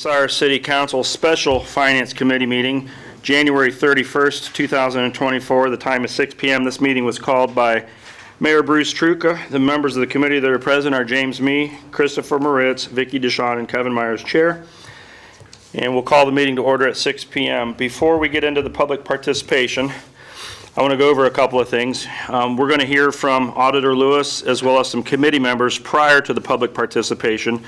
Bucyrus City Council Special Finance Committee meeting, January 31st, 2024. The time is 6 p.m. This meeting was called by Mayor Bruce Truca. The members of the committee that are present are James Mee, Christopher Moritz, Vicki Deshawn, and Kevin Myers, Chair. And we'll call the meeting to order at 6 p.m. Before we get into the public participation, I want to go over a couple of things. We're going to hear from Auditor Lewis as well as some committee members prior to the public participation.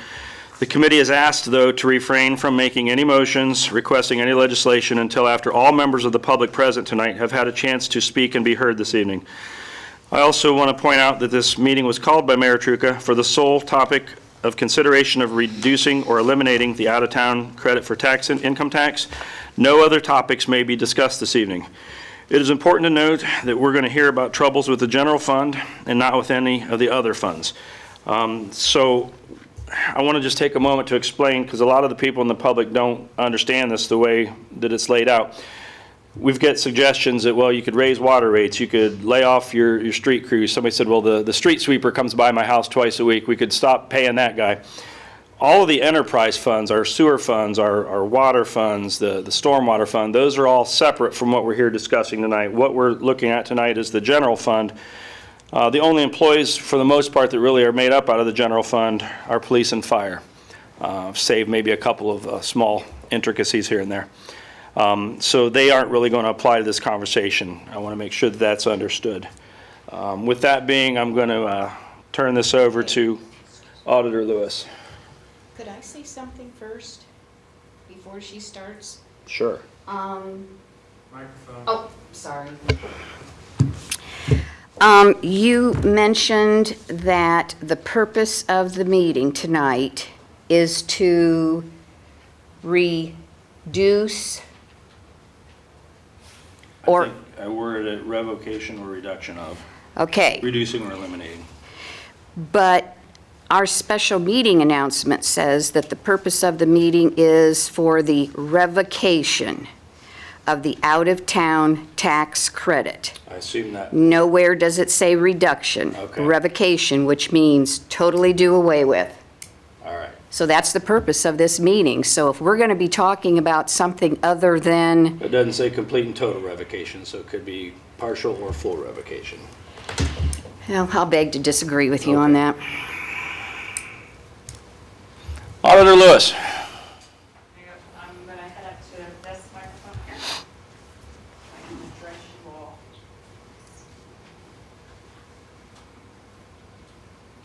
The committee is asked, though, to refrain from making any motions, requesting any legislation until after all members of the public present tonight have had a chance to speak and be heard this evening. I also want to point out that this meeting was called by Mayor Truca for the sole topic of consideration of reducing or eliminating the out-of-town credit for tax and income tax. No other topics may be discussed this evening. It is important to note that we're going to hear about troubles with the general fund and not with any of the other funds. So I want to just take a moment to explain, because a lot of the people in the public don't understand this the way that it's laid out. We've got suggestions that, well, you could raise water rates, you could lay off your street crews. Somebody said, well, the street sweeper comes by my house twice a week, we could stop paying that guy. All of the enterprise funds, our sewer funds, our water funds, the stormwater fund, those are all separate from what we're here discussing tonight. What we're looking at tonight is the general fund. The only employees, for the most part, that really are made up out of the general fund are police and fire, save maybe a couple of small intricacies here and there. So they aren't really going to apply to this conversation. I want to make sure that that's understood. With that being, I'm going to turn this over to Auditor Lewis. Could I say something first before she starts? Sure. Microphone. Oh, sorry. You mentioned that the purpose of the meeting tonight is to reduce or... I think I worded it revocation or reduction of. Okay. Reducing or eliminating. But our special meeting announcement says that the purpose of the meeting is for the revocation of the out-of-town tax credit. I assume that. Nowhere does it say reduction. Okay. Revocation, which means totally do away with. All right. So that's the purpose of this meeting. So if we're going to be talking about something other than... It doesn't say complete and total revocation, so it could be partial or full revocation. Well, I'll beg to disagree with you on that. Auditor Lewis. I'm going to head up to this microphone here. I can address you all.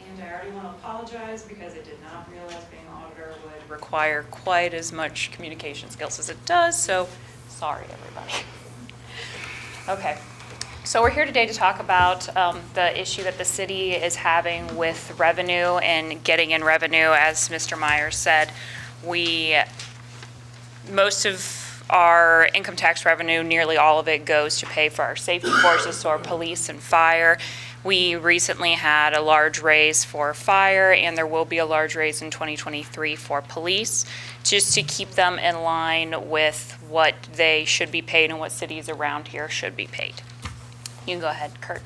And I already want to apologize because I did not realize being auditor would require quite as much communication skills as it does, so sorry, everybody. Okay. So we're here today to talk about the issue that the city is having with revenue and getting in revenue. As Mr. Myers said, most of our income tax revenue, nearly all of it, goes to pay for our safety forces, so our police and fire. We recently had a large raise for fire, and there will be a large raise in 2023 for police, just to keep them in line with what they should be paid and what cities around here should be paid. You can go ahead, Kurt.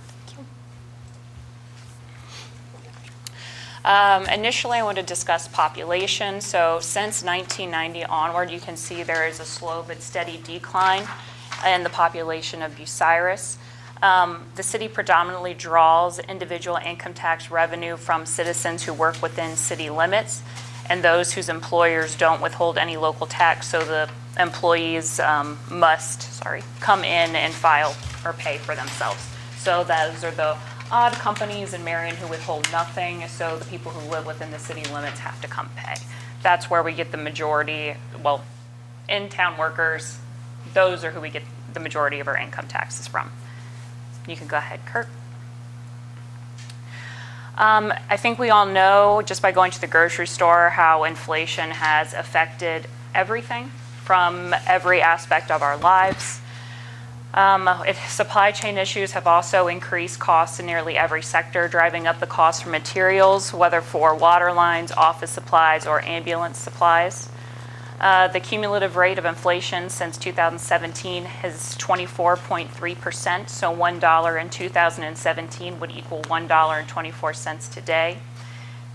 Initially, I want to discuss population. So since 1990 onward, you can see there is a slow but steady decline in the population of Bucyrus. The city predominantly draws individual income tax revenue from citizens who work within city limits and those whose employers don't withhold any local tax, so the employees must come in and file or pay for themselves. So those are the odd companies in Marion who withhold nothing, so the people who live within the city limits have to come pay. That's where we get the majority, well, in-town workers, those are who we get the majority of our income taxes from. You can go ahead, Kurt. I think we all know, just by going to the grocery store, how inflation has affected everything from every aspect of our lives. Supply chain issues have also increased costs in nearly every sector, driving up the cost for materials, whether for water lines, office supplies, or ambulance supplies. The cumulative rate of inflation since 2017 is 24.3%, so $1 in 2017 would equal $1.24 today.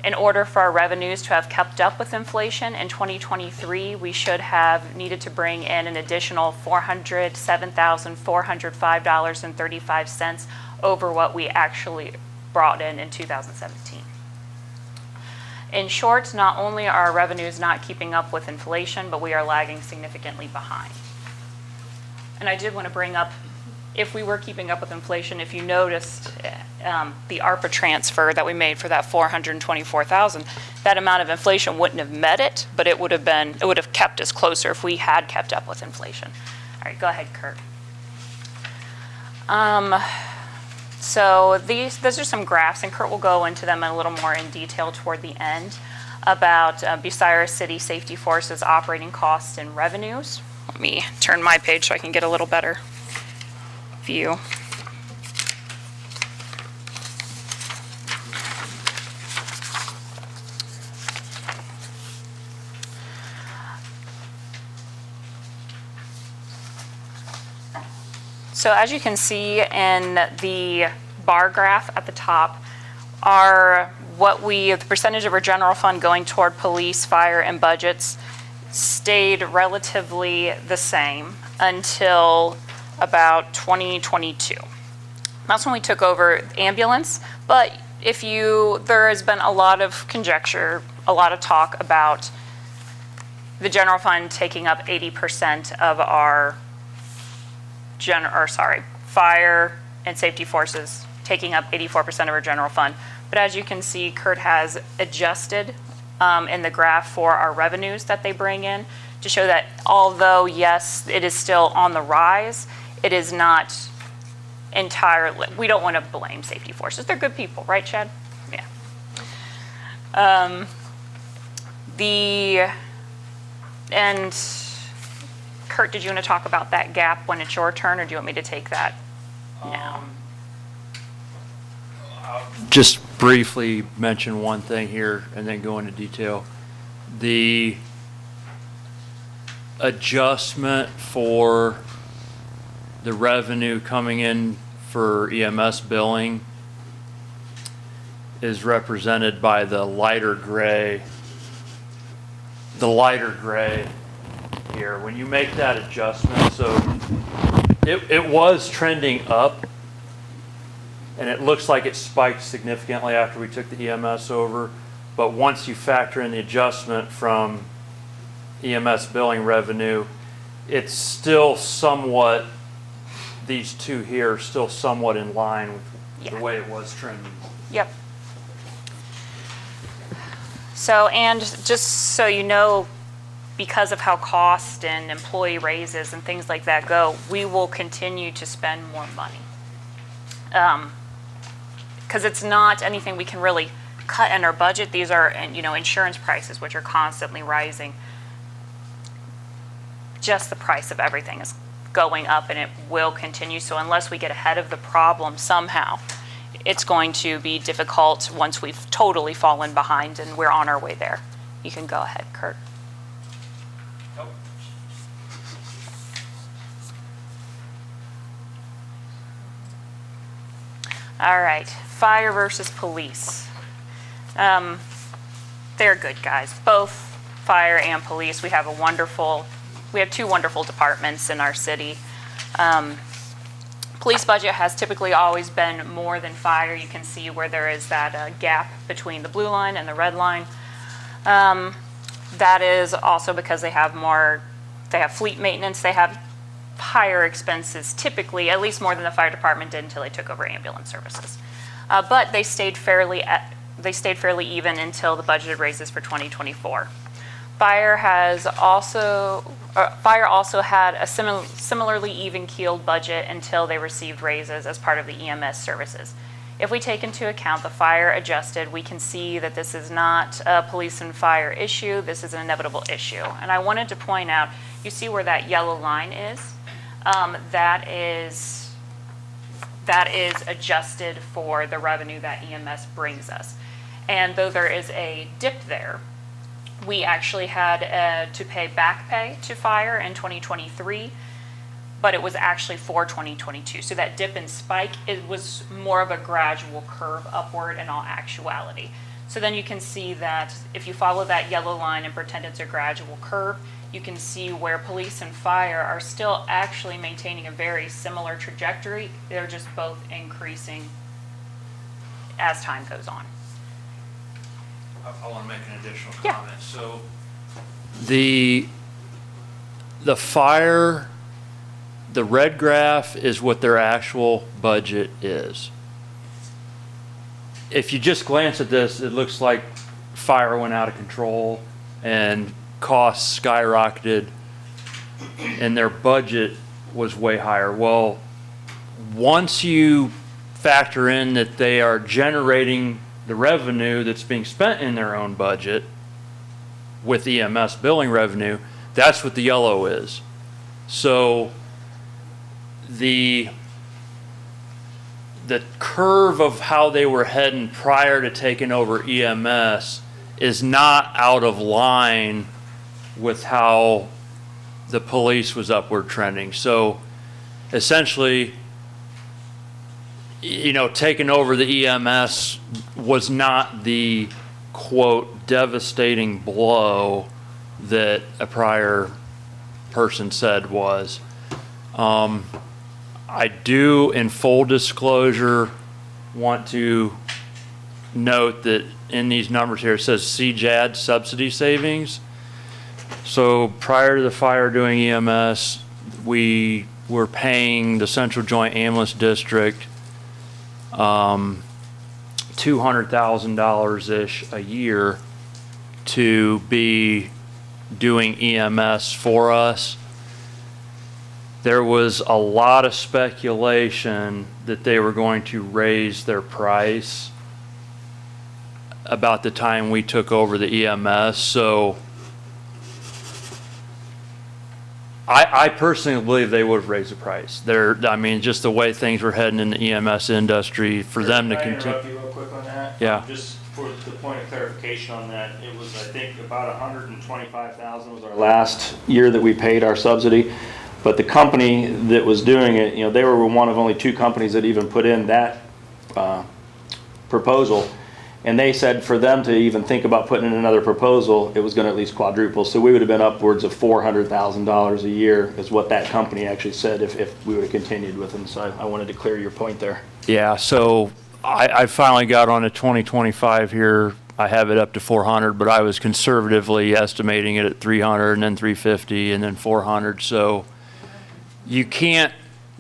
In order for our revenues to have kept up with inflation in 2023, we should have needed to bring in an additional $407,405.35 over what we actually brought in 2017. In short, not only are our revenues not keeping up with inflation, but we are lagging significantly behind. And I did want to bring up, if we were keeping up with inflation, if you noticed the ARPA transfer that we made for that $424,000, that amount of inflation wouldn't have met it, but it would have kept us closer if we had kept up with inflation. All right, go ahead, Kurt. So these are some graphs, and Kurt will go into them a little more in detail toward the end about Bucyrus City Safety Forces operating costs and revenues. Let me turn my page so I can get a little better view. So as you can see in the bar graph at the top are the percentage of our general fund going toward police, fire, and budgets stayed relatively the same until about 2022. That's when we took over ambulance, but there has been a lot of conjecture, a lot of talk about the general fund taking up 80% of our fire and safety forces taking up 84% of our general fund. But as you can see, Kurt has adjusted in the graph for our revenues that they bring in to show that although, yes, it is still on the rise, it is not entirely, we don't want to blame safety forces. They're good people, right, Chad? Yeah. And Kurt, did you want to talk about that gap when it's your turn, or do you want me to take that now? I'll just briefly mention one thing here and then go into detail. The adjustment for the revenue coming in for EMS billing is represented by the lighter gray here. When you make that adjustment, so it was trending up, and it looks like it spiked significantly after we took the EMS over, but once you factor in the adjustment from EMS billing revenue, it's still somewhat, these two here are still somewhat in line with the way it was trending. Yep. So, and just so you know, because of how cost and employee raises and things like that go, we will continue to spend more money. Because it's not anything we can really cut in our budget. These are, insurance prices, which are constantly rising. Just the price of everything is going up, and it will continue. So unless we get ahead of the problem somehow, it's going to be difficult once we've totally fallen behind and we're on our way there. You can go ahead, Kurt. All right, fire versus police. They're good guys, both fire and police. We have two wonderful departments in our city. Police budget has typically always been more than fire. You can see where there is that gap between the blue line and the red line. That is also because they have fleet maintenance, they have higher expenses typically, at least more than the fire department did until they took over ambulance services. But they stayed fairly even until the budgeted raises for 2024. Fire also had a similarly even-keeled budget until they received raises as part of the EMS services. If we take into account the fire adjusted, we can see that this is not a police and fire issue, this is an inevitable issue. And I wanted to point out, you see where that yellow line is? That is adjusted for the revenue that EMS brings us. And though there is a dip there, we actually had to pay back pay to fire in 2023, but it was actually for 2022. So that dip and spike, it was more of a gradual curve upward in all actuality. So then you can see that if you follow that yellow line and pretend it's a gradual curve, you can see where police and fire are still actually maintaining a very similar trajectory. They're just both increasing as time goes on. I want to make an additional Yeah. comment. So the fire, the red graph is what their actual budget is. If you just glance at this, it looks like fire went out of control and costs skyrocketed and their budget was way higher. Well, once you factor in that they are generating the revenue that's being spent in their own budget with EMS billing revenue, that's what the yellow is. So the curve of how they were heading prior to taking over EMS is not out of line with how the police was upward trending. So essentially, you know, taking over the EMS was not the quote devastating blow that a prior person said was. I do, in full disclosure, want to note that in these numbers here, it says CJAD subsidy savings. So prior to the fire doing EMS, we were paying the Central Joint Ambulance District $200,000-ish a year to be doing EMS for us. There was a lot of speculation that they were going to raise their price about the time we took over the EMS. So I personally believe they would have raised the price. I mean, just the way things were heading in the EMS industry for them to Can I continue. interrupt you real quick on that? Yeah. Just for the point of clarification on that, it was, I think, about $125,000 was our last year that we paid our subsidy. But the company that was doing it, you know, they were one of only 2 companies that even put in that proposal. And they said for them to even think about putting in another proposal, it was going to at least quadruple. So we would have been upwards of $400,000 a year is what that company actually said if we would have continued with them. So I wanted to clear your point there. Yeah, so I finally got on a 2025 here. I have it up to 400, but I was conservatively estimating it at 300 and then 350 and then 400. So you can't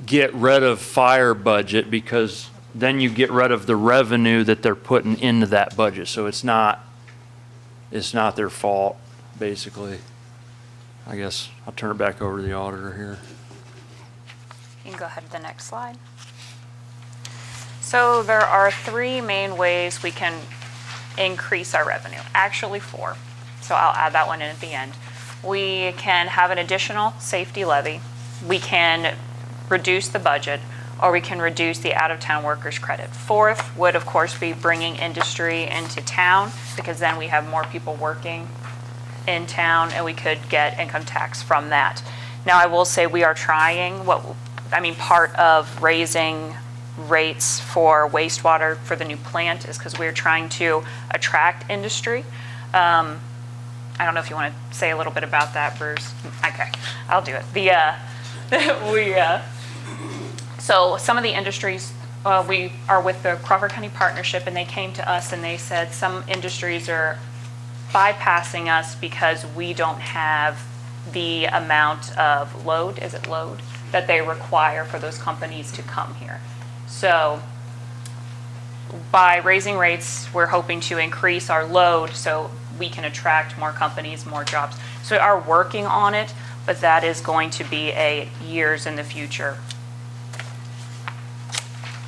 get rid of fire budget because then you get rid of the revenue that they're putting into that budget. So it's not their fault, basically. I guess I'll turn it back over to the auditor here. You can go ahead to the next slide. So there are 3 main ways we can increase our revenue, actually 4. So I'll add that one in at the end. We can have an additional safety levy. We can reduce the budget, or we can reduce the out-of-town workers credit. 4th would, of course, be bringing industry into town, because then we have more people working in town and we could get income tax from that. Now, I will say we are trying part of raising rates for wastewater for the new plant is because we're trying to attract industry. I don't know if you want to say a little bit about that, Bruce. Okay, I'll do it. So some of the industries, we are with the Crawford County Partnership, and they came to us and they said some industries are bypassing us because we don't have the amount of load that they require for those companies to come here. So by raising rates, we're hoping to increase our load so we can attract more companies, more jobs. So we are working on it, but that is going to be a years in the future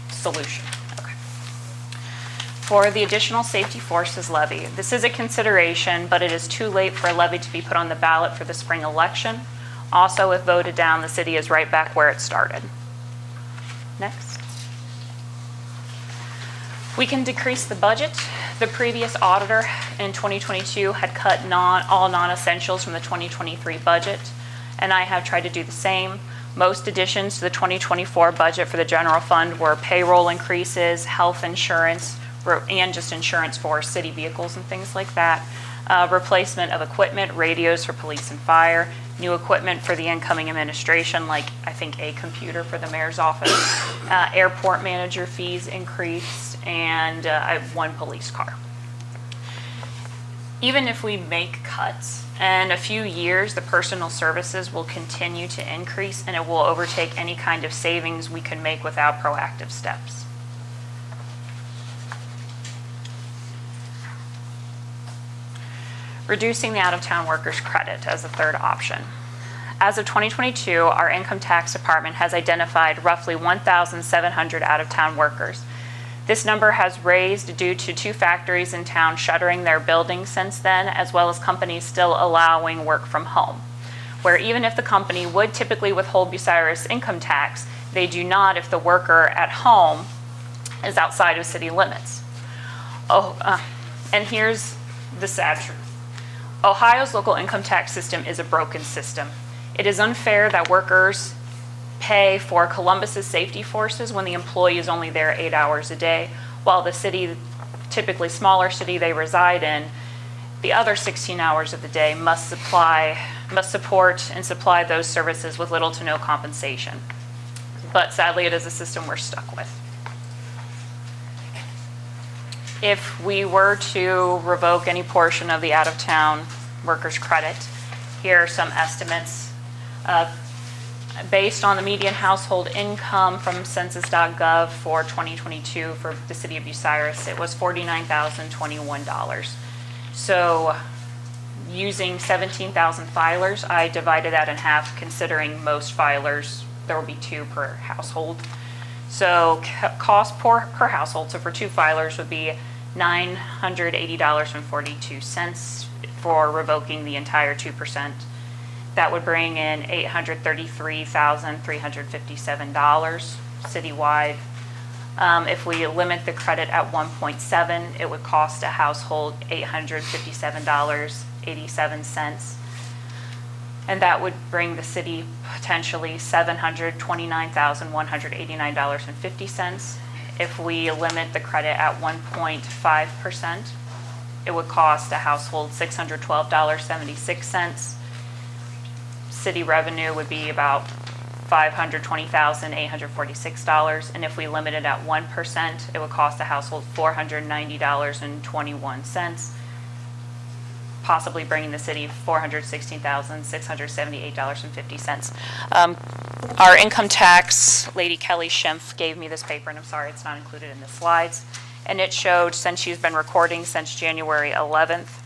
solution. Okay. For the additional safety forces levy, this is a consideration, but it is too late for a levy to be put on the ballot for the spring election. Also, if voted down, the city is right back where it started. Next. We can decrease the budget. The previous auditor in 2022 had cut all non-essentials from the 2023 budget, and I have tried to do the same. Most additions to the 2024 budget for the general fund were payroll increases, health insurance, and just insurance for city vehicles and things like that. Replacement of equipment, radios for police and fire, new equipment for the incoming administration, like I think a computer for the mayor's office, airport manager fees increased, and one police car. Even if we make cuts, in a few years, the personal services will continue to increase and it will overtake any kind of savings we can make without proactive steps. Reducing the out-of-town workers' credit as a third option. As of 2022, our income tax department has identified roughly 1,700 out-of-town workers. This number has raised due to 2 factories in town shuttering their buildings since then, as well as companies still allowing work from home, where even if the company would typically withhold Bucyrus income tax, they do not if the worker at home is outside of city limits. And here's the sad truth. Ohio's local income tax system is a broken system. It is unfair that workers pay for Columbus's safety forces when the employee is only there 8 hours a day, while the city, typically smaller city they reside in, the other 16 hours of the day must support and supply those services with little to no compensation. But sadly, it is a system we're stuck with. If we were to revoke any portion of the out-of-town workers' credit, here are some estimates. Based on the median household income from census.gov for 2022 for the city of Bucyrus, it was $49,021. So using 17,000 filers, I divided that in half, considering most filers, there will be 2 per household. So cost per household, so for 2 filers would be $980.42 for revoking the entire 2%. That would bring in $833,357 citywide. If we limit the credit at 1.7, it would cost a household $857.87. And that would bring the city potentially $729,189.50. If we limit the credit at 1.5%, it would cost a household $612.76. City revenue would be about $520,846. And if we limit it at 1%, it would cost a household $490.21, possibly bringing the city $416,678.50. Our income tax lady, Kelly Schimpf, gave me this paper, and I'm sorry it's not included in the slides. And it showed, since she's been recording since January 11th,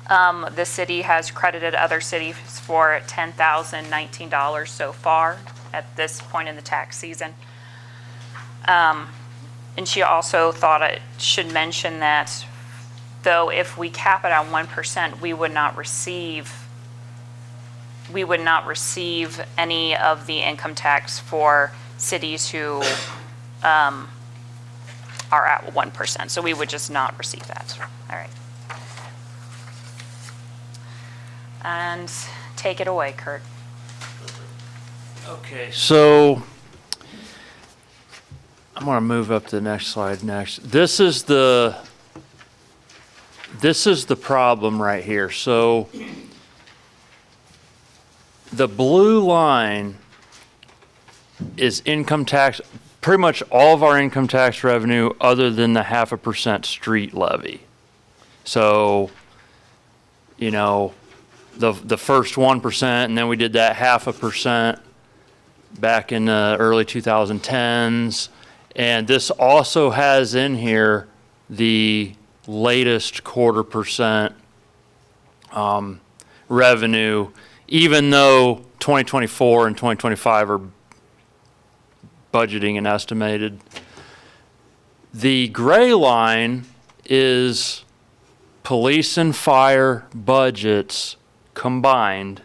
the city has credited other cities for $10,019 so far at this point in the tax season. And she also thought I should mention that though if we cap it on 1%, we would not receive any of the income tax for cities who are at 1%. So we would just not receive that. All right. And take it away, Kurt. Okay, so I'm going to move up to the next slide next. This is the problem right here. So the blue line is income tax, pretty much all of our income tax revenue other than the 0.5% street levy. So, you know, the first 1%, and then we did that 0.5% back in the early 2010s. And this also has in here the latest 0.25% revenue, even though 2024 and 2025 are budgeting and estimated. The gray line is police and fire budgets combined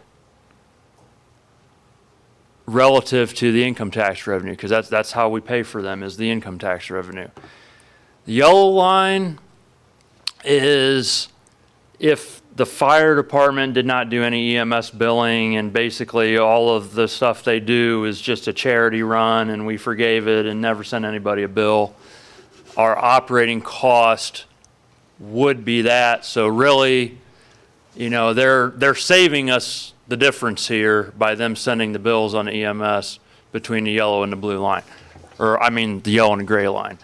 relative to the income tax revenue, because that's how we pay for them, is the income tax revenue. The yellow line is if the fire department did not do any EMS billing and basically all of the stuff they do is just a charity run and we forgave it and never sent anybody a bill. our operating cost would be that. So really, you know, they're saving us the difference here by them sending the bills on the EMS between the yellow and the blue line, or I mean the yellow and the gray line.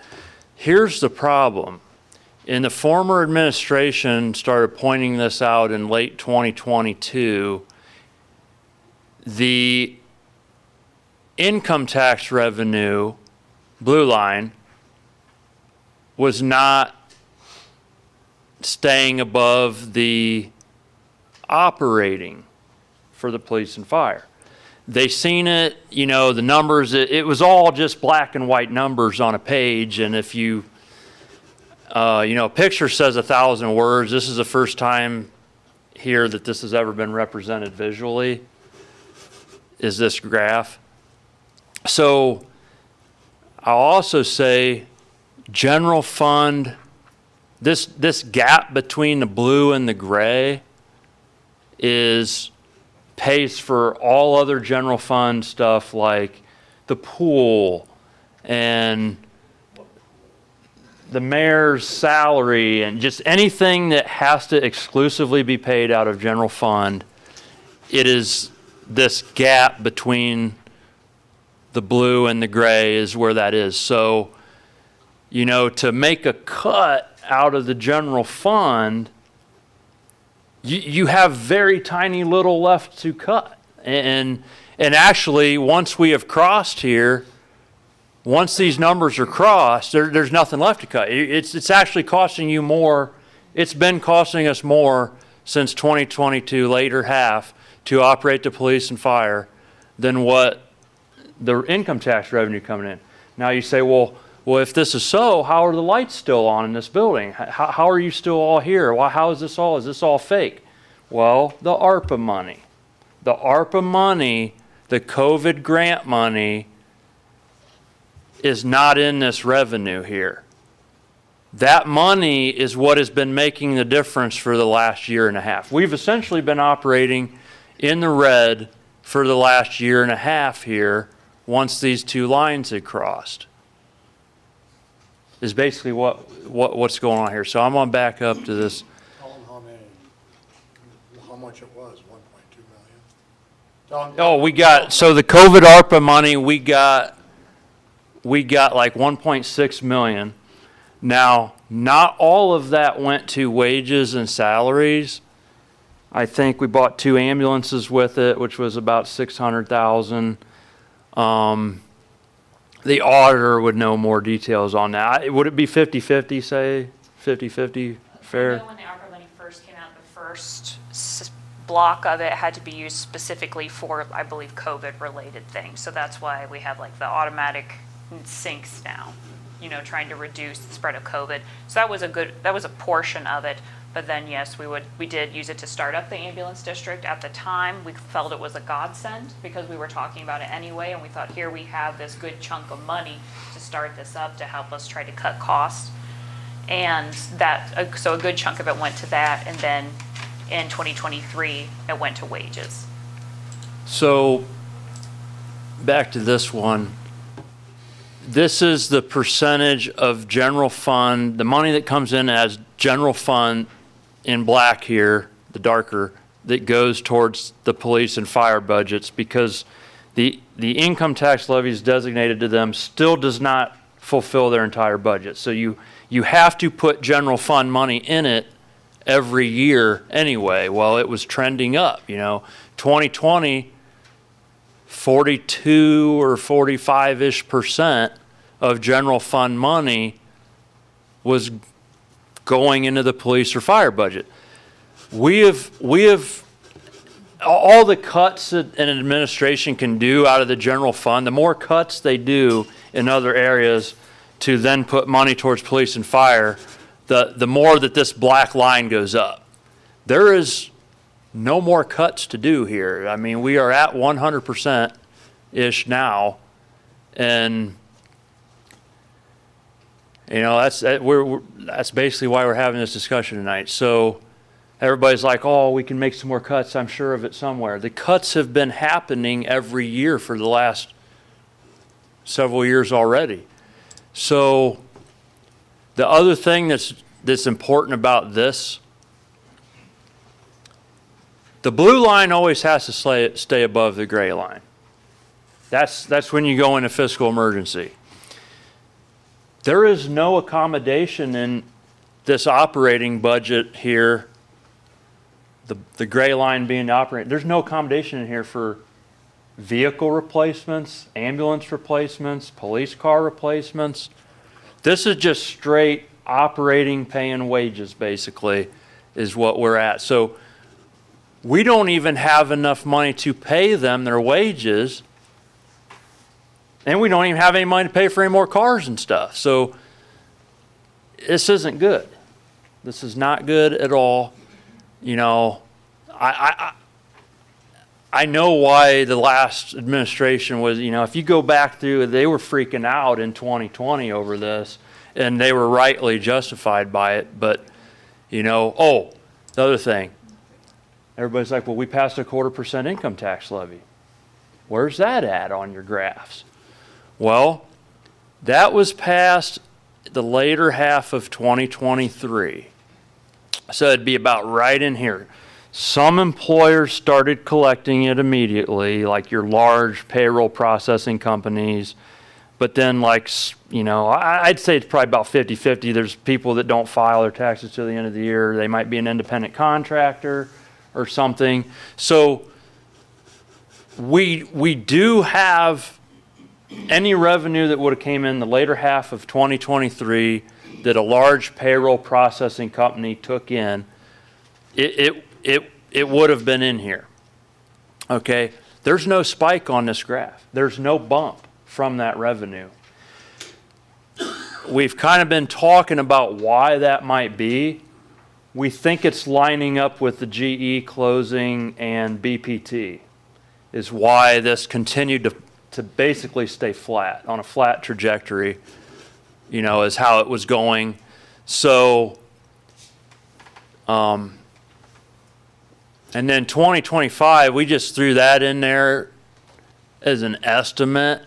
Here's the problem. In the former administration started pointing this out in late 2022, the income tax revenue, blue line, was not staying above the operating for the police and fire. They seen it, you know, the numbers, it was all just black and white numbers on a page, and if you, you know, a picture says 1,000 words. This is the first time here that this has ever been represented visually, is this graph. So I'll also say general fund, this gap between the blue and the gray pays for all other general fund stuff like the pool and the mayor's salary and just anything that has to exclusively be paid out of general fund. It is this gap between the blue and the gray is where that is. So, you know, to make a cut out of the general fund, you have very tiny little left to cut. And actually, once we have crossed here, once these numbers are crossed, there's nothing left to cut. It's actually costing you more. It's been costing us more since 2022, later half, to operate the police and fire than what the income tax revenue coming in. Now you say, well, if this is so, how are the lights still on in this building? How are you still all here? Well, how is this all? Is this all fake? Well, the ARPA money. The ARPA money, the COVID grant money, is not in this revenue here. That money is what has been making the difference for the last year and a half. We've essentially been operating in the red for the last year and a half here once these two lines had crossed. Is basically what's going on here. So I'm going to back up to this. Tell them how much it was, 1.2 million. Tell them- Oh, we got, so the COVID ARPA money, we got like 1.6 million. Now, not all of that went to wages and salaries. I think we bought 2 ambulances with it, which was about 600,000. The auditor would know more details on that. Would it be 50-50, say? 50-50 fair? I know when the ARPA money first came out, the first block of it had to be used specifically for, I believe, COVID-related things. So that's why we have like the automatic sinks now, you know, trying to reduce the spread of COVID. So that was a portion of it. But then, yes, we did use it to start up the ambulance district. At the time, we felt it was a godsend because we were talking about it anyway, and we thought, here we have this good chunk of money to start this up to help us try to cut costs. And that, so a good chunk of it went to that, and then in 2023, it went to wages. So, back to this one. This is the percentage of general fund, the money that comes in as general fund in black here, the darker, that goes towards the police and fire budgets, because the income tax levies designated to them still does not fulfill their entire budget. So you have to put general fund money in it every year anyway. Well, it was trending up, you know, 2020, 42 or 45-ish% of general fund money was going into the police or fire budget. We have all the cuts that an administration can do out of the general fund, the more cuts they do in other areas to then put money towards police and fire, the more that this black line goes up. There is no more cuts to do here. I mean, we are at 100%-ish now, and you know, that's basically why we're having this discussion tonight. So everybody's like, oh, we can make some more cuts. I'm sure of it somewhere. The cuts have been happening every year for the last several years already. So The other thing that's important about this, the blue line always has to stay above the gray line. That's when you go into fiscal emergency. There is no accommodation in this operating budget here, the gray line being the operating, there's no accommodation in here for vehicle replacements, ambulance replacements, police car replacements. This is just straight operating, paying wages, basically, is what we're at. So we don't even have enough money to pay them their wages, and we don't even have any money to pay for any more cars and stuff. So this isn't good. This is not good at all. You know, I know why the last administration was, you know, if you go back through, they were freaking out in 2020 over this, and they were rightly justified by it. But, you know, oh, the other thing, everybody's like, well, we passed a 0.25% income tax levy. Where's that at on your graphs? Well, that was passed the later half of 2023. So it'd be about right in here. Some employers started collecting it immediately, like your large payroll processing companies. But then, like, you know, I'd say it's probably about 50-50. There's people that don't file their taxes till the end of the year. They might be an independent contractor or something. So we do have any revenue that would have came in the later half of 2023 that a large payroll processing company took in, it would have been in here. Okay? There's no spike on this graph. There's no bump from that revenue. We've kind of been talking about why that might be. We think it's lining up with the GE closing and BPT is why this continued to basically stay flat, on a flat trajectory, you know, is how it was going. So, and then 2025, we just threw that in there as an estimate.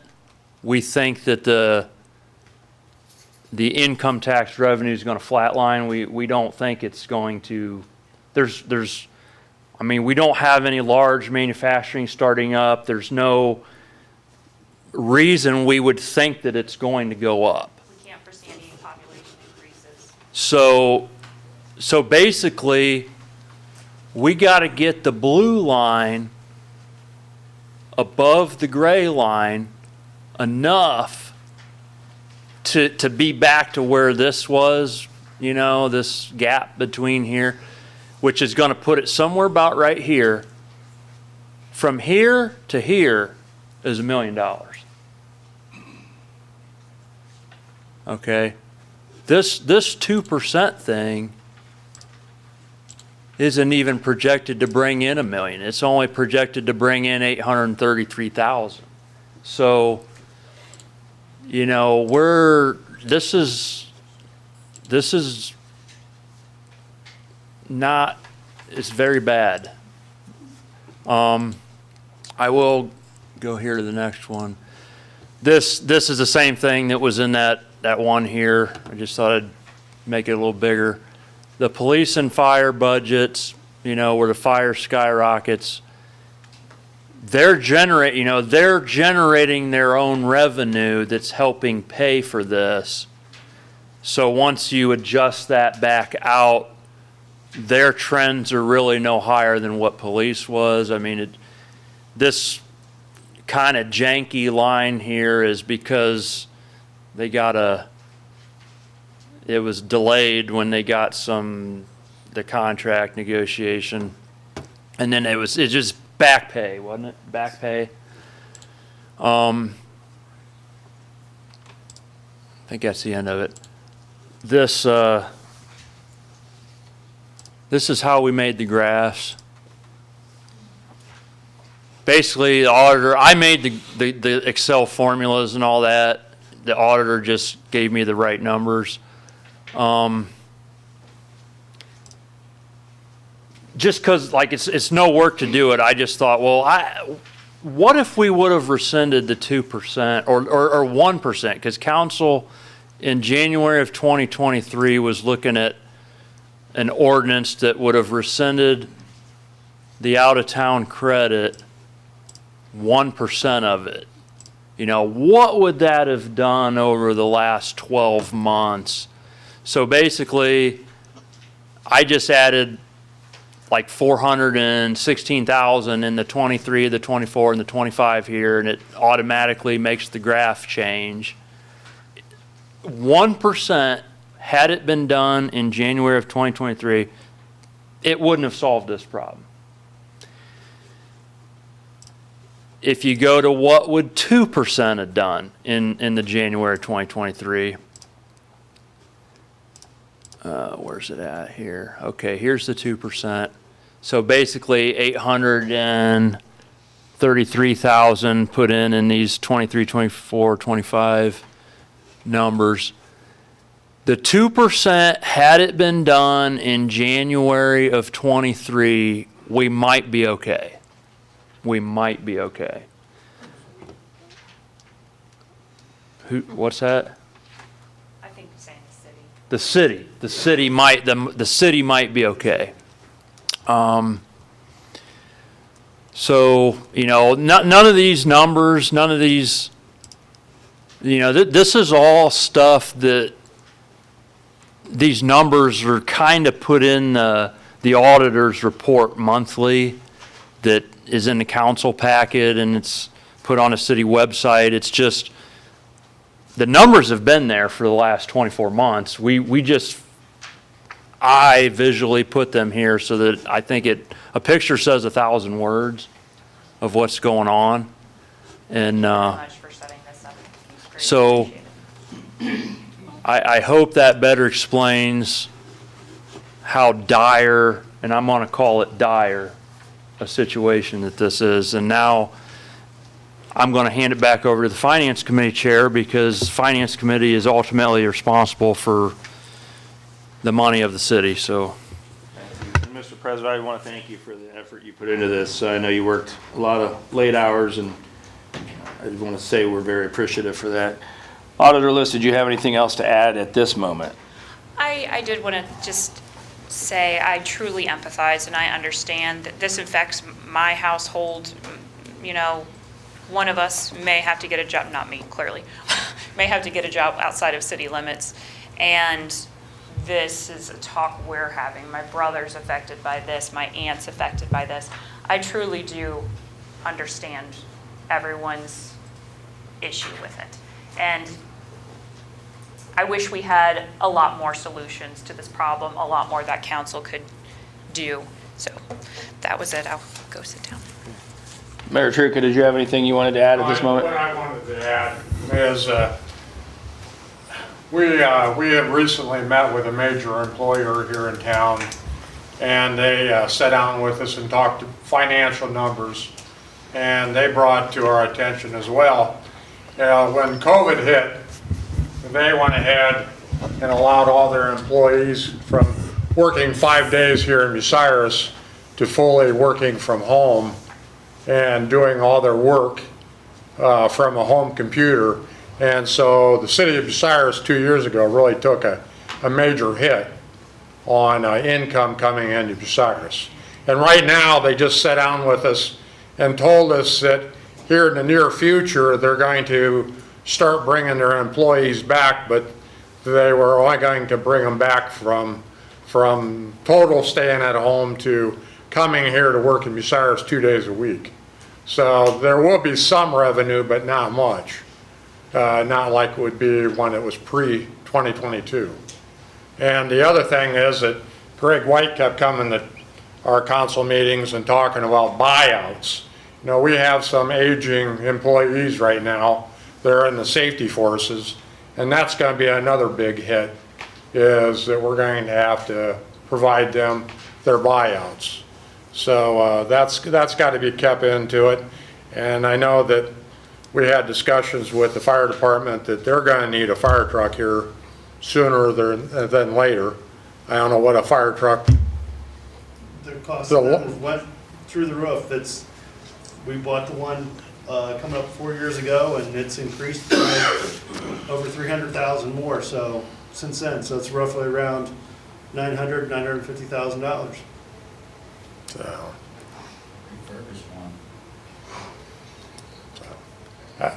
We think that the income tax revenue is going to flatline. We don't think it's going to, I mean, we don't have any large manufacturing starting up. There's no reason we would think that it's going to go up. We can't foresee any population increases. So basically, we got to get the blue line above the gray line enough to be back to where this was, you know, this gap between here, which is going to put it somewhere about right here. From here to here is $1 million. Okay, this 2% thing isn't even projected to bring in $1 million. It's only projected to bring in $833,000. So, you know, this is not, it's very bad. I will go here to the next one. This is the same thing that was in that one here. I just thought I'd make it a little bigger. The police and fire budgets, you know, where the fire skyrockets, they're generating their own revenue that's helping pay for this. So once you adjust that back out, their trends are really no higher than what police was. I mean, this kind of janky line here is because they got it was delayed when they got the contract negotiation, and then it's just back pay, wasn't it? Back pay. I think that's the end of it. This is how we made the graphs. Basically, the auditor, I made the Excel formulas and all that. The auditor just gave me the right numbers. Just because, like, it's no work to do it, I just thought, well, what if we would have rescinded the 2% or 1%? Because council in January of 2023 was looking at an ordinance that would have rescinded the out-of-town credit, 1% of it. You know, what would that have done over the last 12 months? So basically, I just added like 416,000 in the 23, the 24, and the 25 here, and it automatically makes the graph change. 1%, had it been done in January of 2023, it wouldn't have solved this problem. If you go to what would 2% have done in the January 2023, where's it at here? Okay, here's the 2%. So basically 833,000 put in these 23, 24, 25 numbers. The 2%, had it been done in January of 23, we might be okay. We might be okay. What's that? I think you're saying the city. The city might be okay. So, you know, none of these numbers, none of these, you know, this is all stuff that these numbers are kind of put in the auditor's report monthly that is in the council packet, and it's put on a city website. It's just, the numbers have been there for the last 24 months. I visually put them here so that I think a picture says 1,000 words of what's going on. And Thank you very much for setting this up. It's great. so Appreciate it. I hope that better explains how dire, and I'm going to call it dire, a situation that this is. And now I'm going to hand it back over to the Finance Committee Chair, because Finance Committee is ultimately responsible for the money of the city. So, And Mr. President, I want to thank you for the effort you put into this. I know you worked a lot of late hours, and I just want to say we're very appreciative for that. Auditor List, did you have anything else to add at this moment? I did want to just say I truly empathize and I understand that this affects my household. You know, one of us may have to get a job, not me, clearly, may have to get a job outside of city limits. And this is a talk we're having. My brother's affected by this. My aunt's affected by this. I truly do understand everyone's issue with it. And I wish we had a lot more solutions to this problem, a lot more that council could do. So that was it. I'll go sit down. Mayor Truca, did you have anything you wanted to add at this moment? What I wanted to add is we have recently met with a major employer here in town, and they sat down with us and talked financial numbers, and they brought to our attention as well. When COVID hit, they went ahead and allowed all their employees from working 5 days here in Bucyrus to fully working from home and doing all their work from a home computer. And so the city of Bucyrus 2 years ago really took a major hit on income coming into Bucyrus. And right now they just sat down with us and told us that here in the near future they're going to start bringing their employees back, but they were only going to bring them back from total staying at home to coming here to work in Bucyrus 2 days a week. So there will be some revenue, but not much. Not like it would be when it was pre-2022. And the other thing is that Greg White kept coming to our council meetings and talking about buyouts. You know, we have some aging employees right now. They're in the safety forces, and that's going to be another big hit, is that we're going to have to provide them their buyouts. So that's got to be kept into it. And I know that we had discussions with the fire department that they're going to need a fire truck here sooner than later. I don't know what a fire truck. The cost of that went through the roof. We bought the one coming up 4 years ago, and it's increased by over 300,000 more. So since then, so it's roughly around $950,000. So,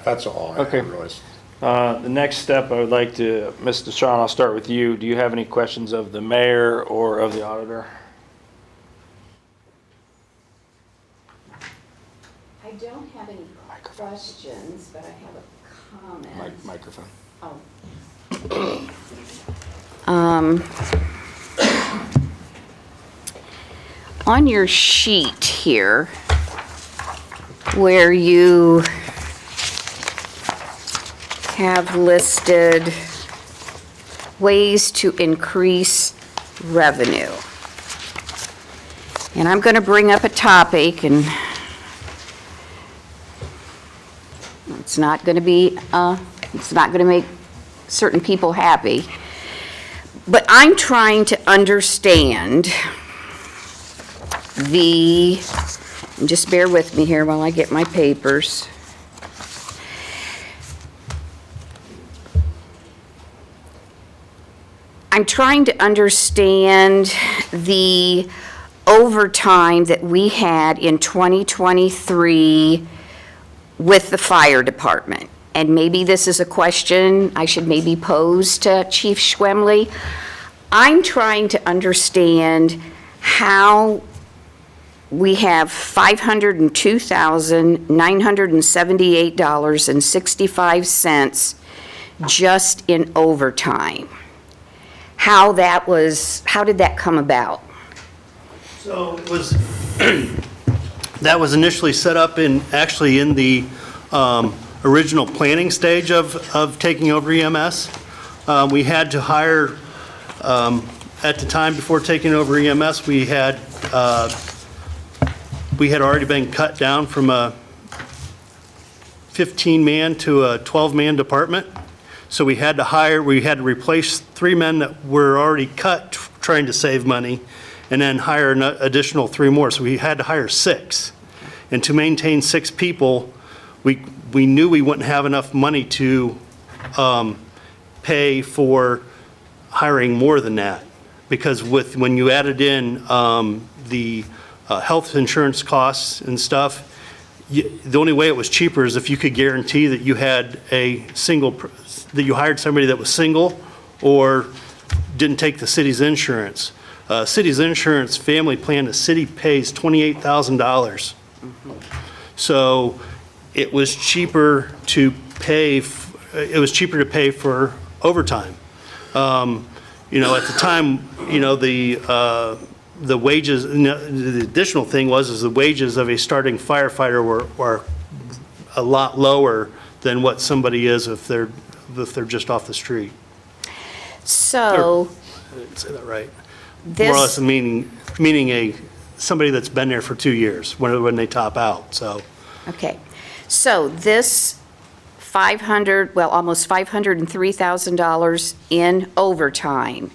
that's all I Okay. have really. The next step, I would like to, Mr. Shawn, I'll start with you. Do you have any questions of the mayor or of the auditor? I don't have any questions, but I have a comment. Microphone. On your sheet here, where you have listed ways to increase revenue. And I'm going to bring up a topic, and it's not going to make certain people happy. But I'm trying to understand and just bear with me here while I get my papers. I'm trying to understand the overtime that we had in 2023 with the fire department. And maybe this is a question I should maybe pose to Chief Schwemley. I'm trying to understand how we have $502,978.65 just in overtime. How did that come about? So it was, that was initially set up actually in the original planning stage of taking over EMS. We had to hire, at the time before taking over EMS, we had already been cut down from a 15-man to a 12-man department. So we had to replace 3 men that were already cut trying to save money, and then hire an additional 3 more. So we had to hire 6. And to maintain 6 people, we knew we wouldn't have enough money to pay for hiring more than that. Because when you added in the health insurance costs and stuff, the only way it was cheaper is if you could guarantee that you had that you hired somebody that was single or didn't take the city's insurance. City's insurance family plan, the city pays $28,000. So it was cheaper to pay for overtime. At the time, the wages, the additional thing is the wages of a starting firefighter were a lot lower than what somebody is if they're just off the street. So, I didn't say that right. this. More or less meaning somebody that's been there for 2 years when they top out, so. Okay, so this almost $503,000 in overtime,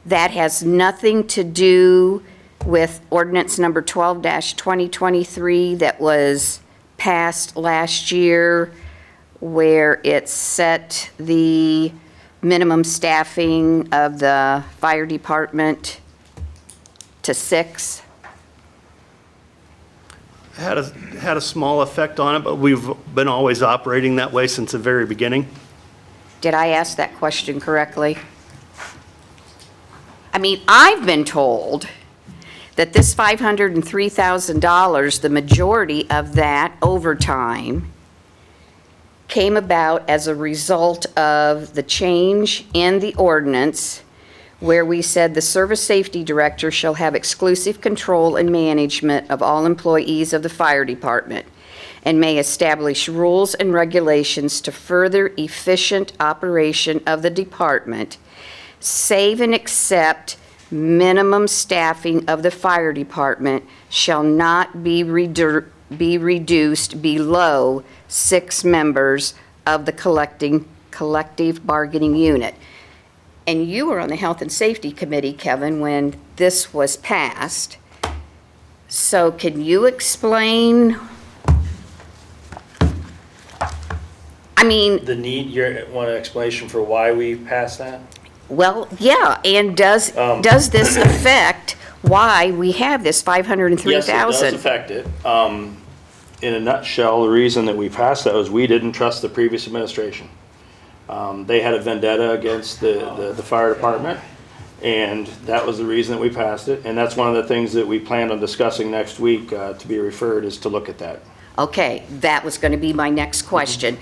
that has nothing to do with ordinance number 12-2023 that was passed last year, where it set the minimum staffing of the fire department to 6. Had a small effect on it, but we've been always operating that way since the very beginning. Did I ask that question correctly? I mean, I've been told that this $503,000, the majority of that overtime came about as a result of the change in the ordinance where we said the service safety director shall have exclusive control and management of all employees of the fire department and may establish rules and regulations to further efficient operation of the department, save and except minimum staffing of the fire department shall not be reduced below 6 members of the collective bargaining unit. And you were on the Health and Safety Committee, Kevin, when this was passed. So can you explain I mean, The need, you want an explanation for why we passed that? well, yeah, and does this affect why we have this 503,000? Yes, it does affect it. In a nutshell, the reason that we passed that was we didn't trust the previous administration. They had a vendetta against the fire department, and that was the reason that we passed it. And that's one of the things that we plan on discussing next week, to be referred, is to look at that. Okay, that was going to be my next question.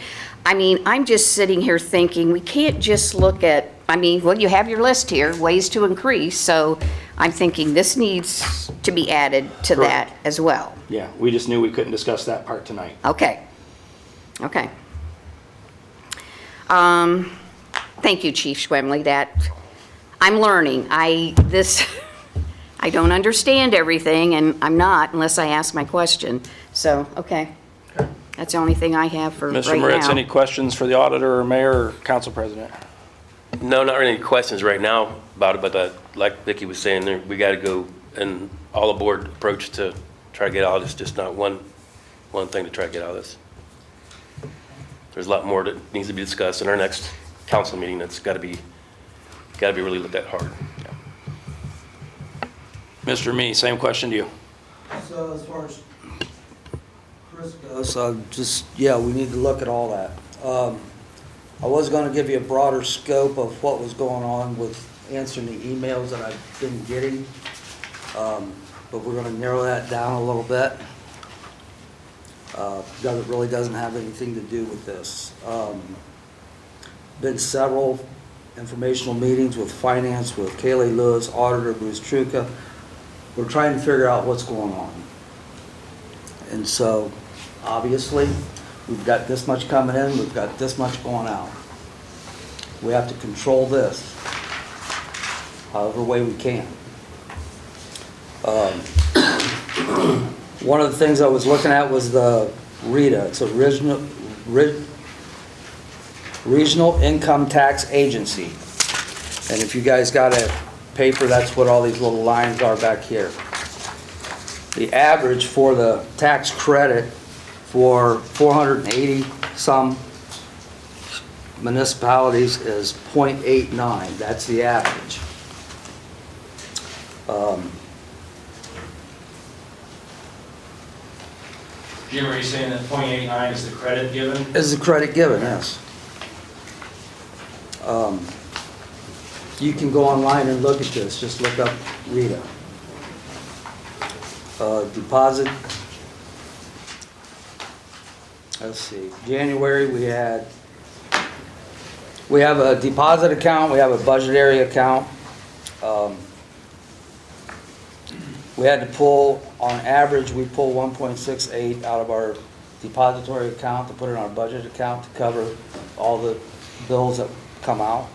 I mean, I'm just sitting here thinking, we can't just look at, I mean, well, you have your list here, ways to increase, so I'm thinking this needs to be added to that as well. Yeah, we just knew we couldn't discuss that part tonight. Okay, okay. Thank you, Chief Schwemley, that, I'm learning. I don't understand everything, and I'm not unless I ask my question. So, okay. That's the only thing I have for right now. Mr. Moritz, any questions for the auditor or mayor or council president? No, not really any questions right now about it, but like Vicki was saying, we got to go and all aboard approach to try to get out of this, just not one thing to try to get out of this. There's a lot more that needs to be discussed in our next council meeting. That's got to be really looked at hard. Mr. Me, same question to you. So as far as Chris goes, we need to look at all that. I was going to give you a broader scope of what was going on with answering the emails that I've been getting, but we're going to narrow that down a little bit. Because it really doesn't have anything to do with this. Been several informational meetings with finance, with Kaylee Lewis, Auditor Bruce Truca. We're trying to figure out what's going on. And so, obviously, we've got this much coming in, we've got this much going out. We have to control this however way we can. One of the things I was looking at was the RETA. It's a Regional Income Tax Agency. And if you guys got a paper, that's what all these little lines are back here. The average for the tax credit for 480 some municipalities is 0.89. That's the average. Jim, are you saying that .89 is the credit given? Is the credit given, yes. You can go online and look at this. Just look up RETA. Deposit. Let's see. January we have a deposit account. We have a budgetary account. We had to pull, on average, we pull 1.68 out of our depository account to put it in our budget account to cover all the bills that come out.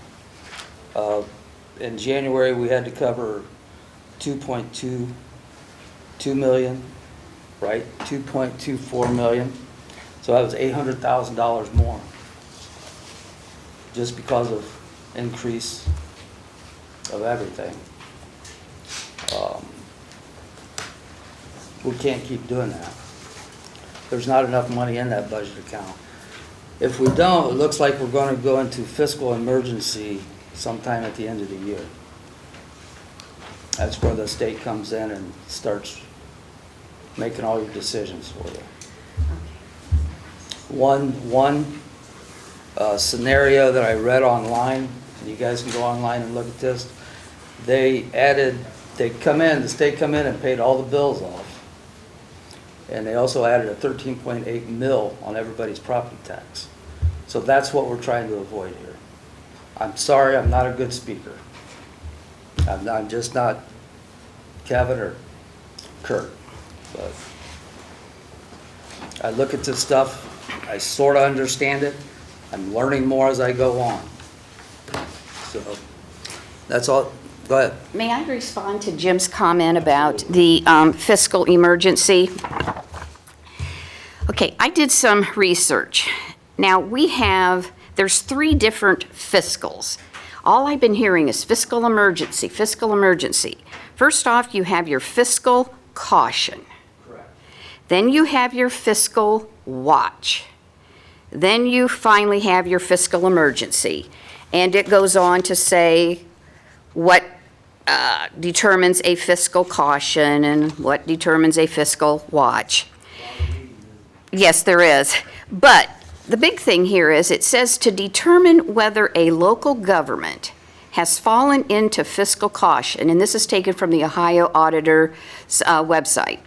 In January, we had to cover 2.22 million, right? 2.24 million. So that was $800,000 more, just because of increase of everything. We can't keep doing that. There's not enough money in that budget account. If we don't, it looks like we're going to go into fiscal emergency sometime at the end of the year. That's where the state comes in and starts making all your decisions for you. One scenario that I read online, and you guys can go online and look at this, the state come in and paid all the bills off. And they also added a 13.8 mil on everybody's property tax. So that's what we're trying to avoid here. I'm sorry, I'm not a good speaker. I'm just not Kevin or Kurt. But I look at this stuff, I sort of understand it. I'm learning more as I go on. So that's all. Go ahead. May I respond to Jim's comment about the fiscal emergency? Okay, I did some research. Now, there's 3 different fiscals. All I've been hearing is fiscal emergency, fiscal emergency. First off, you have your fiscal caution. Correct. Then you have your fiscal watch. Then you finally have your fiscal emergency. And it goes on to say what determines a fiscal caution and what determines a fiscal watch. Yes, there is. But the big thing here is it says to determine whether a local government has fallen into fiscal caution, and this is taken from the Ohio Auditor's website.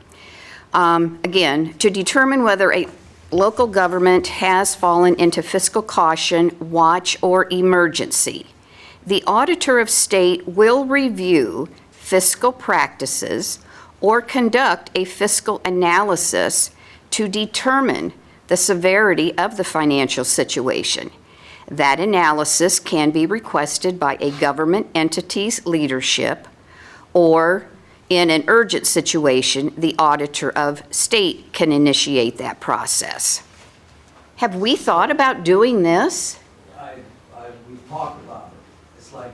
Again, to determine whether a local government has fallen into fiscal caution, watch, or emergency, the Auditor of State will review fiscal practices or conduct a fiscal analysis to determine the severity of the financial situation. That analysis can be requested by a government entity's leadership, or in an urgent situation, the Auditor of State can initiate that process. Have we thought about doing this? We've talked about it. It's like,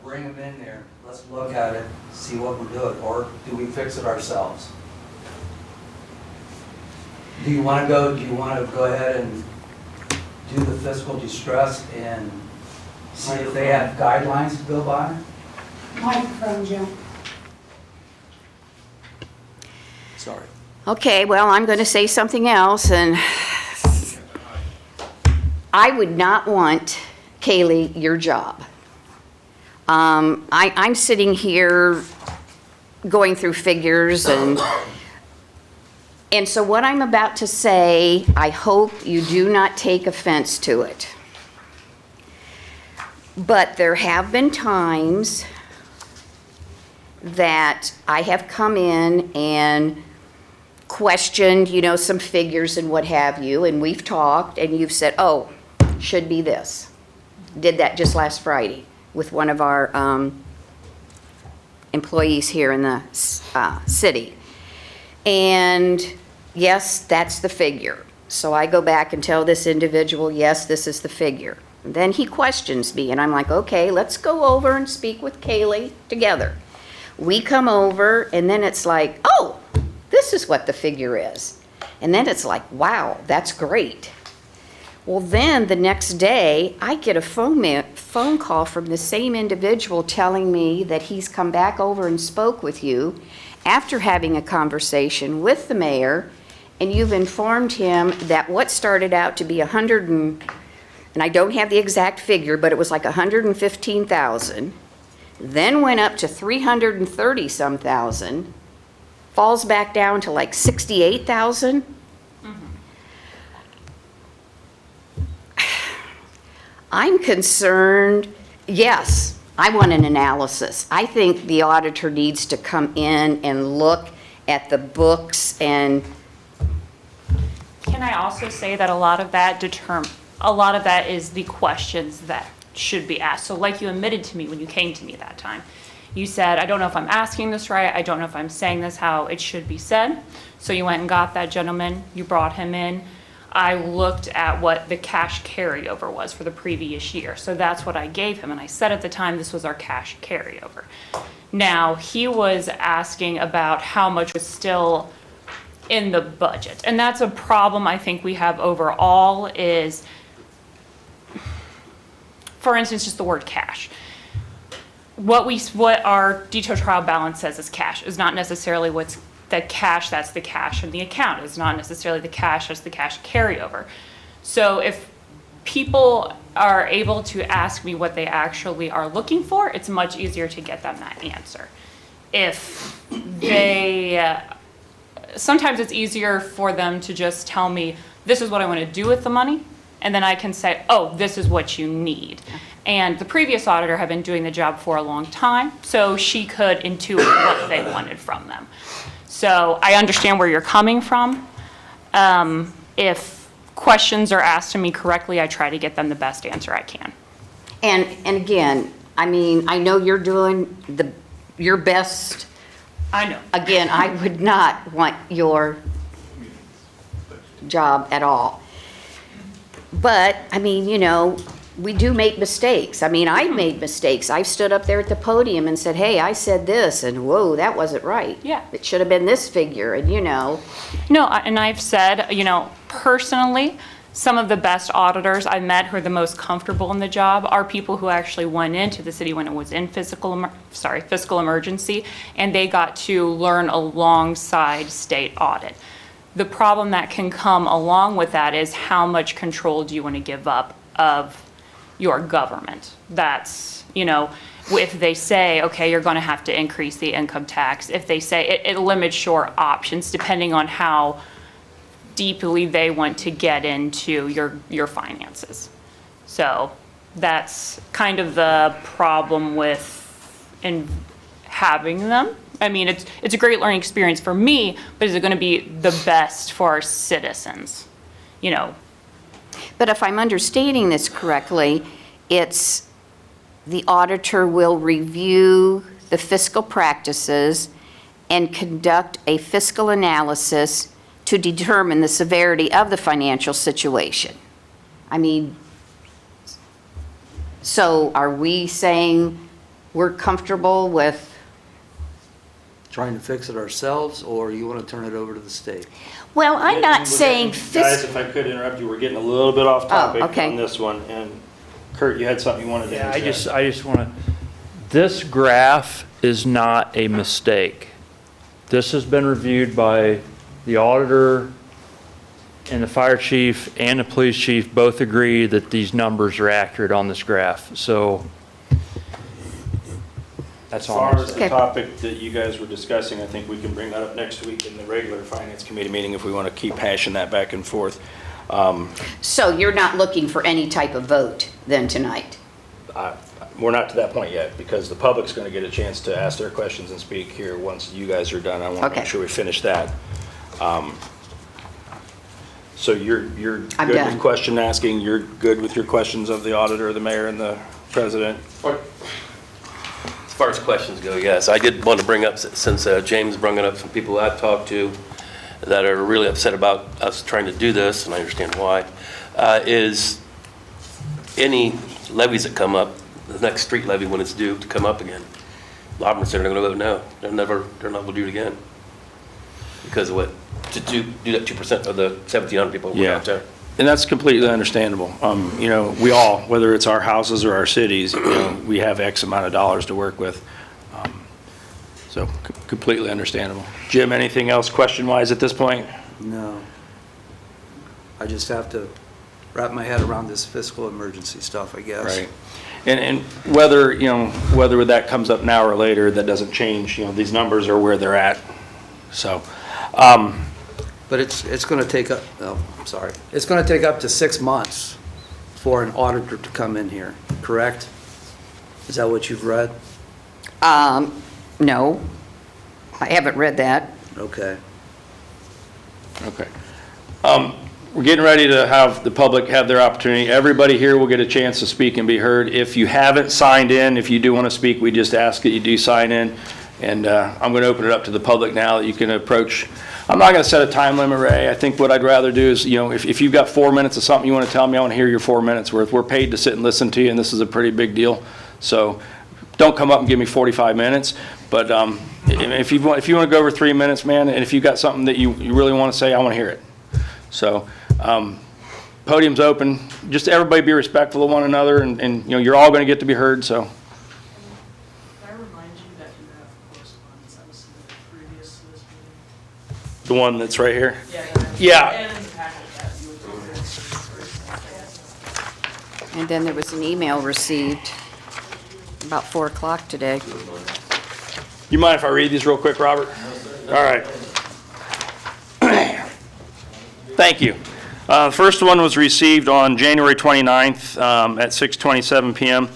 bring them in there, let's look at it, see what we're doing, or do we fix it ourselves? Do you want to go ahead and do the fiscal distress and see if they have guidelines to go by? Microphone, Jim. Sorry. Okay, well, I'm going to say something else, and I would not want, Kaylee, your job. I'm sitting here going through figures, and so what I'm about to say, I hope you do not take offense to it. But there have been times that I have come in and questioned, some figures and what have you, and we've talked, and you've said, oh, should be this. Did that just last Friday with one of our employees here in the city. And yes, that's the figure. So I go back and tell this individual, yes, this is the figure. And then he questions me, and I'm like, okay, let's go over and speak with Kaylee together. We come over, and then it's like, oh, this is what the figure is. And then it's like, wow, that's great. Well, then the next day, I get a phone call from the same individual telling me that he's come back over and spoke with you after having a conversation with the mayor, and you've informed him that what started out to be and I don't have the exact figure, but it was like 115,000, then went up to 330-some thousand, falls back down to like 68,000. I'm concerned, yes, I want an analysis. I think the auditor needs to come in and look at the books and... Can I also say that a lot of that is the questions that should be asked. So like you admitted to me when you came to me that time, you said, I don't know if I'm asking this right, I don't know if I'm saying this how it should be said. So you went and got that gentleman, you brought him in. I looked at what the cash carryover was for the previous year. So that's what I gave him. And I said at the time, this was our cash carryover. Now, he was asking about how much was still in the budget. And that's a problem I think we have overall is, for instance, just the word cash. What our Thitoff trial balance says is cash is not necessarily what's the cash, that's the cash in the account. It's not necessarily the cash, that's the cash carryover. So if people are able to ask me what they actually are looking for, it's much easier to get them that answer. If they, sometimes it's easier for them to just tell me, this is what I want to do with the money, and then I can say, oh, this is what you need. And the previous auditor had been doing the job for a long time, so she could intuit what they wanted from them. So I understand where you're coming from. If questions are asked to me correctly, I try to get them the best answer I can. And again, I mean, I know you're doing your best. I know. Again, I would not want your job at all. But, I mean, we do make mistakes. I mean, I've made mistakes. I've stood up there at the podium and said, hey, I said this, and whoa, that wasn't right. Yeah. It should have been this figure, and No, and I've said, personally, some of the best auditors I met who are the most comfortable in the job are people who actually went into the city when it was in fiscal emergency, and they got to learn alongside state audit. The problem that can come along with that is how much control do you want to give up of your government? That's, you know, if they say, okay, you're going to have to increase the income tax, if they say it limits your options depending on how deeply they want to get into your finances. So that's kind of the problem with having them. I mean, it's a great learning experience for me, but is it going to be the best for our citizens? You know. But if I'm understanding this correctly, it's the auditor will review the fiscal practices and conduct a fiscal analysis to determine the severity of the financial situation. I mean, so are we saying we're comfortable with? Trying to fix it ourselves, or you want to turn it over to the state? Well, I'm not saying Guys, if I could interrupt you, we're getting a little bit off topic okay. on this one. And Kurt, you had something you wanted to Yeah, interject. I just want to, this graph is not a mistake. This has been reviewed by the auditor and the fire chief and the police chief both agree that these numbers are accurate on this graph. So that's As all. far I'm as saying. the topic that you guys were discussing, I think we can bring that up next week in the regular finance committee meeting if we want to keep hashing that back and forth. So you're not looking for any type of vote then tonight? We're not to that point yet because the public's going to get a chance to ask their questions and speak here once you guys are done. I want to Okay. make sure we finish that. So you're I'm good done. with question asking, you're good with your questions of the auditor, the mayor, and the president? As far as questions go, yes. I did want to bring up, since James brought it up, some people I've talked to that are really upset about us trying to do this, and I understand why, is any levies that come up, the next street levy when it's due to come up again. A lot of them said they're going to vote no. They're not going to do it again. Because of what? To do that 2% of the 1,700 people who are out there. And that's completely understandable. You know, we all, whether it's our houses or our cities, you know, we have X amount of dollars to work with. So completely understandable. Jim, anything else question-wise at this point? No. I just have to wrap my head around this fiscal emergency stuff, I guess. Right. And whether, you know, whether that comes up now or later, that doesn't change. You know, these numbers are where they're at. So, But it's going to take up, oh, I'm sorry. It's going to take up to 6 months for an auditor to come in here, correct? Is that what you've read? No, I haven't read that. Okay. okay. We're getting ready to have the public have their opportunity. Everybody here will get a chance to speak and be heard. If you haven't signed in, if you do want to speak, we just ask that you do sign in. And I'm going to open it up to the public now that you can approach. I'm not going to set a time limit, Ray. I think what I'd rather do is, you know, if you've got 4 minutes of something you want to tell me, I want to hear your 4 minutes worth. We're paid to sit and listen to you, and this is a pretty big deal. So don't come up and give me 45 minutes. But if you want to go over 3 minutes, man, and if you've got something that you really want to say, I want to hear it. So podium's open. Just everybody be respectful of one another, and you know, you're all going to get to be heard, so. Can I remind you that you have correspondence that was submitted previous to this meeting? The one that's right here? Yeah. Yeah. And in the packet that you were over first. And then there was an email received about 4 o'clock today. You mind if I read these real quick, Robert? All right. Thank you. The first one was received on January 29th at 6:27 p.m.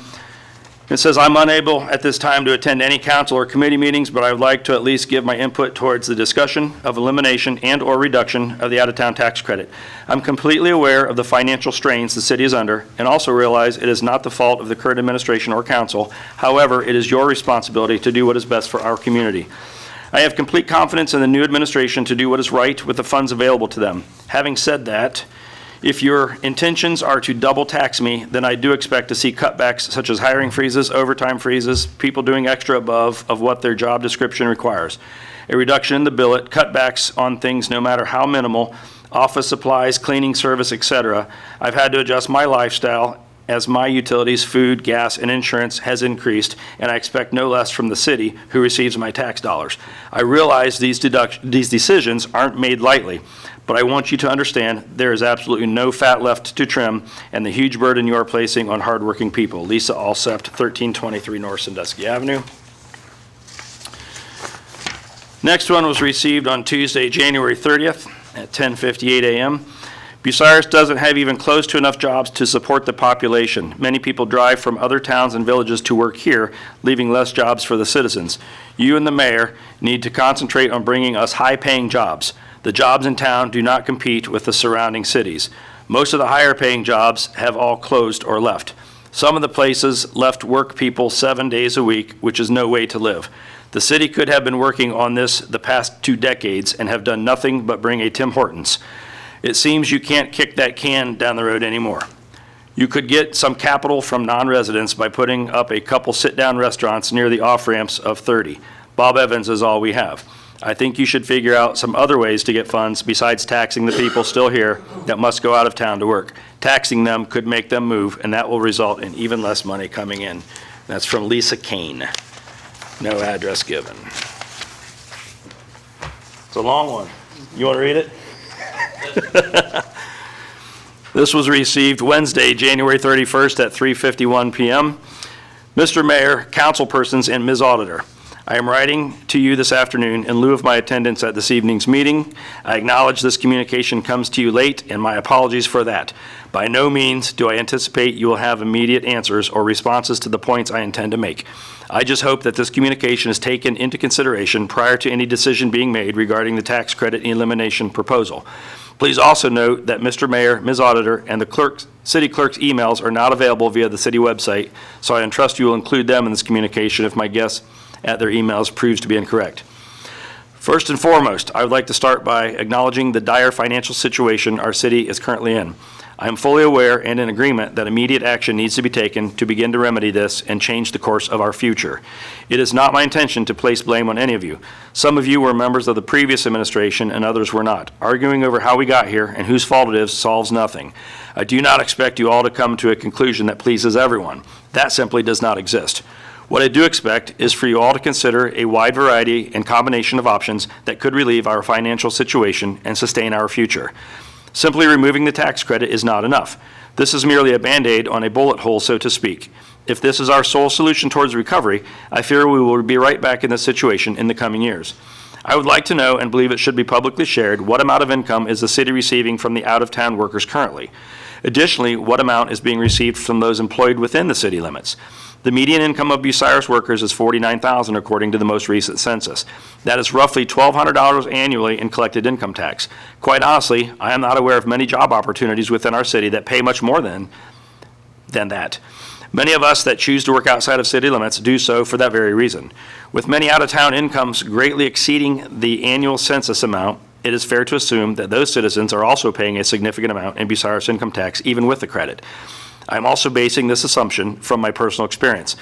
It says, I'm unable at this time to attend any council or committee meetings, but I would like to at least give my input towards the discussion of elimination and or reduction of the out-of-town tax credit. I'm completely aware of the financial strains the city is under and also realize it is not the fault of the current administration or council. However, it is your responsibility to do what is best for our community. I have complete confidence in the new administration to do what is right with the funds available to them. Having said that, if your intentions are to double tax me, then I do expect to see cutbacks such as hiring freezes, overtime freezes, people doing extra above of what their job description requires. A reduction in the billet, cutbacks on things no matter how minimal, office supplies, cleaning service, etc., I've had to adjust my lifestyle as my utilities, food, gas, and insurance has increased, and I expect no less from the city who receives my tax dollars. I realize these decisions aren't made lightly, but I want you to understand there is absolutely no fat left to trim and the huge burden you are placing on hardworking people. Lisa Alsept, 1323 North Sandusky Avenue. Next one was received on Tuesday, January 30th at 10:58 a.m. Bucyrus doesn't have even close to enough jobs to support the population. Many people drive from other towns and villages to work here, leaving less jobs for the citizens. You and the mayor need to concentrate on bringing us high-paying jobs. The jobs in town do not compete with the surrounding cities. Most of the higher-paying jobs have all closed or left. Some of the places left work people 7 days a week, which is no way to live. The city could have been working on this the past 2 decades and have done nothing but bring a Tim Hortons. It seems you can't kick that can down the road anymore. You could get some capital from non-residents by putting up a couple sit-down restaurants near the off-ramps of 30. Bob Evans is all we have. I think you should figure out some other ways to get funds besides taxing the people still here that must go out of town to work. Taxing them could make them move, and that will result in even less money coming in. That's from Lisa Kane. No address given. It's a long one. You want to read it? This was received Wednesday, January 31st at 3:51 p.m. Mr. Mayor, councilpersons, and Ms. Auditor, I am writing to you this afternoon in lieu of my attendance at this evening's meeting. I acknowledge this communication comes to you late, and my apologies for that. By no means do I anticipate you will have immediate answers or responses to the points I intend to make. I just hope that this communication is taken into consideration prior to any decision being made regarding the tax credit elimination proposal. Please also note that Mr. Mayor, Ms. Auditor, and the city clerk's emails are not available via the city website, so I entrust you will include them in this communication if my guess at their emails proves to be incorrect. First and foremost, I would like to start by acknowledging the dire financial situation our city is currently in. I am fully aware and in agreement that immediate action needs to be taken to begin to remedy this and change the course of our future. It is not my intention to place blame on any of you. Some of you were members of the previous administration and others were not. Arguing over how we got here and whose fault it is solves nothing. I do not expect you all to come to a conclusion that pleases everyone. That simply does not exist. What I do expect is for you all to consider a wide variety and combination of options that could relieve our financial situation and sustain our future. Simply removing the tax credit is not enough. This is merely a Band-Aid on a bullet hole, so to speak. If this is our sole solution towards recovery, I fear we will be right back in this situation in the coming years. I would like to know, and believe it should be publicly shared, what amount of income is the city receiving from the out-of-town workers currently? Additionally, what amount is being received from those employed within the city limits? The median income of Bucyrus workers is $49,000 according to the most recent census. That is roughly $1,200 annually in collected income tax. Quite honestly, I am not aware of many job opportunities within our city that pay much more than that. Many of us that choose to work outside of city limits do so for that very reason. With many out-of-town incomes greatly exceeding the annual census amount, it is fair to assume that those citizens are also paying a significant amount in Bucyrus income tax, even with the credit. I'm also basing this assumption from my personal experience.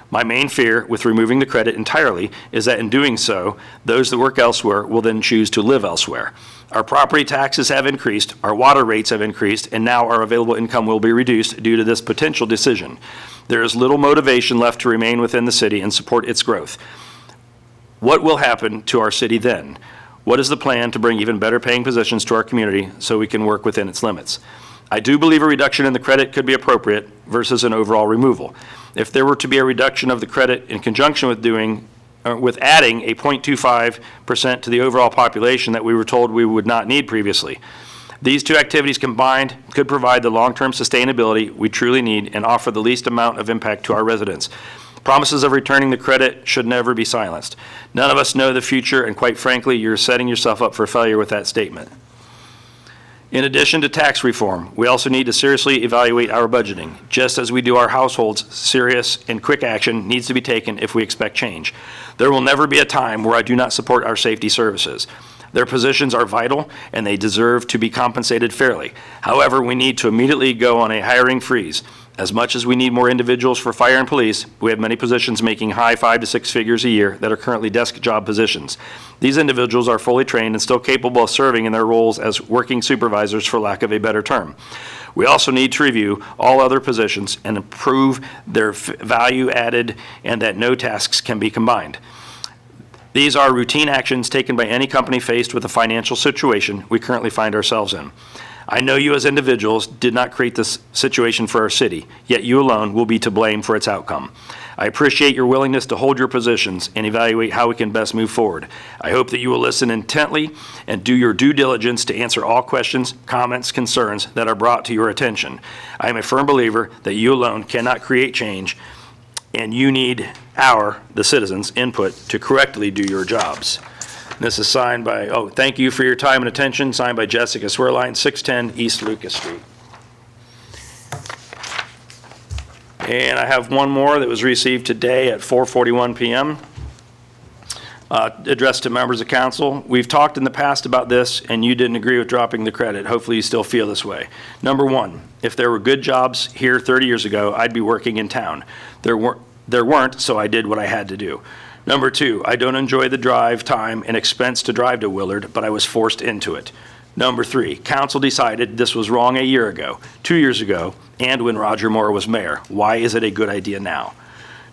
My main fear with removing the credit entirely is that in doing so, those that work elsewhere will then choose to live elsewhere. Our property taxes have increased, our water rates have increased, and now our available income will be reduced due to this potential decision. There is little motivation left to remain within the city and support its growth. What will happen to our city then? What is the plan to bring even better paying positions to our community so we can work within its limits? I do believe a reduction in the credit could be appropriate versus an overall removal. If there were to be a reduction of the credit in conjunction with adding a 0.25% to the overall population that we were told we would not need previously. These two activities combined could provide the long-term sustainability we truly need and offer the least amount of impact to our residents. Promises of returning the credit should never be silenced. None of us know the future, and quite frankly, you're setting yourself up for failure with that statement. In addition to tax reform, we also need to seriously evaluate our budgeting. Just as we do our households, serious and quick action needs to be taken if we expect change. There will never be a time where I do not support our safety services. Their positions are vital and they deserve to be compensated fairly. However, we need to immediately go on a hiring freeze. As much as we need more individuals for fire and police, we have many positions making high 5 to 6 figures a year that are currently desk job positions. These individuals are fully trained and still capable of serving in their roles as working supervisors, for lack of a better term. We also need to review all other positions and improve their value added, and that no tasks can be combined. These are routine actions taken by any company faced with a financial situation we currently find ourselves in. I know you as individuals did not create this situation for our city, yet you alone will be to blame for its outcome. I appreciate your willingness to hold your positions and evaluate how we can best move forward. I hope that you will listen intently and do your due diligence to answer all questions, comments, concerns that are brought to your attention. I am a firm believer that you alone cannot create change, and you need the citizens' input to correctly do your jobs. This is signed by, thank you for your time and attention, signed by Jessica Swearline, 610 East Lucas Street. And I have one more that was received today at 4:41 p.m. Addressed to members of council. We've talked in the past about this, and you didn't agree with dropping the credit. Hopefully you still feel this way. Number one, if there were good jobs here 30 years ago, I'd be working in town. There weren't, so I did what I had to do. Number two, I don't enjoy the drive time and expense to drive to Willard, but I was forced into it. Number three, council decided this was wrong a year ago, 2 years ago, and when Roger Moore was mayor. Why is it a good idea now?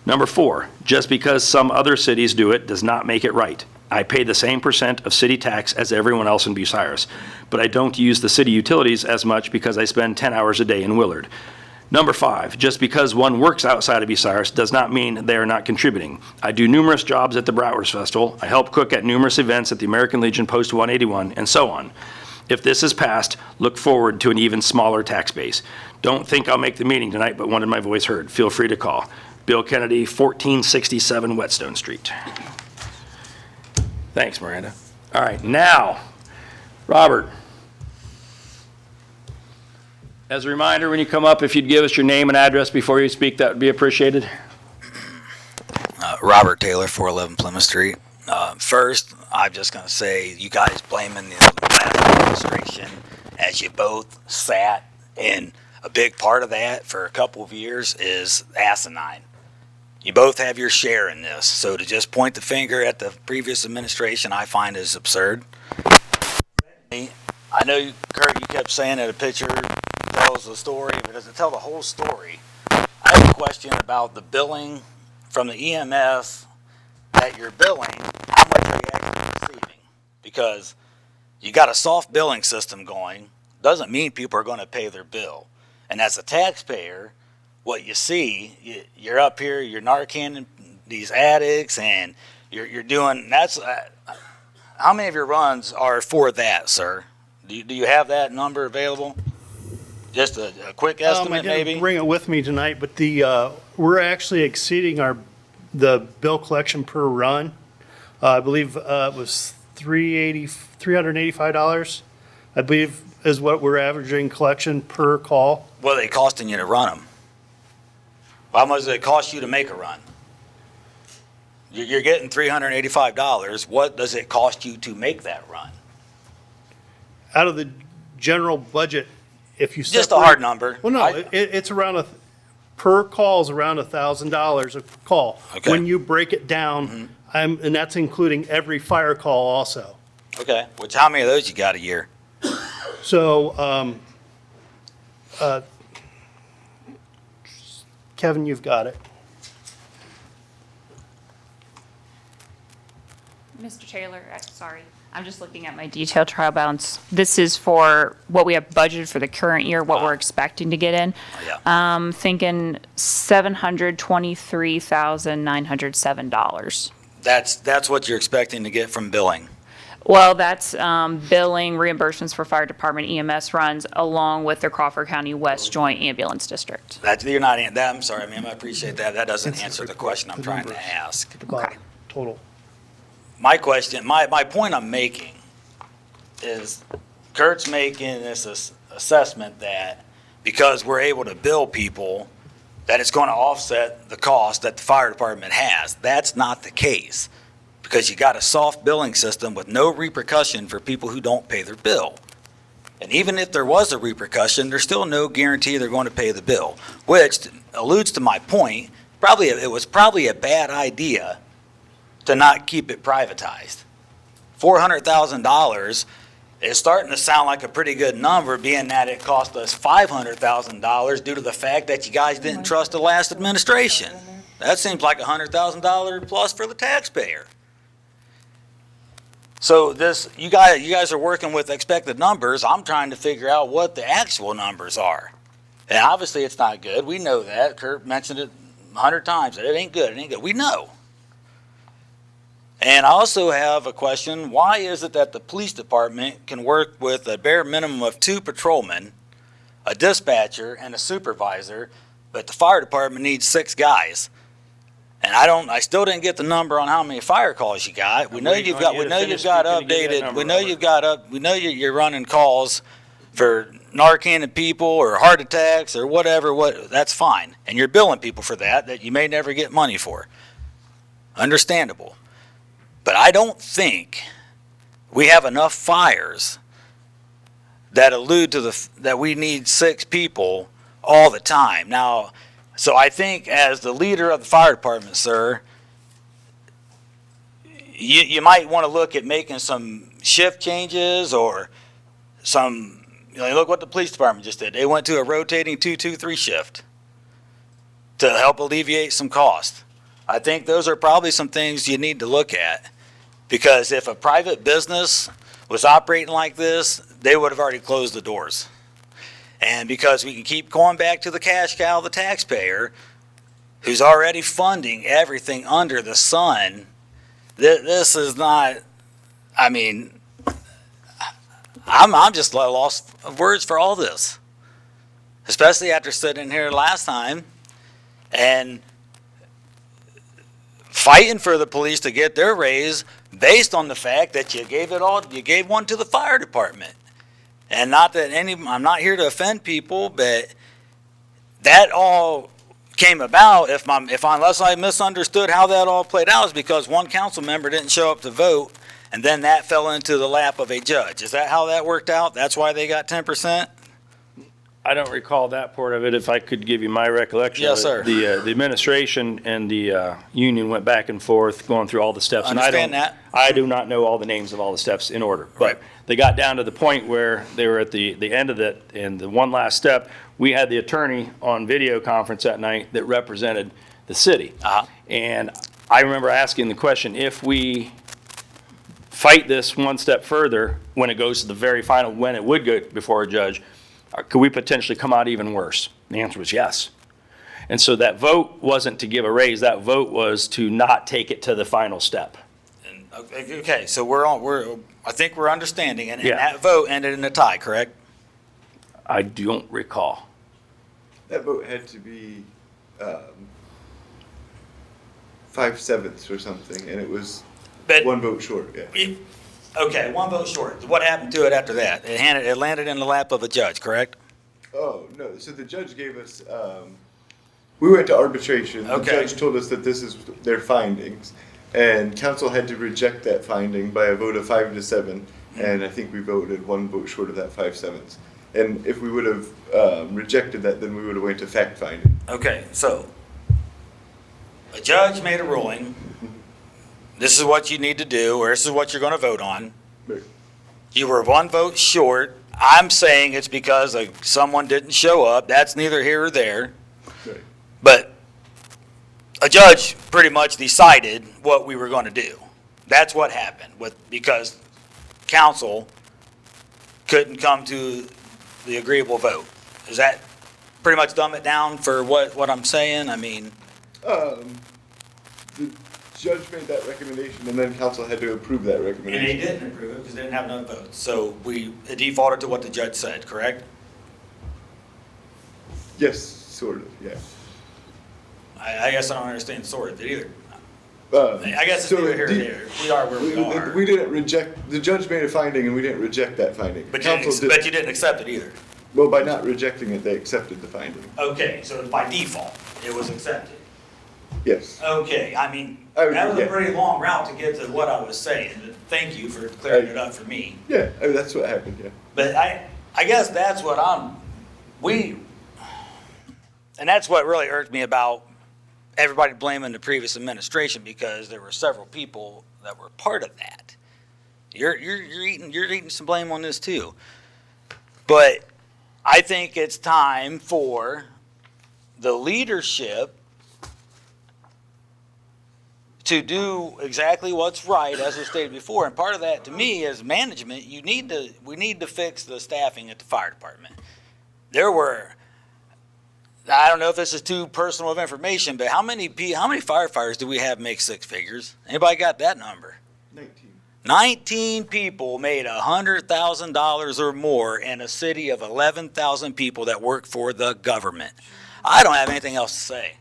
Number four, just because some other cities do it does not make it right. I pay the same % of city tax as everyone else in Bucyrus, but I don't use the city utilities as much because I spend 10 hours a day in Willard. Number five, just because one works outside of Bucyrus does not mean they are not contributing. I do numerous jobs at the Bratwurst Festival. I help cook at numerous events at the American Legion Post 181, and so on. If this is passed, look forward to an even smaller tax base. Don't think I'll make the meeting tonight, but wanted my voice heard. Feel free to call. Bill Kennedy, 1467 Whetstone Street. Thanks, Miranda. All right, now, Robert. As a reminder, when you come up, if you'd give us your name and address before you speak, that would be appreciated. Robert Taylor, 411 Plymouth Street. First, I'm just going to say you guys blaming the last administration as you both sat, and a big part of that for a couple of years is asinine. You both have your share in this, so to just point the finger at the previous administration I find is absurd. I know, Kurt, you kept saying that a picture tells the story, but it doesn't tell the whole story. I have a question about the billing from the EMS that you're billing, how much are you actually receiving? Because you got a soft billing system going, doesn't mean people are going to pay their bill. And as a taxpayer, what you see, you're up here, you're Narcaning these addicts, and you're doing, that's, how many of your runs are for that, sir? Do you have that number available? Just a quick estimate, I maybe? didn't bring it with me tonight, but we're actually exceeding the bill collection per run. I believe it was $385, I believe, is what we're averaging collection per call. What are they costing you to run them? How much does it cost you to make a run? You're getting $385. What does it cost you to make that run? Out of the general budget, if you Just a hard number. Well, no, it's around per call is around $1,000 a call. Okay. When you break it down, and that's including every fire call also. Okay, which how many of those you got a year? So, Kevin, you've got it. Mr. Taylor, sorry, I'm just looking at my detailed trial balance. This is for what we have budgeted for the current year, what we're expecting to get in. Yeah. Thinking $723,907. That's what you're expecting to get from billing. Well, that's billing reimbursements for fire department EMS runs along with the Crawford County West Joint Ambulance District. You're not, I'm sorry, ma'am, I appreciate that. That doesn't answer the question I'm trying to ask. At the bottom, total. My question, my point I'm making is Kurt's making this assessment that because we're able to bill people, that it's going to offset the cost that the fire department has. That's not the case, because you got a soft billing system with no repercussion for people who don't pay their bill. And even if there was a repercussion, there's still no guarantee they're going to pay the bill, which alludes to my point. It was probably a bad idea to not keep it privatized. $400,000 is starting to sound like a pretty good number, being that it cost us $500,000 due to the fact that you guys didn't trust the last administration. That seems like $100,000 plus for the taxpayer. So you guys are working with expected numbers. I'm trying to figure out what the actual numbers are. And obviously it's not good. We know that. Kurt mentioned it 100 times. It ain't good. It ain't good. We know. And I also have a question. Why is it that the police department can work with a bare minimum of 2 patrolmen, a dispatcher, and a supervisor, but the fire department needs 6 guys? And I still didn't get the number on how many fire calls you got. We know you've got updated. We know you're running calls for Narcan people or heart attacks or whatever. That's fine, and you're billing people for that you may never get money for. Understandable. But I don't think we have enough fires that allude to that we need 6 people all the time. Now, so I think as the leader of the fire department, sir, you might want to look at making some shift changes or some, look what the police department just did. They went to a rotating 2-2-3 shift to help alleviate some cost. I think those are probably some things you need to look at. Because if a private business was operating like this, they would have already closed the doors. And because we can keep going back to the cash cow, the taxpayer, who's already funding everything under the sun, this is not, I'm just lost of words for all this. Especially after sitting here last time and fighting for the police to get their raise based on the fact that you gave one to the fire department. And not that I'm not here to offend people, but that all came about, unless I misunderstood how that all played out, is because one council member didn't show up to vote, and then that fell into the lap of a judge. Is that how that worked out? That's why they got 10%? I don't recall that part of it. If I could give you my recollection. Yes, of it. sir. The administration and the union went back and forth, going through all the steps. Understand that. I do not know all the names of all the steps in order. But Right. they got down to the point where they were at the end of it, and the one last step, we had the attorney on video conference that night that represented the city. And I remember asking the question, if we fight this one step further, when it goes to the very final, when it would go before a judge, could we potentially come out even worse? The answer was yes. And so that vote wasn't to give a raise. That vote was to not take it to the final step. Okay, so I think we're understanding, and Yeah. that vote ended in a tie, correct? I don't recall. That vote had to be 5/7 or something, and it was But- one vote short, yeah. Okay, one vote short. What happened to it after that? It landed in the lap of a judge, correct? Oh, no, so the judge gave us, we went to arbitration. Okay. The judge told us that this is their findings, and council had to reject that finding by a vote of 5-7, and I think we voted one vote short of that 5/7. And if we would have rejected that, then we would have went to fact finding. Okay, so a judge made a ruling. This is what you need to do, or this is what you're going to vote on. Right. You were one vote short. I'm saying it's because someone didn't show up. That's neither here or there. Right. But a judge pretty much decided what we were going to do. That's what happened because council couldn't come to the agreeable vote. Is that pretty much dumb it down for what I'm saying? The judge made that recommendation, and then council had to approve that And recommendation. they didn't approve it because they didn't have enough votes. So it defaulted to what the judge said, correct? Yes, sort of, yeah. I guess I don't understand sort of it either. I I guess it's neither here or there. We are where we are. We didn't reject, the judge made a finding and we didn't reject that finding. But Council you didn't accept it either. Well, by not rejecting it, they accepted the finding. Okay, so by default, it was accepted. Yes. Okay, I would- that was a yeah. pretty long route to get to what I was saying. Thank you for clearing it up for me. Yeah, I mean, that's what happened, yeah. But I guess that's what and that's what really irked me about everybody blaming the previous administration, because there were several people that were part of that. You're eating some blame on this too. But I think it's time for the leadership to do exactly what's right, as was stated before. And part of that, to me, as management, we need to fix the staffing at the fire department. There were, I don't know if this is too personal of information, but how many firefighters do we have make six figures? Anybody got that number? 19 people made $100,000 or more in a city of 11,000 people that work for the government. I don't have anything else to say.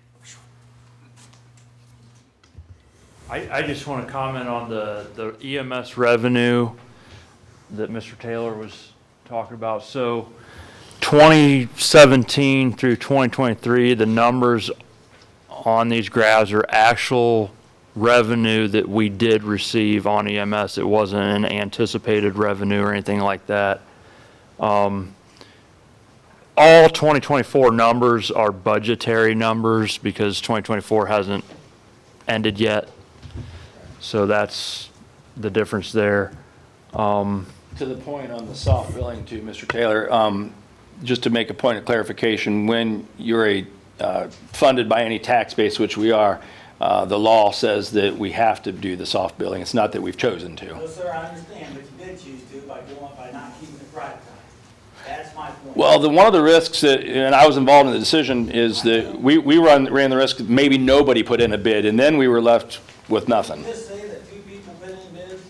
I just want to comment on the EMS revenue that Mr. Taylor was talking about. So 2017 through 2023, the numbers on these graphs are actual revenue that we did receive on EMS. It wasn't an anticipated revenue or anything like that. All 2024 numbers are budgetary numbers because 2024 hasn't ended yet. So that's the difference there. To the point on the soft billing too, Mr. Taylor, just to make a point of clarification, when you're funded by any tax base, which we are, the law says that we have to do the soft billing. It's not that we've chosen to. No, sir, I understand, but you did choose to by not keeping it privatized. That's my point. Well, one of the risks that, and I was involved in the decision, is that we ran the risk of maybe nobody put in a bid, and then we were left with nothing. Did you just say that 2 people put in bids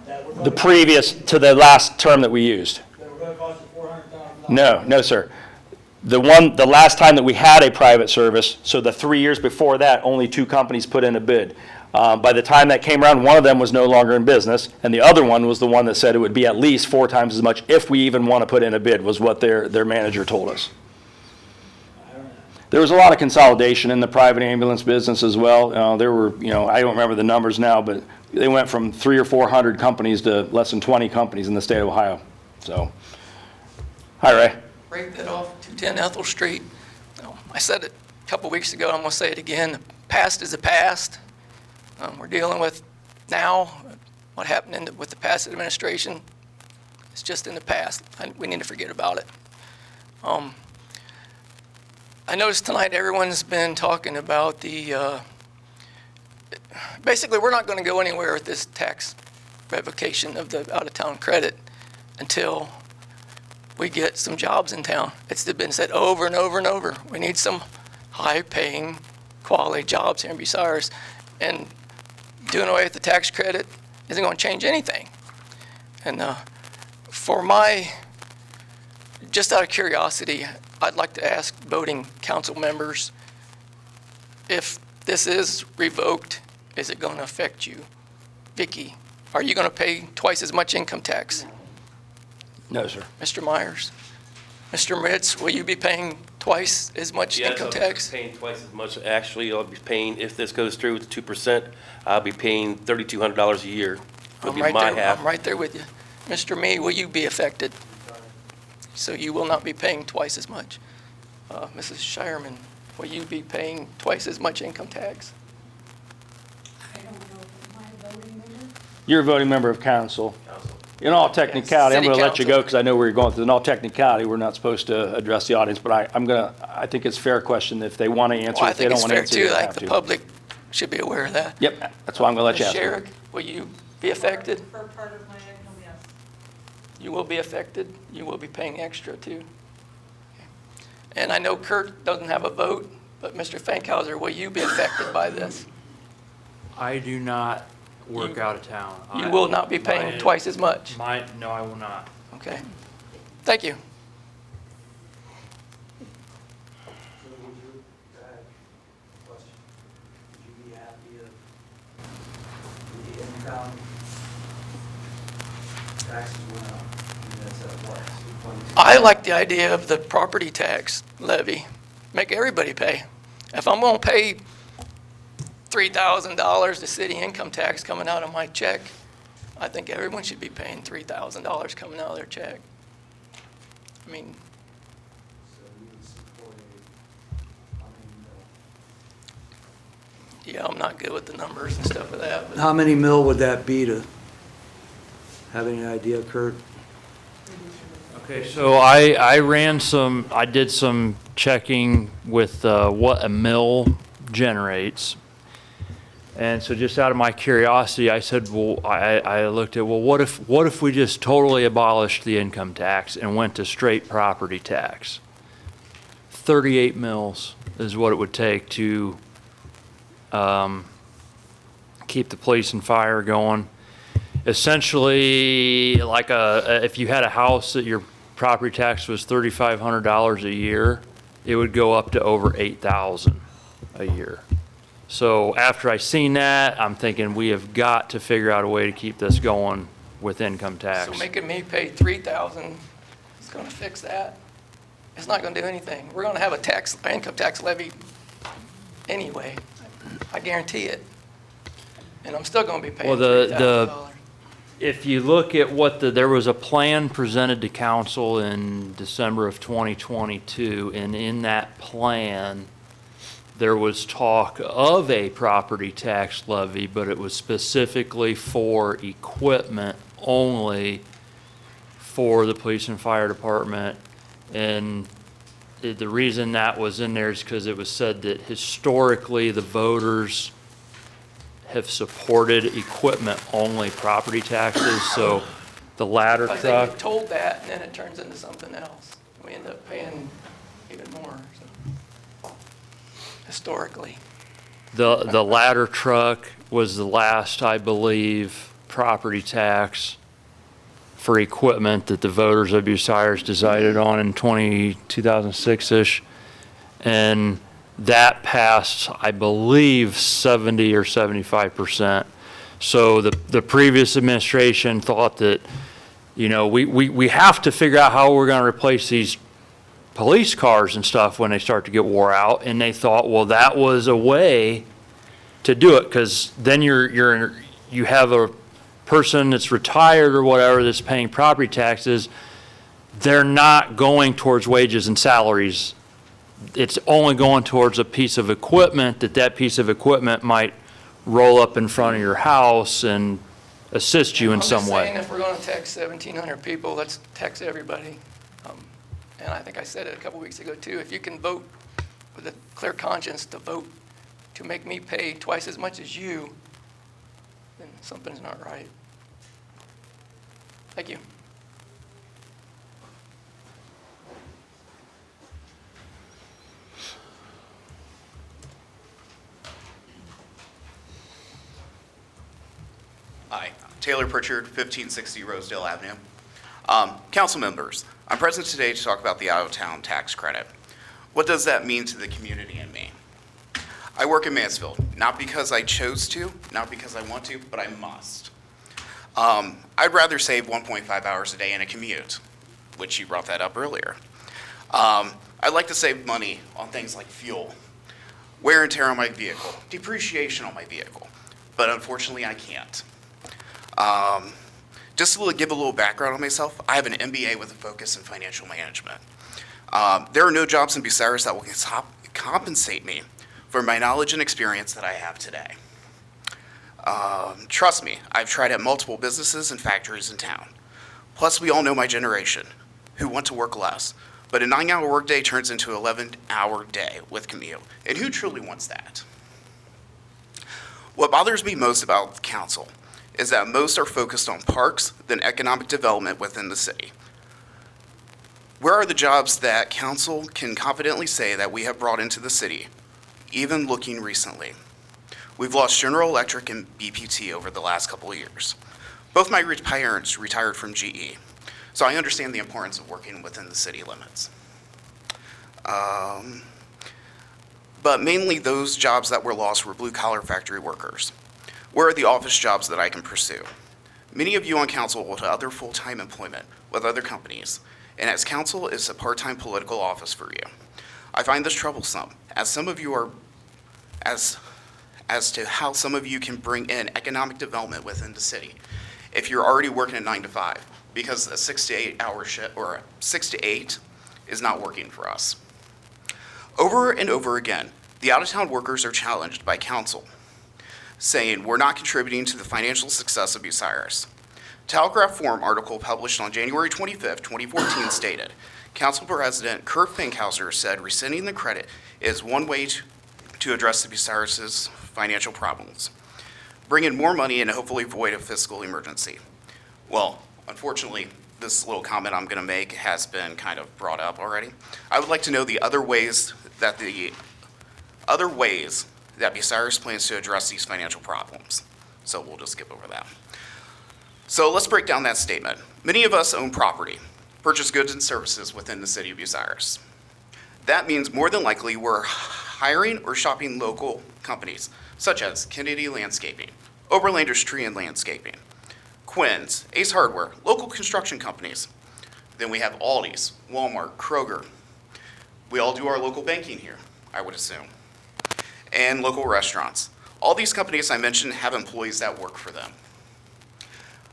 that were The previous to the last term that we used. that were going to cost you $400,000? No, sir. The last time that we had a private service, so the 3 years before that, only 2 companies put in a bid. By the time that came around, one of them was no longer in business, and the other one was the one that said it would be at least 4 times as much if we even want to put in a bid, was what their manager told us. There was a lot of consolidation in the private ambulance business as well. There were, I don't remember the numbers now, but they went from 300 or 400 companies to less than 20 companies in the state of Ohio. So, hi, Ray. Ray Thitoff, 210 Ethel Street. I said it a couple weeks ago, I'm going to say it again. The past is the past. We're dealing with now what happened with the past administration. It's just in the past. We need to forget about it. I noticed tonight everyone's been talking about basically we're not going to go anywhere with this tax revocation of the out-of-town credit until we get some jobs in town. It's been said over and over and over. We need some high-paying, quality jobs here in Bucyrus, and doing away with the tax credit isn't going to change anything. And just out of curiosity, I'd like to ask voting council members, if this is revoked, is it going to affect you? Vicki, are you going to pay twice as much income tax? No, sir. Mr. Myers? Mr. Ritz, will you be paying twice as much income tax? Yes, I'll be paying twice as much. Actually, I'll be paying, if this goes through with the 2%, I'll be paying $3,200 a year. It'll be my half. I'm right there with you. Mr. Me, will you be affected? So you will not be paying twice as much. Mrs. Shireman, will you be paying twice as much income tax? I don't know, am I a voting member? You're a voting member of council. In all technicality, I'm City going to let you council. go because I know where you're going. In all technicality, we're not supposed to address the audience, but I think it's a fair question. If they want to answer, Well, I if they think don't it's want to fair answer, too. they I think have the to. public should be aware of that. Yep, that's why I'm going to let you Ms. ask. Sherrick, will you be affected? For part of my income, yes. You will be affected. You will be paying extra too. And I know Kurt doesn't have a vote, but Mr. Fankhauser, will you be affected by this? I do not work out of town. You will not be paying twice as much. No, I will not. Okay. Thank you. So would you, question, would you be happy if the income taxes went up? And that's at what, 2.2? I like the idea of the property tax levy. Make everybody pay. If I'm going to pay $3,000 to city income tax coming out of my check, I think everyone should be paying $3,000 coming out of their check. I mean, So you would support how many yeah, I'm not good with the numbers and stuff of that, mil? but How many mil would that be to, have any idea, Kurt? Okay, so I did some checking with what a mill generates. And so just out of my curiosity, I said, well, I looked at, well, what if we just totally abolished the income tax and went to straight property tax? 38 mils is what it would take to keep the police and fire going. Essentially, like if you had a house that your property tax was $3,500 a year, it would go up to over $8,000 a year. So after I seen that, I'm thinking we have got to figure out a way to keep this going with income tax. so making me pay $3,000 is gonna fix that? It's not gonna do anything. We're gonna have a income tax levy anyway. I guarantee it. And I'm still gonna be paying Well, $3,000. if you look at there was a plan presented to council in December of 2022, and in that plan, there was talk of a property tax levy, but it was specifically for equipment only for the police and fire department. And the reason that was in there is because it was said that historically the voters have supported equipment-only property taxes, so the ladder But they truck. get told that, and then it turns into something else. We end up paying even more, so, historically. The ladder truck was the last, I believe, property tax for equipment that the voters of Bucyrus decided on in 2006-ish. And that passed, I believe, 70 or 75%. So the previous administration thought that, you know, we have to figure out how we're going to replace these police cars and stuff when they start to get wore out. And they thought, well, that was a way to do it, because then you have a person that's retired or whatever that's paying property taxes. They're not going towards wages and salaries. It's only going towards a piece of equipment that piece of equipment might roll up in front of your house and assist you in some way. I'm just saying, if we're gonna tax 1,700 people, let's tax everybody. And I think I said it a couple weeks ago too, if you can vote with a clear conscience to vote to make me pay twice as much as you, then something's not right. Thank you. Hi, Taylor Pritchard, 1560 Rosedale Avenue. Council members, I'm present today to talk about the out-of-town tax credit. What does that mean to the community and me? I work in Mansfield, not because I chose to, not because I want to, but I must. I'd rather save 1.5 hours a day in a commute, which you brought that up earlier. I'd like to save money on things like fuel, wear and tear on my vehicle, depreciation on my vehicle, but unfortunately I can't. Just to give a little background on myself, I have an MBA with a focus in financial management. There are no jobs in Bucyrus that will compensate me for my knowledge and experience that I have today. Trust me, I've tried at multiple businesses and factories in town. Plus, we all know my generation, who want to work less, but a 9-hour workday turns into an 11-hour day with commute, and who truly wants that? What bothers me most about the council is that most are focused on parks than economic development within the city. Where are the jobs that council can confidently say that we have brought into the city, even looking recently? We've lost General Electric and BPT over the last couple of years. Both my parents retired from GE, so I understand the importance of working within the city limits. But mainly those jobs that were lost were blue-collar factory workers. Where are the office jobs that I can pursue? Many of you on council hold other full-time employment with other companies, and as council is a part-time political office for you. I find this troublesome, as some of you are, as to how some of you can bring in economic development within the city. If you're already working a 9 to 5, because a 6 to 8 hour shift, or 6 to 8, is not working for us. Over and over again, the out-of-town workers are challenged by council, saying we're not contributing to the financial success of Bucyrus. Telegraph Forum article published on January 25, 2014 stated, Council President Kirk Finkhauser said rescinding the credit is one way to address the Bucyrus's financial problems, bring in more money and hopefully avoid a fiscal emergency. Well, unfortunately, this little comment I'm going to make has been kind of brought up already. I would like to know the other ways that Bucyrus plans to address these financial problems. So we'll just skip over that. So let's break down that statement. Many of us own property, purchase goods and services within the city of Bucyrus. That means more than likely we're hiring or shopping local companies, such as Kennedy Landscaping, Oberlander's Tree and Landscaping, Quinn's, Ace Hardware, local construction companies. Then we have Aldi's, Walmart, Kroger. We all do our local banking here, I would assume, and local restaurants. All these companies I mentioned have employees that work for them.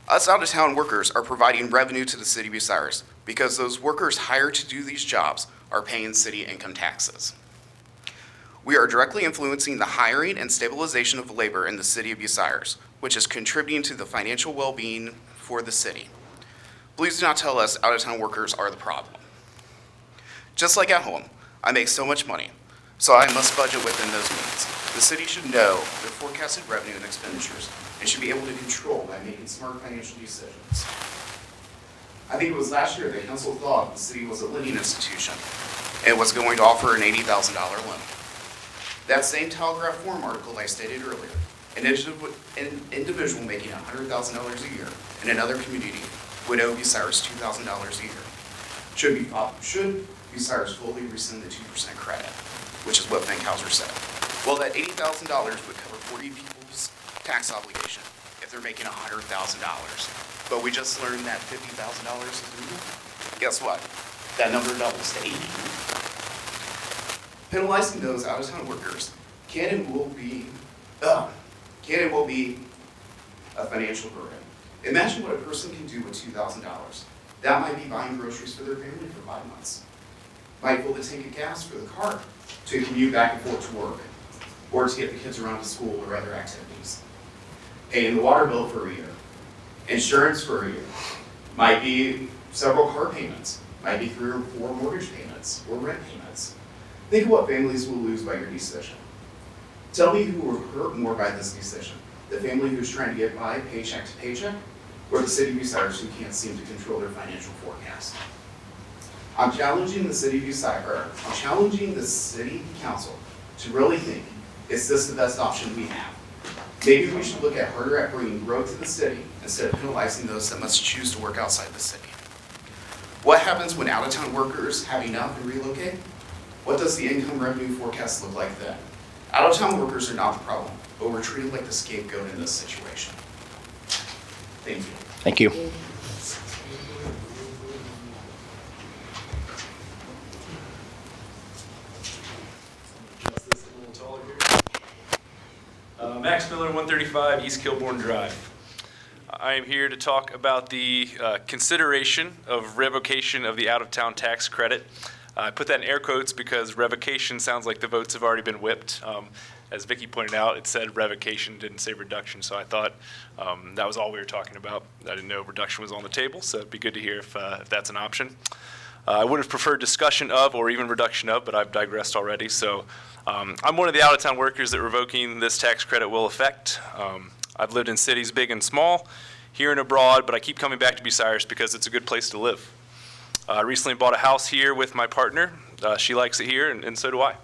Us out-of-town workers are providing revenue to the city of Bucyrus because those workers hired to do these jobs are paying city income taxes. We are directly influencing the hiring and stabilization of labor in the city of Bucyrus, which is contributing to the financial well-being for the city. Please do not tell us out-of-town workers are the problem. Just like at home, I make so much money, so I must budget within those means. The city should know their forecasted revenue and expenditures and should be able to control by making smart financial decisions. I think it was last year that council thought the city was a lending institution and was going to offer an $80,000 loan. That same Telegraph Forum article I stated earlier, an individual making $100,000 a year in another community would owe Bucyrus $2,000 a year. Should Bucyrus fully rescind the 2% credit, which is what Finkhauser said? Well, that $80,000 would cover 40 people's tax obligation if they're making $100,000. But we just learned that $50,000 is legal. Guess what? That number doubles to 80. Penalizing those out-of-town workers can and will be a financial burden. Imagine what a person can do with $2,000. That might be buying groceries for their family for 5 months. Might fill the tank of gas for the car to commute back and forth to work, or to get the kids around to school or other activities. Paying the water bill for a year, insurance for a year, might be several car payments, might be 3 or 4 mortgage payments or rent payments. Think of what families will lose by your decision. Tell me who will hurt more by this decision, the family who's trying to get by paycheck to paycheck, or the city of Bucyrus who can't seem to control their financial forecast. I'm challenging the city council to really think, is this the best option we have? Maybe we should look harder at bringing growth to the city instead of penalizing those that must choose to work outside the city. What happens when out-of-town workers have enough and relocate? What does the income revenue forecast look like then? Out-of-town workers are not the problem, but we're treated like the scapegoat in this situation. Thank you. Thank you. Max Miller, 135 East Kilbourne Drive. I am here to talk about the consideration of revocation of the out-of-town tax credit. I put that in air quotes because revocation sounds like the votes have already been whipped. As Vicki pointed out, it said revocation, didn't say reduction, so I thought that was all we were talking about. I didn't know reduction was on the table, so it'd be good to hear if that's an option. I would have preferred discussion of or even reduction of, but I've digressed already. So I'm one of the out-of-town workers that revoking this tax credit will affect. I've lived in cities big and small, here and abroad, but I keep coming back to Bucyrus because it's a good place to live. I recently bought a house here with my partner. She likes it here, and so do I.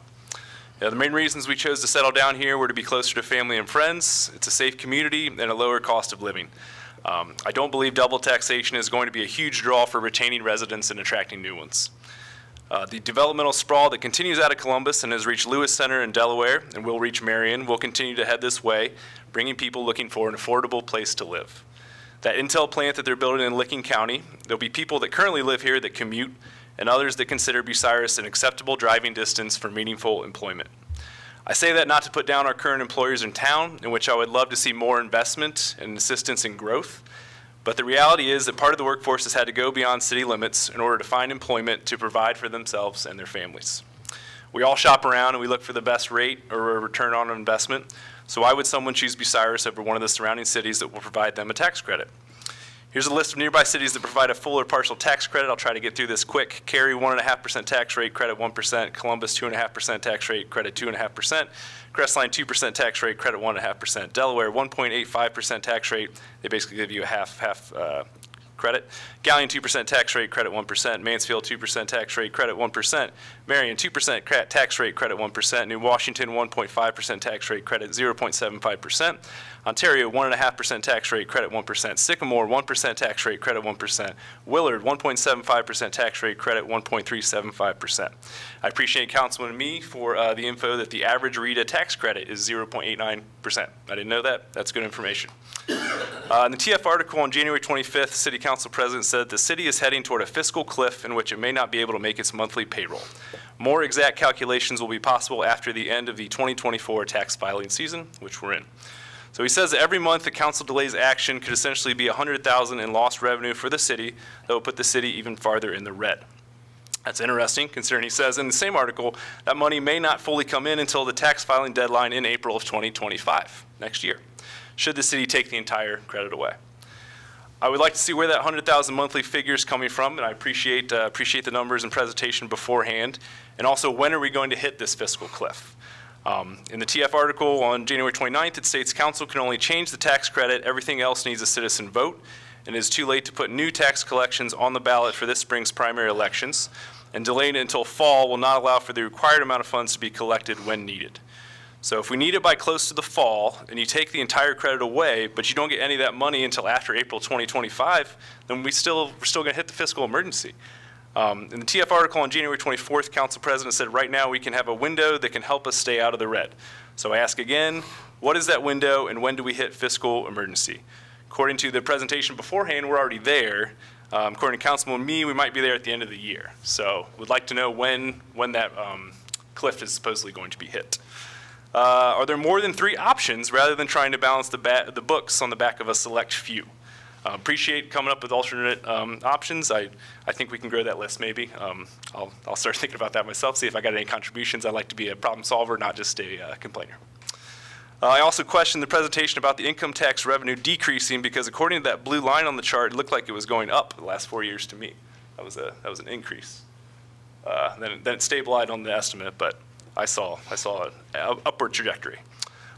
The main reasons we chose to settle down here were to be closer to family and friends. It's a safe community and a lower cost of living. I don't believe double taxation is going to be a huge draw for retaining residents and attracting new ones. The developmental sprawl that continues out of Columbus and has reached Lewis Center in Delaware and will reach Marion will continue to head this way, bringing people looking for an affordable place to live. That Intel plant that they're building in Licking County, there'll be people that currently live here that commute and others that consider Bucyrus an acceptable driving distance for meaningful employment. I say that not to put down our current employers in town, in which I would love to see more investment and assistance in growth, But the reality is that part of the workforce has had to go beyond city limits in order to find employment to provide for themselves and their families. We all shop around and we look for the best rate or a return on investment. So why would someone choose Bucyrus over one of the surrounding cities that will provide them a tax credit? Here's a list of nearby cities that provide a full or partial tax credit. I'll try to get through this quick. Cary, 1.5% tax rate, credit 1%. Columbus, 2.5% tax rate, credit 2.5%. Crestline, 2% tax rate, credit 1.5%. Delaware, 1.85% tax rate. They basically give you a half credit. Gallion, 2% tax rate, credit 1%. Mansfield, 2% tax rate, credit 1%. Marion, 2% tax rate, credit 1%. New Washington, 1.5% tax rate, credit 0.75%. Ontario, 1.5% tax rate, credit 1%. Sycamore, 1% tax rate, credit 1%. Willard, 1.75% tax rate, credit 1.375%. I appreciate Councilman Me for the info that the average RETA tax credit is 0.89%. I didn't know that. That's good information. In the TF article on January 25th, City Council President said the city is heading toward a fiscal cliff in which it may not be able to make its monthly payroll. More exact calculations will be possible after the end of the 2024 tax filing season, which we're in. So he says that every month the council delays action could essentially be $100,000 in lost revenue for the city that will put the city even farther in the red. That's interesting, considering he says in the same article that money may not fully come in until the tax filing deadline in April of 2025, next year, should the city take the entire credit away. I would like to see where that 100,000 monthly figure is coming from, and I appreciate the numbers and presentation beforehand. And also, when are we going to hit this fiscal cliff? In the TF article on January 29th, it states council can only change the tax credit. Everything else needs a citizen vote, and it is too late to put new tax collections on the ballot for this spring's primary elections. And delaying it until fall will not allow for the required amount of funds to be collected when needed. So if we need it by close to the fall and you take the entire credit away, but you don't get any of that money until after April 2025, then we're still going to hit the fiscal emergency. In the TF article on January 24th, Council President said right now we can have a window that can help us stay out of the red. So I ask again, what is that window and when do we hit fiscal emergency? According to the presentation beforehand, we're already there. According to Councilman Me, we might be there at the end of the year. So we'd like to know when that cliff is supposedly going to be hit. Are there more than 3 options rather than trying to balance the books on the back of a select few? Appreciate coming up with alternate options. I think we can grow that list maybe. I'll start thinking about that myself, see if I got any contributions. I'd like to be a problem solver, not just a complainer. I also questioned the presentation about the income tax revenue decreasing because according to that blue line on the chart, it looked like it was going up the last 4 years to me. That was an increase. Then it stabilized on the estimate, but I saw an upward trajectory.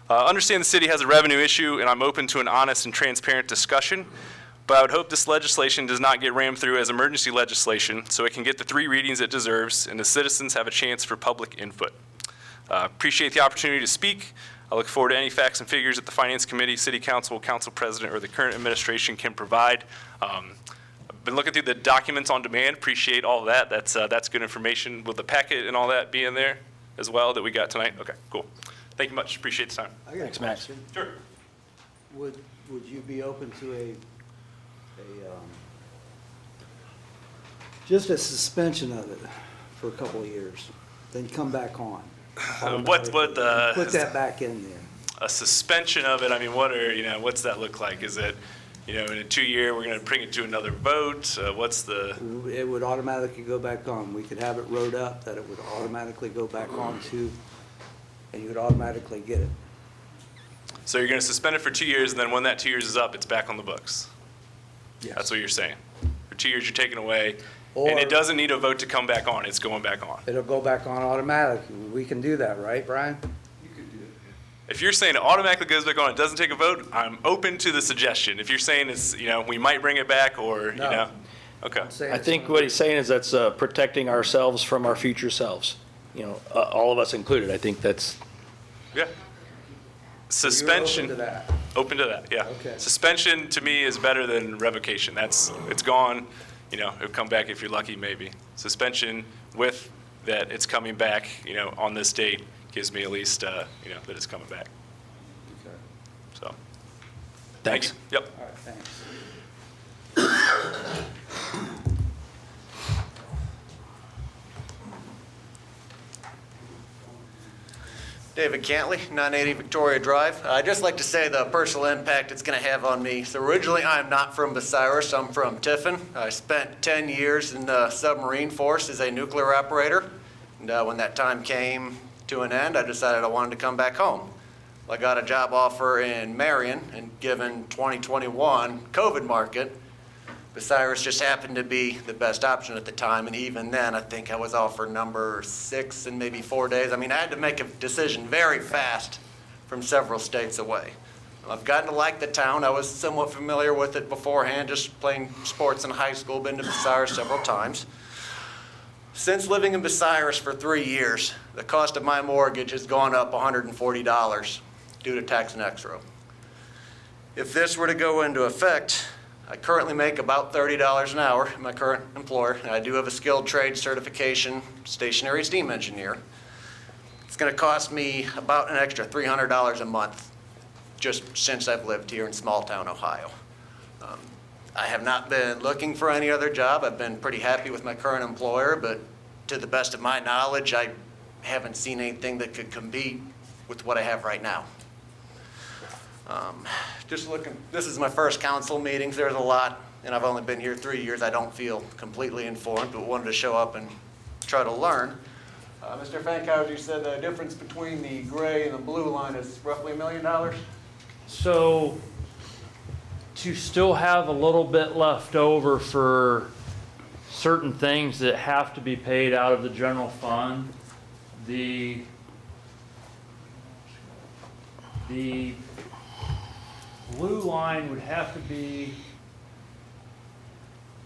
Understand the city has a revenue issue, and I'm open to an honest and transparent discussion, but I would hope this legislation does not get rammed through as emergency legislation so it can get the 3 readings it deserves and the citizens have a chance for public input. Appreciate the opportunity to speak. I look forward to any facts and figures that the Finance Committee, City Council, Council President, or the current administration can provide. I've been looking through the documents on demand. Appreciate all of that. That's good information. Will the packet and all that be in there as well that we got tonight? Okay, cool. Thank you much. Appreciate the time. I got a question. Sure. Would you be open to just a suspension of it for a couple of years, then come back on? Put that back in there. A suspension of it, I mean, what's that look like? Is it, in a 2-year, we're going to bring it to another vote? It would automatically go back on. We could have it wrote up that it would automatically go back on to, and you would automatically get it. So you're going to suspend it for 2 years, and then when that 2 years is up, it's back on the books? Yes. That's what you're saying? For 2 years, you're taking away, and it doesn't need a vote to come back on. It's going back on. It'll go back on automatically. We can do that, right, Brian? If you're saying it automatically goes back on, it doesn't take a vote, I'm open to the suggestion. If you're saying it's, we might bring it back or, okay. I think what he's saying is that's protecting ourselves from our future selves. All of us included. I think that's. Yeah. Suspension. You're open to that? Open to that, yeah. Okay. Suspension to me is better than revocation. It's gone. It'll come back if you're lucky, maybe. Suspension with that it's coming back, on this date gives me at least, that it's coming back. Okay. So. Thanks. Thank you. Yep. All right, thanks. David Cantley, 980 Victoria Drive. I'd just like to say the personal impact it's going to have on me. So originally, I'm not from Bucyrus. I'm from Tiffin. I spent 10 years in the submarine force as a nuclear operator. And when that time came to an end, I decided I wanted to come back home. I got a job offer in Marion, and given 2021 COVID market, Bucyrus just happened to be the best option at the time, and even then, I think I was offered number 6 in maybe 4 days. I mean, I had to make a decision very fast from several states away. I've gotten to like the town. I was somewhat familiar with it beforehand, just playing sports in high school, been to Bucyrus several times. Since living in Bucyrus for 3 years, the cost of my mortgage has gone up $140 due to tax and escrow. If this were to go into effect, I currently make about $30 an hour in my current employer, and I do have a skilled trade certification, stationary steam engineer. It's going to cost me about an extra $300 a month just since I've lived here in small town Ohio. I have not been looking for any other job. I've been pretty happy with my current employer, but to the best of my knowledge, I haven't seen anything that could compete with what I have right now. Just looking, this is my first council meeting. There's a lot, and I've only been here 3 years. I don't feel completely informed, but wanted to show up and try to learn. Mr. Fankhauser, you said the difference between the gray and the blue line is roughly $1 million? So to still have a little bit left over for certain things that have to be paid out of the general fund, the blue line would have to be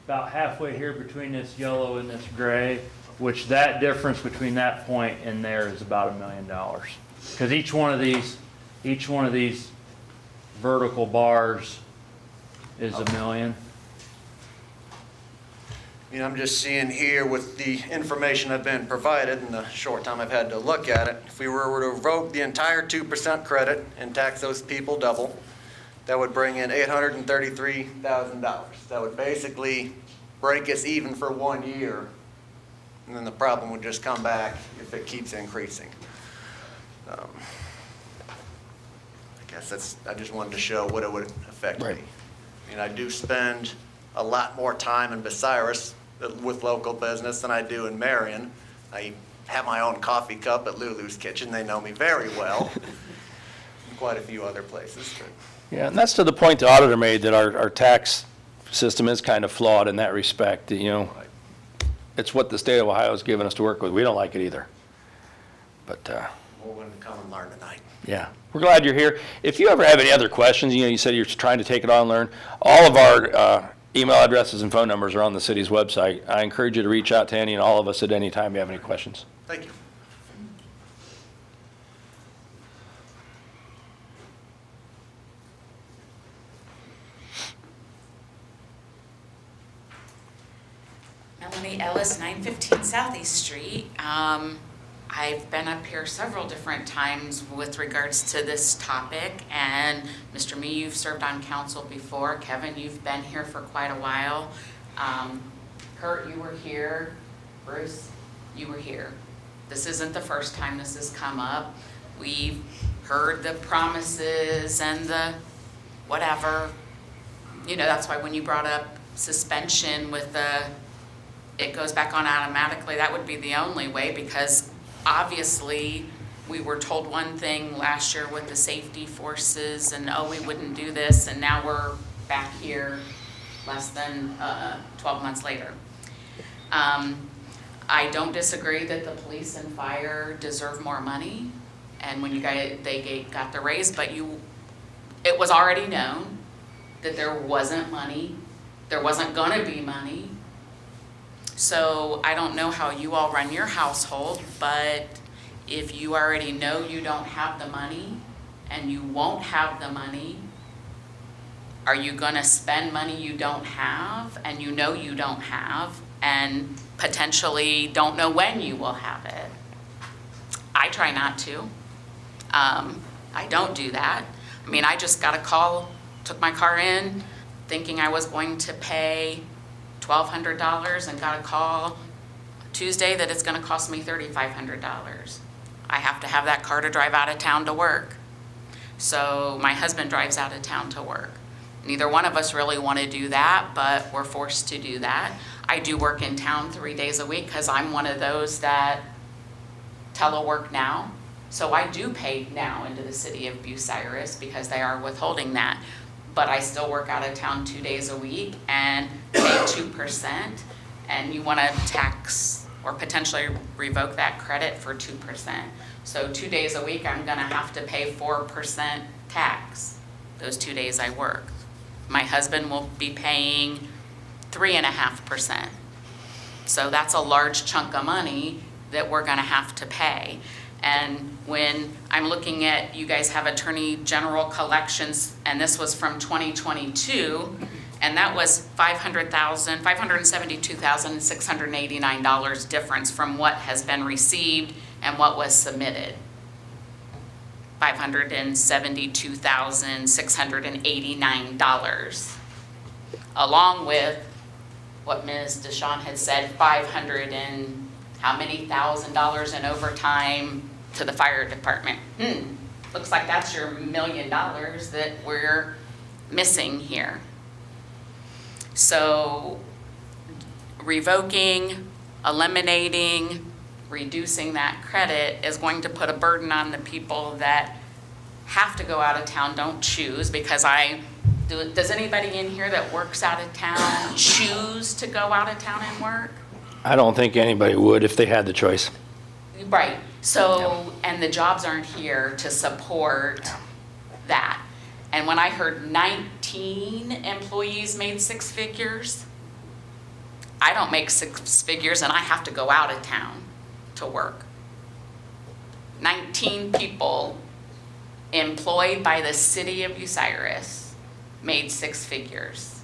about halfway here between this yellow and this gray, which that difference between that point and there is about $1 million. Because each one of these vertical bars is $1 million. You know, I'm just seeing here with the information I've been provided in the short time I've had to look at it, if we were to revoke the entire 2% credit and tax those people double, that would bring in $833,000. That would basically break us even for 1 year, and then the problem would just come back if it keeps increasing. I guess I just wanted to show what it would affect me. I mean, I do spend a lot more time in Bucyrus with local business than I do in Marion. I have my own coffee cup at Lulu's Kitchen. They know me very well. Quite a few other places. But. Yeah, and that's to the point the auditor made, that our tax system is kind of flawed in that respect. You know, it's what the state of Ohio has given us to work with. We don't like it either. But we're going to come and learn tonight. Yeah, we're glad you're here. If you ever have any other questions, you know, you said you're trying to take it on and learn. All of our email addresses and phone numbers are on the city's website. I encourage you to reach out to any and all of us at any time you have any questions. Thank you. Melanie Ellis, 915 Southeast Street. I've been up here several different times with regards to this topic, and Mr. Me, you've served on council before. Kevin, you've been here for quite a while. Kurt, you were here. Bruce, you were here. This isn't the first time this has come up. We've heard the promises and the whatever. You know, that's why when you brought up suspension with the it goes back on automatically, that would be the only way, because obviously we were told one thing last year with the safety forces and oh, we wouldn't do this, and now we're back here less than 12 months later. I don't disagree that the police and fire deserve more money, and when they got the raise, but it was already known that there wasn't money, there wasn't gonna be money. So I don't know how you all run your household, but if you already know you don't have the money and you won't have the money, are you gonna spend money you don't have and you know you don't have and potentially don't know when you will have it? I try not to. I don't do that. I mean, I just got a call, took my car in, thinking I was going to pay $1,200 and got a call Tuesday that it's going to cost me $3,500. I have to have that car to drive out of town to work. So my husband drives out of town to work. Neither one of us really want to do that, but we're forced to do that. I do work in town 3 days a week because I'm one of those that telework now. So I do pay now into the city of Bucyrus because they are withholding that. But I still work out of town 2 days a week and pay 2%. And you want to tax or potentially revoke that credit for 2%. So 2 days a week, I'm going to have to pay 4% tax those 2 days I work. My husband will be paying 3.5%. So that's a large chunk of money that we're going to have to pay. And when I'm looking at, you guys have Attorney General collections, and this was from 2022, and that was $572,689 difference from what has been received and what was submitted. $572,689, along with what Ms. DeShawn had said, 500 and how many $1,000 in overtime to the fire department. Looks like that's your $1 million that we're missing here. So revoking, eliminating, reducing that credit is going to put a burden on the people that have to go out of town, don't choose, because does anybody in here that works out of town choose to go out of town and work? I don't think anybody would if they had the choice. Right, so, and the jobs aren't here to support that. And when I heard 19 employees made 6 figures, I don't make 6 figures and I have to go out of town to work. 19 people employed by the city of Bucyrus made 6 figures.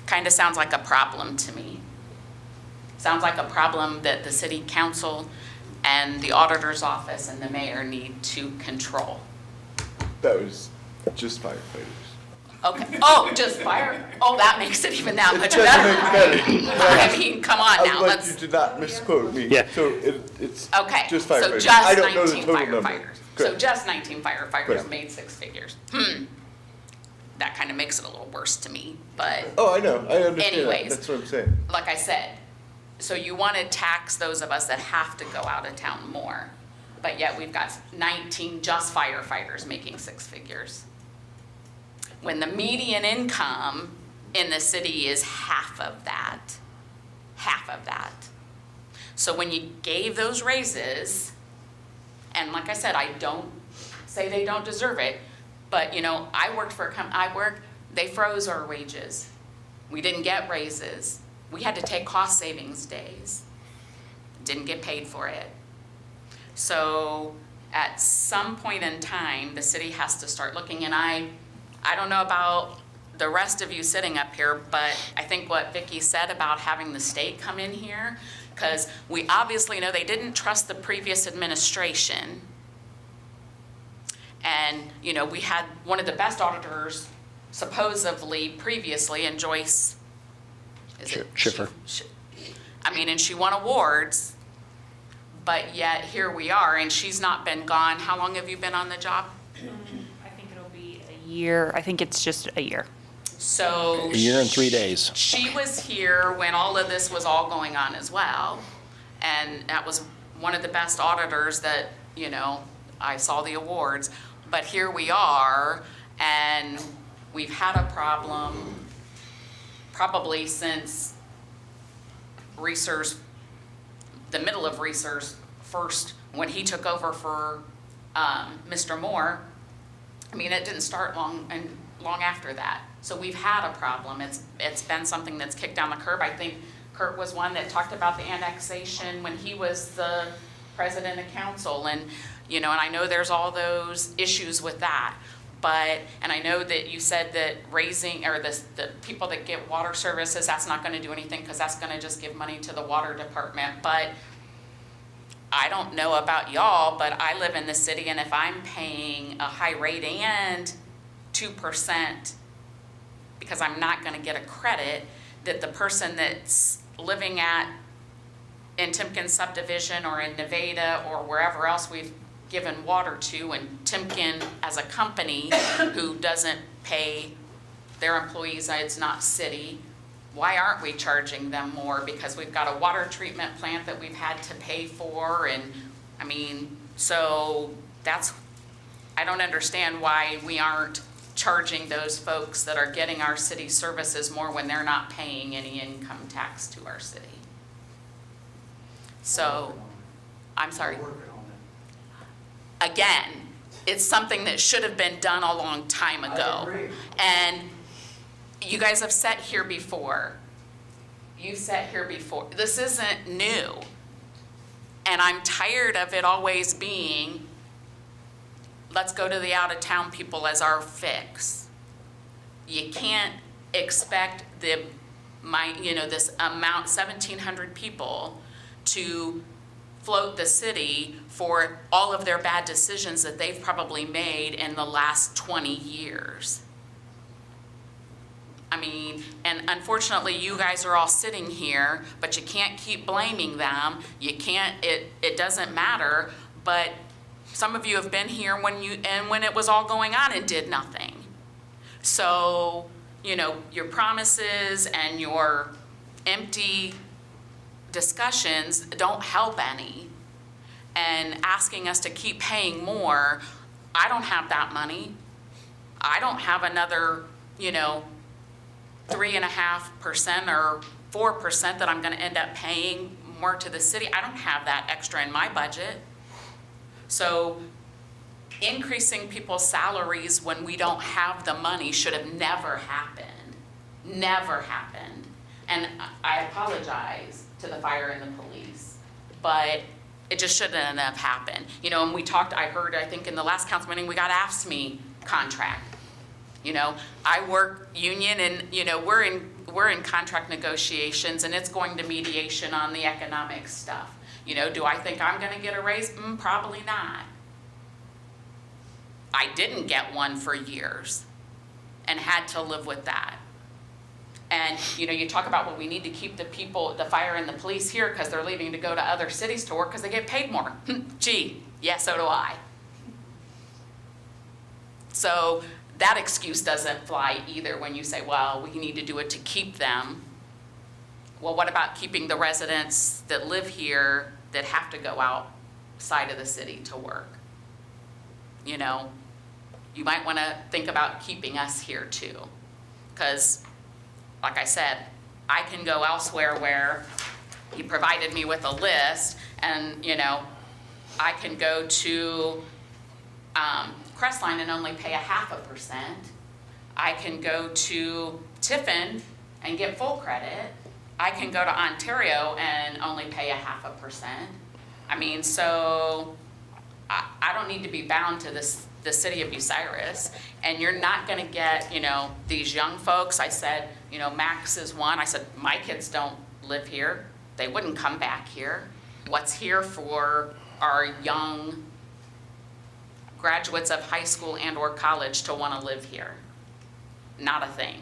Kind of sounds like a problem to me. Sounds like a problem that the city council and the auditor's office and the mayor need to control. That was just firefighters. Okay, oh, just fire? Oh, that makes it even that much It doesn't better. make better. I mean, come on now, I would like let's, you to not misquote me. Yeah. So it's okay, just so firefighters. just I don't know the 19 total number. firefighters. So Correct. just 19 firefighters Correct. made 6 figures. That kind of makes it a little worse to me, but Oh, I know. I understand. Anyways. That's what I'm saying. like I said, so you want to tax those of us that have to go out of town more, but yet we've got 19 just firefighters making 6 figures. When the median income in the city is half of that. So when you gave those raises, and like I said, I don't say they don't deserve it, but you know, they froze our wages. We didn't get raises. We had to take cost savings days. Didn't get paid for it. So at some point in time, the city has to start looking, and I don't know about the rest of you sitting up here, but I think what Vicki said about having the state come in here, because we obviously know they didn't trust the previous administration. And, you know, we had one of the best auditors supposedly previously, and Joyce, Schiffer. I mean, and she won awards, but yet here we are, and she's not been gone. How long have you been on the job? I think it'll be a year. I think it's just a year. So A year and 3 days. she was here when all of this was all going on as well. And that was one of the best auditors that, you know, I saw the awards. But here we are, and we've had a problem probably since the middle of Reeser's first, when he took over for Mr. Moore. I mean, it didn't start long after that. So we've had a problem. It's been something that's kicked down the curb. I think Kurt was one that talked about the annexation when he was the president of council, and you know, and I know there's all those issues with that. And I know that you said that raising, or the people that get water services, that's not gonna do anything because that's gonna just give money to the water department. But I don't know about y'all, but I live in the city, and if I'm paying a high rate and 2%, because I'm not gonna get a credit, that the person that's living in Timken subdivision or in Nevada or wherever else we've given water to, and Timken as a company who doesn't pay their employees, it's not city, why aren't we charging them more? Because we've got a water treatment plant that we've had to pay for, and I mean, so that's, I don't understand why we aren't charging those folks that are getting our city services more when they're not paying any income tax to our city. So, I'm sorry. Again, it's something that should have been done a long time ago. And you guys have sat here before. You've sat here before. This isn't new. And I'm tired of it always being, let's go to the out-of-town people as our fix. You can't expect this amount, 1,700 people, to float the city for all of their bad decisions that they've probably made in the last 20 years. I mean, and unfortunately you guys are all sitting here, but you can't keep blaming them. You can't, it doesn't matter, but some of you have been here when it was all going on and did nothing. So, you know, your promises and your empty discussions don't help any. And asking us to keep paying more, I don't have that money. I don't have another, 3.5% or 4% that I'm gonna end up paying more to the city. I don't have that extra in my budget. So increasing people's salaries when we don't have the money should have never happened. Never happened. And I apologize to the fire and the police, but it just shouldn't have happened. And we talked, I think in the last council meeting, we got AFSCME contract. I work union and, we're in contract negotiations and it's going to mediation on the economic stuff. Do I think I'm gonna get a raise? Probably not. I didn't get one for years and had to live with that. And you talk about, well, we need to keep the people, the fire and the police here because they're leaving to go to other cities to work because they get paid more. Gee, yeah, so do I. So that excuse doesn't fly either when you say, well, we need to do it to keep them. Well, what about keeping the residents that live here that have to go outside of the city to work? You might want to think about keeping us here too. Because, like I said, I can go elsewhere where he provided me with a list and, I can go to Crestline and only pay 0.5%. I can go to Tiffin and get full credit. I can go to Ontario and only pay 0.5%. I mean, so I don't need to be bound to the city of Bucyrus. And you're not gonna get, these young folks. I said, Max is one. I said, my kids don't live here. They wouldn't come back here. What's here for our young graduates of high school and or college to wanna live here? Not a thing.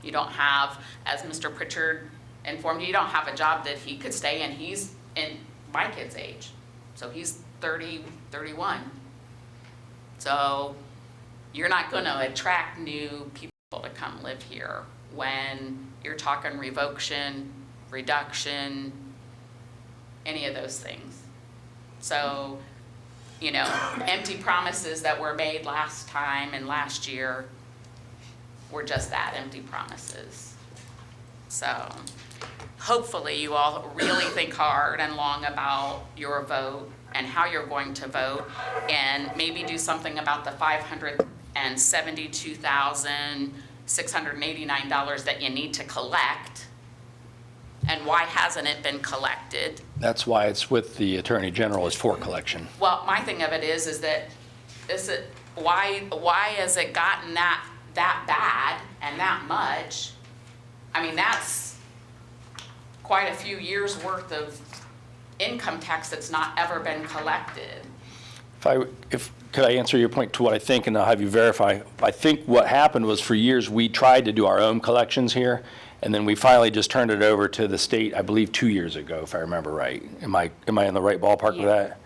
You don't have, as Mr. Pritchard informed you, don't have a job that he could stay in. He's in my kid's age. So he's 30, 31. So you're not gonna attract new people to come live here when you're talking revocation, reduction, any of those things. So, empty promises that were made last time and last year were just that, empty promises. So hopefully you all really think hard and long about your vote and how you're going to vote, and maybe do something about the $572,689 that you need to collect. And why hasn't it been collected? That's why it's with the Attorney General is for collection. Well, my thing of it is that why has it gotten that bad and that much? I mean, that's quite a few years worth of income tax that's not ever been collected. Could I answer your point to what I think, and I'll have you verify? I think what happened was for years we tried to do our own collections here, And then we finally just turned it over to the state, I believe, 2 years ago, if I remember right. Am I in the right ballpark with that?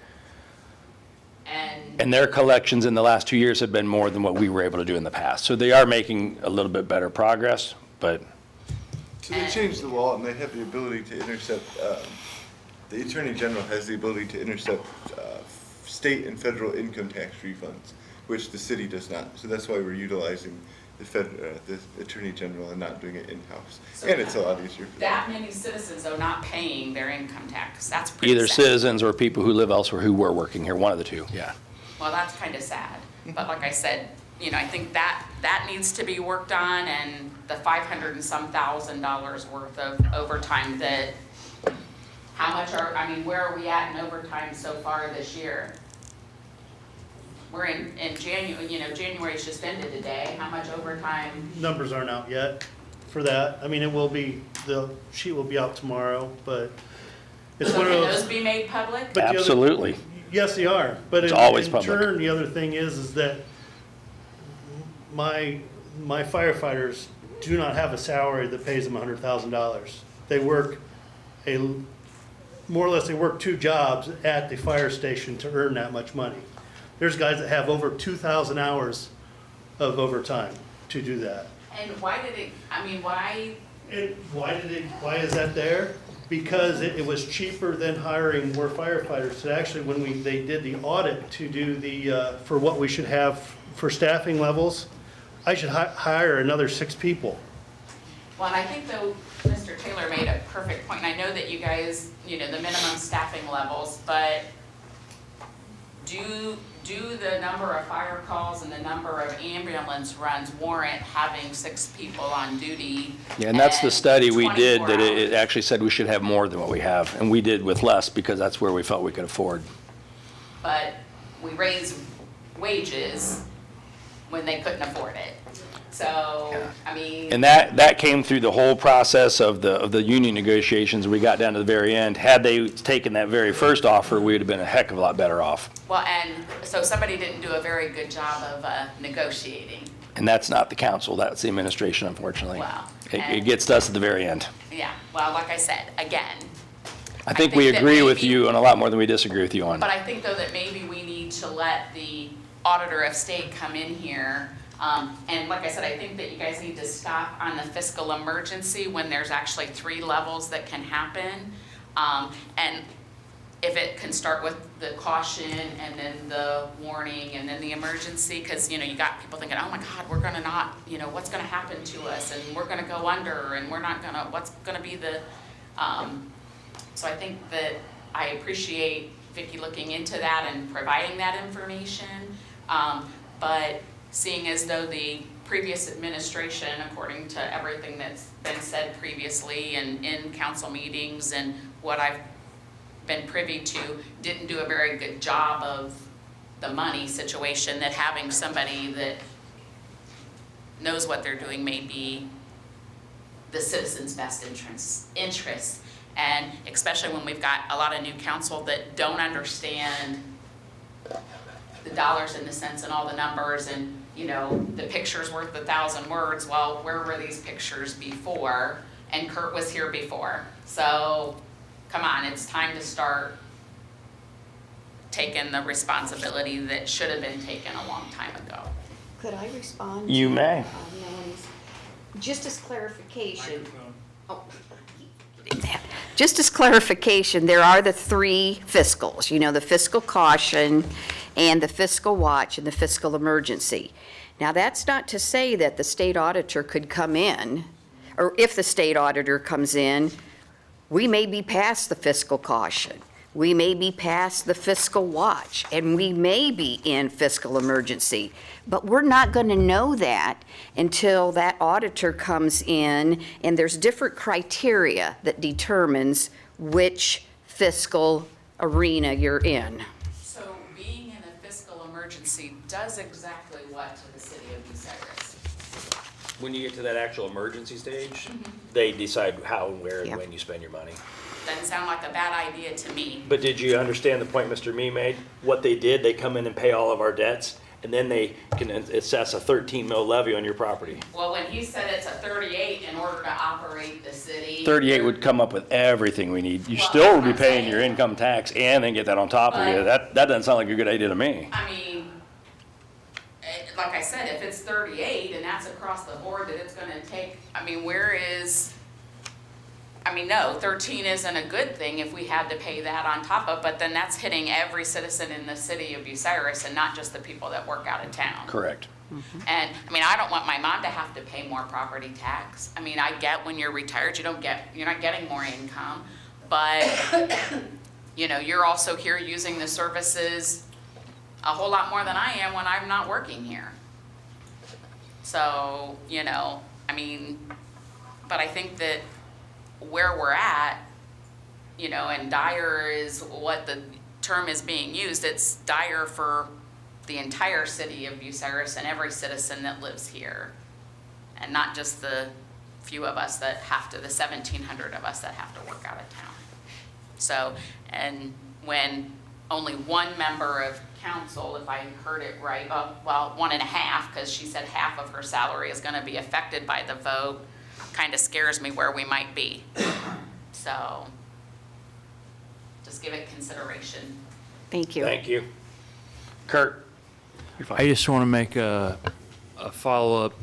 And their collections in the last 2 years have been more than what we were able to do in the past. So they are making a little bit better progress, but. So they changed the law and they have the ability to intercept, the Attorney General has the ability to intercept state and federal income tax refunds, which the city does not. So that's why we're utilizing the Attorney General and not doing it in-house. So And it's a lot easier. That many citizens are not paying their income tax. That's pretty Either sad. citizens or people who live elsewhere who were working here, one of the two, yeah. Well, that's kind of sad. But like I said, you know, I think that needs to be worked on, and the $500 and some thousand worth of overtime that, how much where are we at in overtime so far this year? We're in January, you know, January's just ended today. How much overtime? Numbers aren't out yet for that. I mean, it will be, the sheet will be out tomorrow, but it's So one of can those. those be made public? But the other- Absolutely. Yes, they are, but It's in always public. turn, the other thing is that my firefighters do not have a salary that pays them $100,000. They work more or less, they work 2 jobs at the fire station to earn that much money. There's guys that have over 2,000 hours of overtime to do that. And why did it, why? Why is that there? Because it was cheaper than hiring more firefighters. So actually, when they did the audit to do for what we should have for staffing levels, I should hire another 6 people. Well, and I think though, Mr. Taylor made a perfect point, and I know that you guys, you know, the minimum staffing levels, but do the number of fire calls and the number of ambulance runs warrant having 6 people on duty? Yeah, and that's the study we did, 24 that it actually said we should have more than what we have, and we did with less because that's where we felt we could afford. But we raise wages when they couldn't afford it. So, And that came through the whole process of the union negotiations. We got down to the very end. Had they taken that very first offer, we would have been a heck of a lot better off. well, and so somebody didn't do a very good job of negotiating. And that's not the council, that's the administration, unfortunately. Wow. It gets to us at the very end. Yeah, well, like I said, again, I think we that agree with maybe- you on a lot more than we disagree with you on. but I think though that maybe we need to let the auditor of state come in here. And like I said, I think that you guys need to stop on the fiscal emergency when there's actually 3 levels that can happen. And if it can start with the caution and then the warning and then the emergency, because, you know, you got people thinking, oh my God, we're gonna not, you know, what's gonna happen to us, and we're gonna go under, and we're not gonna, what's gonna be the, so I think that I appreciate Vicki looking into that and providing that information. But seeing as though the previous administration, according to everything that's been said previously and in council meetings and what I've been privy to, didn't do a very good job of the money situation, that having somebody that knows what they're doing may be the citizens' best interests. And especially when we've got a lot of new council that don't understand the dollars and the cents and all the numbers, and, you know, the picture's worth 1,000 words. Well, where were these pictures before? And Kurt was here before. So, come on, it's time to start taking the responsibility that should have been taken a long time ago. Could I respond? You to, may. Melanie's? Just as clarification. Oh, just as clarification, there are the 3 fiscals, you know, the fiscal caution and the fiscal watch and the fiscal emergency. Now, that's not to say that the state auditor could come in, or if the state auditor comes in, we may be past the fiscal caution. We may be past the fiscal watch, and we may be in fiscal emergency. But we're not going to know that until that auditor comes in, and there's different criteria that determines which fiscal arena you're in. So being in a fiscal emergency does exactly what to the city of Bucyrus? When you get to that actual emergency stage, they decide how and where and Yep. when you spend your money. Doesn't sound like a bad idea to me. But did you understand the point Mr. Mee made? What they did, they come in and pay all of our debts, and then they can assess a 13 mil levy on your property. Well, when he said it's a 38 in order to operate the city. 38 would come up with everything we need. You Well, still would that's be what I'm paying saying. your income tax and then get that on top of you. That doesn't sound like a good idea to me. I mean, like I said, if it's 38 and that's across the board that it's gonna take, I mean, no, 13 isn't a good thing if we had to pay that on top of, but then that's hitting every citizen in the city of Bucyrus and not just the people that work out of town. Correct. And, I mean, I don't want my mom to have to pay more property tax. I mean, I get when you're retired, you're not getting more income, but, you know, you're also here using the services a whole lot more than I am when I'm not working here. So, you know, I mean, but I think that where we're at, you know, and dire is what the term is being used, it's dire for the entire city of Bucyrus and every citizen that lives here. And not just the few of us that have to, the 1,700 of us that have to work out of town. So, and when only one member of council, if I heard it right, well, 1.5, because she said half of her salary is gonna be affected by the vote, kind of scares me where we might be. So, just give it consideration. Thank you. Thank you. Kurt? I just want to make a follow-up.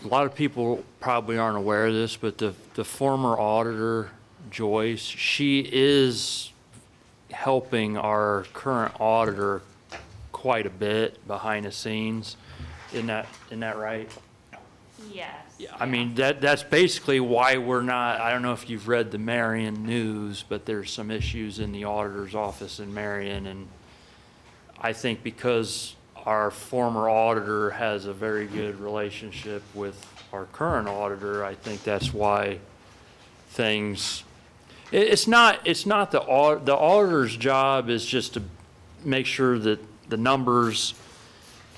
A lot of people probably aren't aware of this, but the former auditor, Joyce, she is helping our current auditor quite a bit behind the scenes. Isn't that right? Yes. Yeah, I mean, that's basically why we're not, I don't know if you've read the Marion News, but there's some issues in the auditor's office in Marion, and I think because our former auditor has a very good relationship with our current auditor, I think that's why things, it's not the auditor's job is just to make sure that the numbers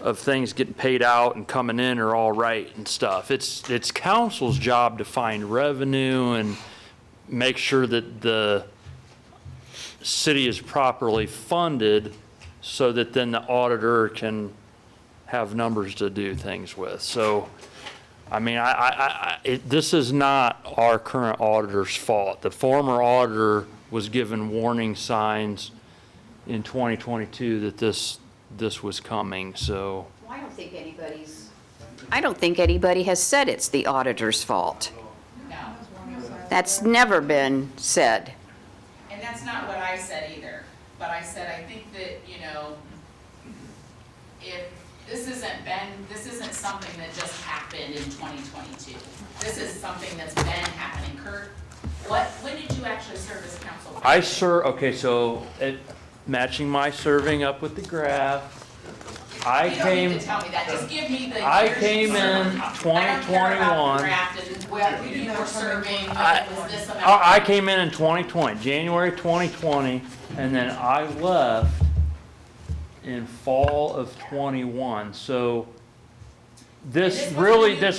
of things getting paid out and coming in are all right and stuff. It's council's job to find revenue and make sure that the city is properly funded so that then the auditor can have numbers to do things with. So, I mean, this is not our current auditor's fault. The former auditor was given warning signs in 2022 that this was coming, so. Well, I don't think anybody has said it's the auditor's fault. No. That's never been said. And that's not what I said either. But I said, I think that, you know, if this isn't something that just happened in 2022. This is something that's been happening. Kurt, when did you actually serve as council? Okay, so matching my serving up with the graph, I You don't came. need to tell me that. Just give me the. I years came you in served. 2021. I don't care about the draft and where you were serving. When it was this amount. I came in 2020, January 2020, and then I left in fall of 21. So this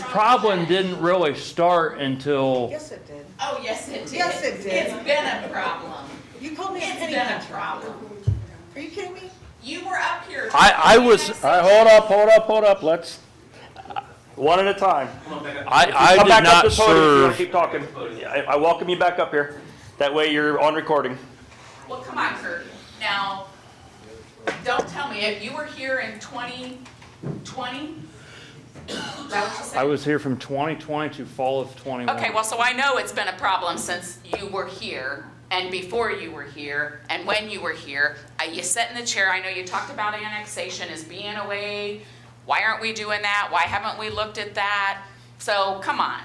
problem didn't really start until. Yes, it did. Oh, yes, it did. Yes, it did. It's been a problem. You called me a It's penny been a pincher. problem. Are you kidding me? You were up here. I was. All right, hold up. Let's, one at a time. I Come did back up not to the podium if you want serve. to keep talking. I welcome you back up here. That way you're on recording. Well, come on, Kurt. Now, don't tell me, if you were here in 2020? Is that what you said? I was here from 2020 to fall of 21. Okay, well, so I know it's been a problem since you were here, and before you were here, and when you were here. You sat in the chair, I know you talked about annexation as being a way. Why aren't we doing that? Why haven't we looked at that? So, come on.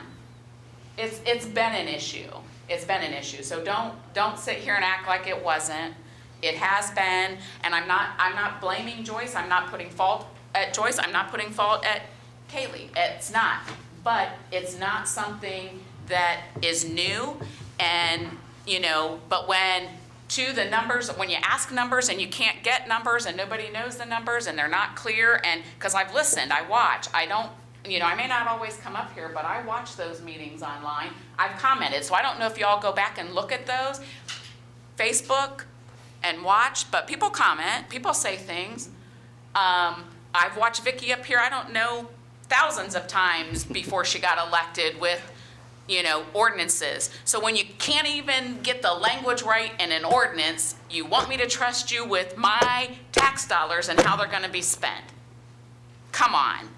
It's been an issue. It's been an issue. So don't sit here and act like it wasn't. It has been, and I'm not blaming Joyce. I'm not putting fault at Joyce. I'm not putting fault at Kaylee. It's not. But it's not something that is new, and you know, but when when you ask numbers and you can't get numbers and nobody knows the numbers and they're not clear, and because I've listened, I watch, I don't, you know, I may not always come up here, but I watch those meetings online. I've commented, so I don't know if y'all go back and look at those, Facebook and watch, but people comment, people say things, I've watched Vicky up here, I don't know, thousands of times before she got elected with, you know, ordinances. So when you can't even get the language right in an ordinance, you want me to trust you with my tax dollars and how they're gonna be spent? Come on.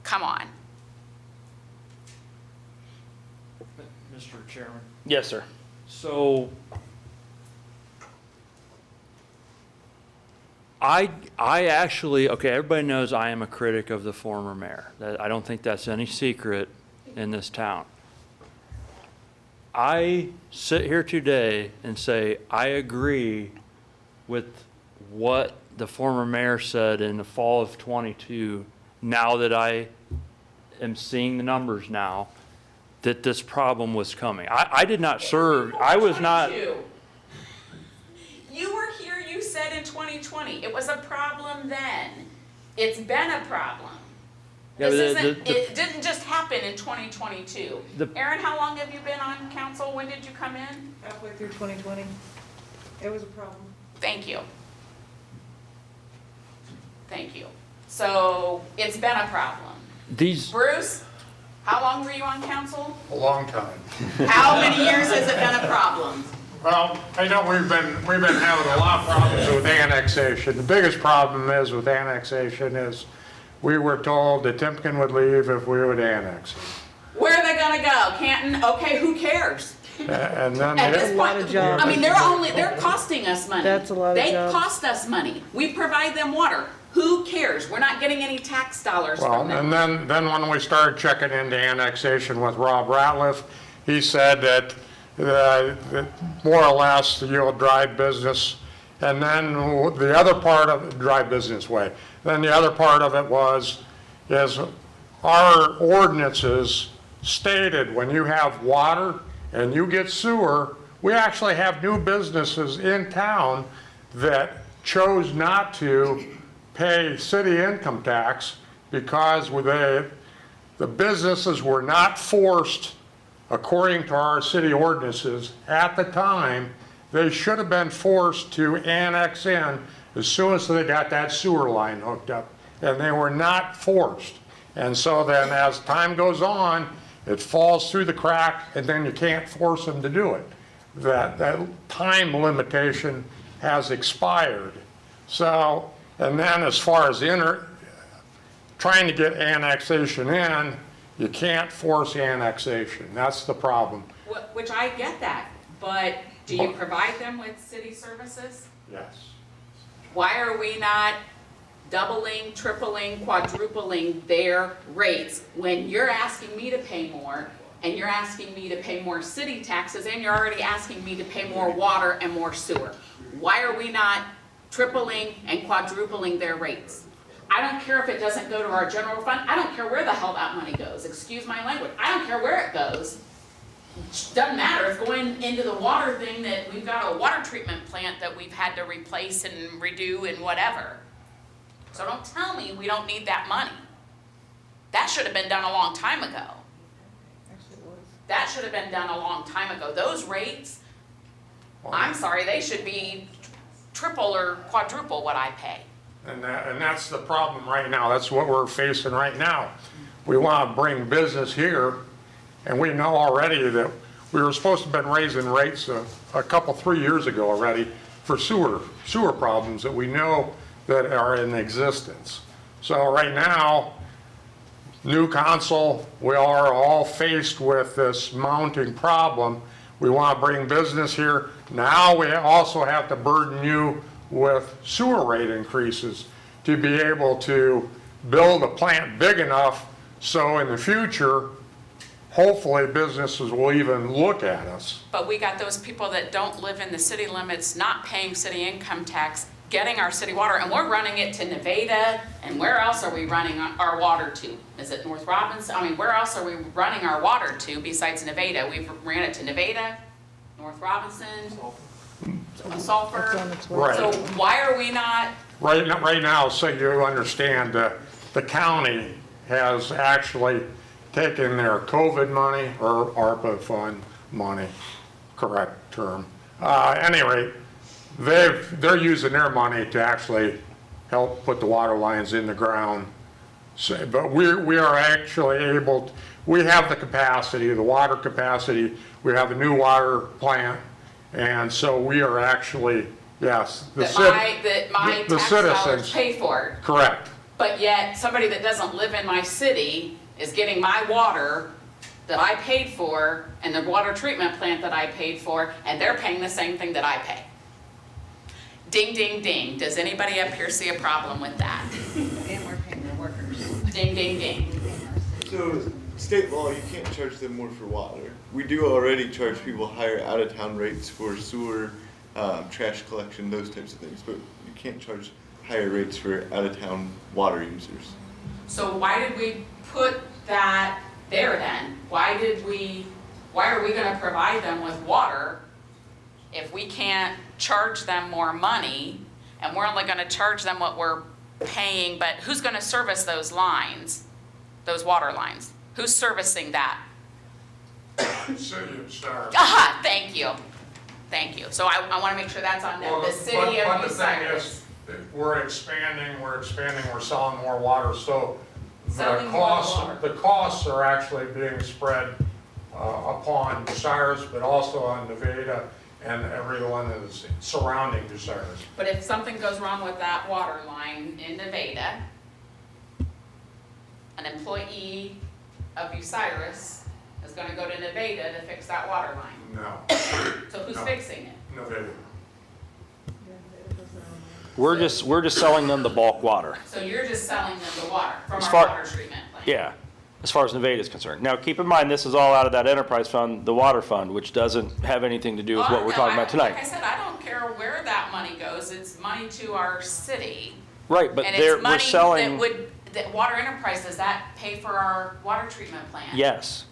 Come on. Mr. Chairman. Yes, sir. So I actually, okay, everybody knows I am a critic of the former mayor. I don't think that's any secret in this town. I sit here today and say I agree with what the former mayor said in the fall of '22, now that I am seeing the numbers now, that this problem was coming. I did not serve, I was not. You were here, you said in 2020, it was a problem then. It's been a problem. Yeah, This but isn't, it didn't just happen in 2022. Aaron, how long have you been on council? When did you come in? Halfway through 2020. It was a problem. Thank you. Thank you. So it's been a problem. Bruce, how long were you on council? A long time. How many years has it been a problem? Well, I know we've been having a lot of problems with annexation. The biggest problem is with annexation is we were told that Timken would leave if we would annex it. Where are they gonna go? Canton? Okay, who cares? And then At this point, I mean, they're costing us money. That's a lot of jobs. They cost us money. We provide them water. Who cares? We're not getting any tax dollars from them. And then when we started checking into annexation with Rob Ratliff, he said that more or less you'll drive business, and then the other part of drive business way. Then the other part of it is our ordinances stated when you have water and you get sewer, we actually have new businesses in town that chose not to pay city income tax because the businesses were not forced, according to our city ordinances at the time. They should have been forced to annex in as soon as they got that sewer line hooked up, and they were not forced. And so then as time goes on, it falls through the crack, and then you can't force them to do it. That time limitation has expired. So, and then as far as trying to get annexation in, you can't force annexation. That's the problem. Which I get that, but do you provide them with city services? Yes. Why are we not doubling, tripling, quadrupling their rates when you're asking me to pay more and you're asking me to pay more city taxes and you're already asking me to pay more water and more sewer? Why are we not tripling and quadrupling their rates? I don't care if it doesn't go to our general fund. I don't care where the hell that money goes. Excuse my language. I don't care where it goes. It doesn't matter. It's going into the water thing that we've got a water treatment plant that we've had to replace and redo and whatever. So don't tell me we don't need that money. That should have been done a long time ago. That should have been done a long time ago. Those rates, I'm sorry, they should be triple or quadruple what I pay. And that's the problem right now. That's what we're facing right now. We want to bring business here, and we know already that we were supposed to have been raising rates a couple, 3 years ago already for sewer problems that we know that are in existence. So right now, new council, we are all faced with this mounting problem. We want to bring business here. Now we also have to burden you with sewer rate increases to be able to build a plant big enough so in the future, hopefully businesses will even look at us. But we got those people that don't live in the city limits, not paying city income tax, getting our city water, and we're running it to Nevada, and where else are we running our water to? Is it North Robinson? I mean, where else are we running our water to besides Nevada? We've ran it to Nevada, North Robinson, Sulphur. Right. So why are we not? Right now, so you understand, the county has actually taken their COVID money, or ARPA fund money, correct term. At any rate, they're using their money to actually help put the water lines in the ground. So, but we are actually able, we have the capacity, the water capacity, we have a new water plant, and so we are actually, yes. That my tax dollars pay for. Correct. But yet, somebody that doesn't live in my city is getting my water that I paid for and the water treatment plant that I paid for, and they're paying the same thing that I pay. Ding, ding, ding. Does anybody up here see a problem with that? And we're paying their workers. Ding, ding, ding. So state law, you can't charge them more for water. We do already charge people higher out-of-town rates for sewer, trash collection, those types of things, but you can't charge higher rates for out-of-town water users. So why did we put that there then? Why are we gonna provide them with water if we can't charge them more money, and we're only gonna charge them what we're paying, but who's gonna service those lines, those water lines? Who's servicing that? City of Bucyrus. Aha, thank you. Thank you. So I wanna make sure that's on them, Well, the city of but the thing Bucyrus. is, we're expanding, we're selling more water, so Selling more water. the costs are actually being spread upon Bucyrus, but also on Nevada and everyone that is surrounding Bucyrus. But if something goes wrong with that water line in Nevada, an employee of Bucyrus is gonna go to Nevada to fix that water line. No. So who's No. fixing it? Nevada. We're just selling them the bulk water. So you're just selling them the water from As our far- water treatment plant? Yeah, as far as Nevada is concerned. Now, keep in mind, this is all out of that enterprise fund, the water fund, which doesn't have anything to do with what we're talking about tonight. Like I said, I don't care where that money goes, it's money to our city. Right, but And we're it's money selling. that Water Enterprise, does that pay for our water treatment plant? Yes.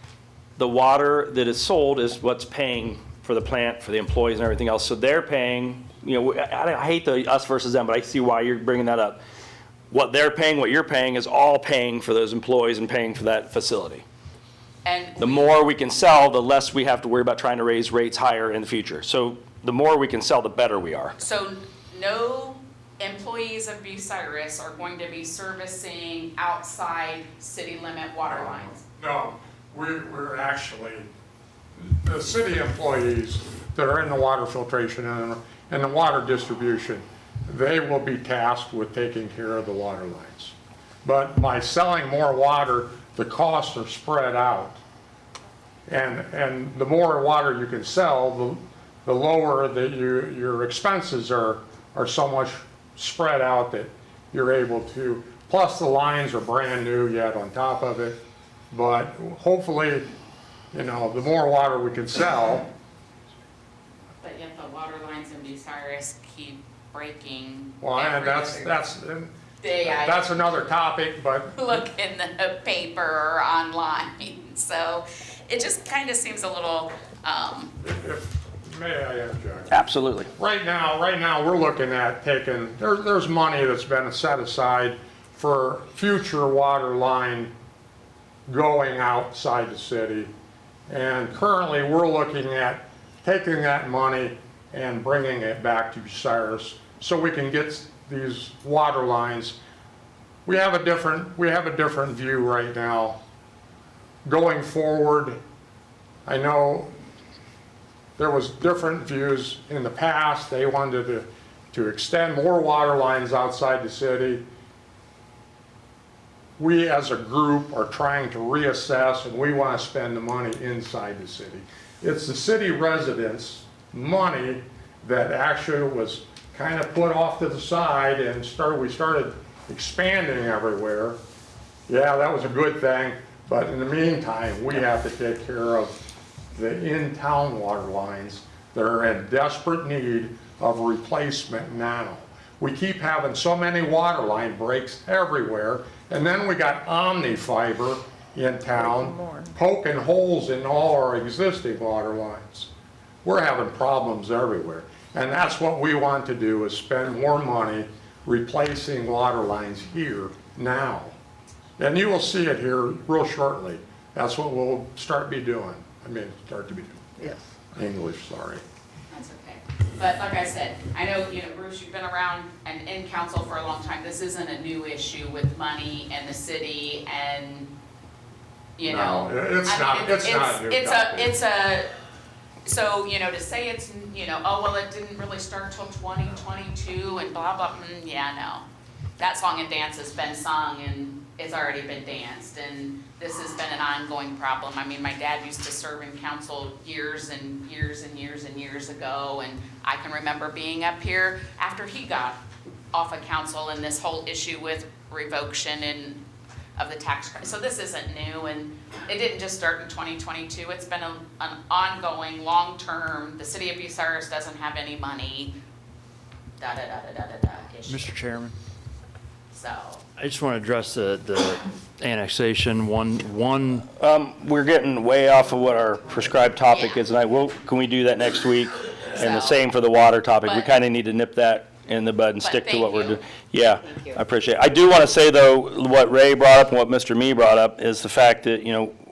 The water that is sold is what's paying for the plant, for the employees and everything else. So they're paying, I hate the us versus them, but I see why you're bringing that up. What they're paying, what you're paying is all paying for those employees and paying for that facility. And The more we can sell, the less we have to worry about trying to raise rates higher in the future. So the more we can sell, the better we are. So no employees of Bucyrus are going to be servicing outside city limit water lines? No, we're actually, the city employees that are in the water filtration and the water distribution, they will be tasked with taking care of the water lines. But by selling more water, the costs are spread out. And the more water you can sell, the lower that your expenses are so much spread out that you're able to, plus the lines are brand new yet on top of it. But hopefully, the more water we can sell. But yet the water lines in Bucyrus keep breaking. Well, and every that's day I that's another topic, but look in the paper or online. So it just kind of seems a little, may I interject? Absolutely. Right now, we're looking at taking, there's money that's been set aside for future water line going outside the city. And currently, we're looking at taking that money and bringing it back to Bucyrus so we can get these water lines. We have a different view right now. Going forward, I know there was different views in the past. They wanted to extend more water lines outside the city. We as a group are trying to reassess, and we want to spend the money inside the city. It's the city residents' money that actually was kind of put off to the side and we started expanding everywhere. Yeah, that was a good thing, but in the meantime, we have to take care of the in-town water lines that are in desperate need of replacement now. We keep having so many water line breaks everywhere, and then we got Omni Fiber in town poking holes in all our existing water lines. We're having problems everywhere, and that's what we want to do, is spend more money replacing water lines here now. And you will see it here real shortly. That's what start to be doing. Yes. English, sorry. that's okay. But like I said, I know, Bruce, you've been around and in council for a long time. This isn't a new issue with money and the city and, No, it's not a new topic. So, to say it's, oh, well, it didn't really start till 2022 and blah, blah, yeah, no. That song and dance has been sung and it's already been danced, and this has been an ongoing problem. I mean, my dad used to serve in council years and years and years and years ago, and I can remember being up here after he got off of council and this whole issue with revocation of the tax credit. So this isn't new, and it didn't just start in 2022. It's been an ongoing, long-term, the city of Bucyrus doesn't have any money, issue. Mr. Chairman, So, I just want to address the annexation one. We're getting way off of what our prescribed topic is tonight. Can we do that next week? And the same for the water topic. We But- kind of need to nip that in the bud and But stick to thank what we're you. doing. Yeah, Thank you. I appreciate it. I do want to say, though, what Ray brought up and what Mr. Me brought up is the fact that,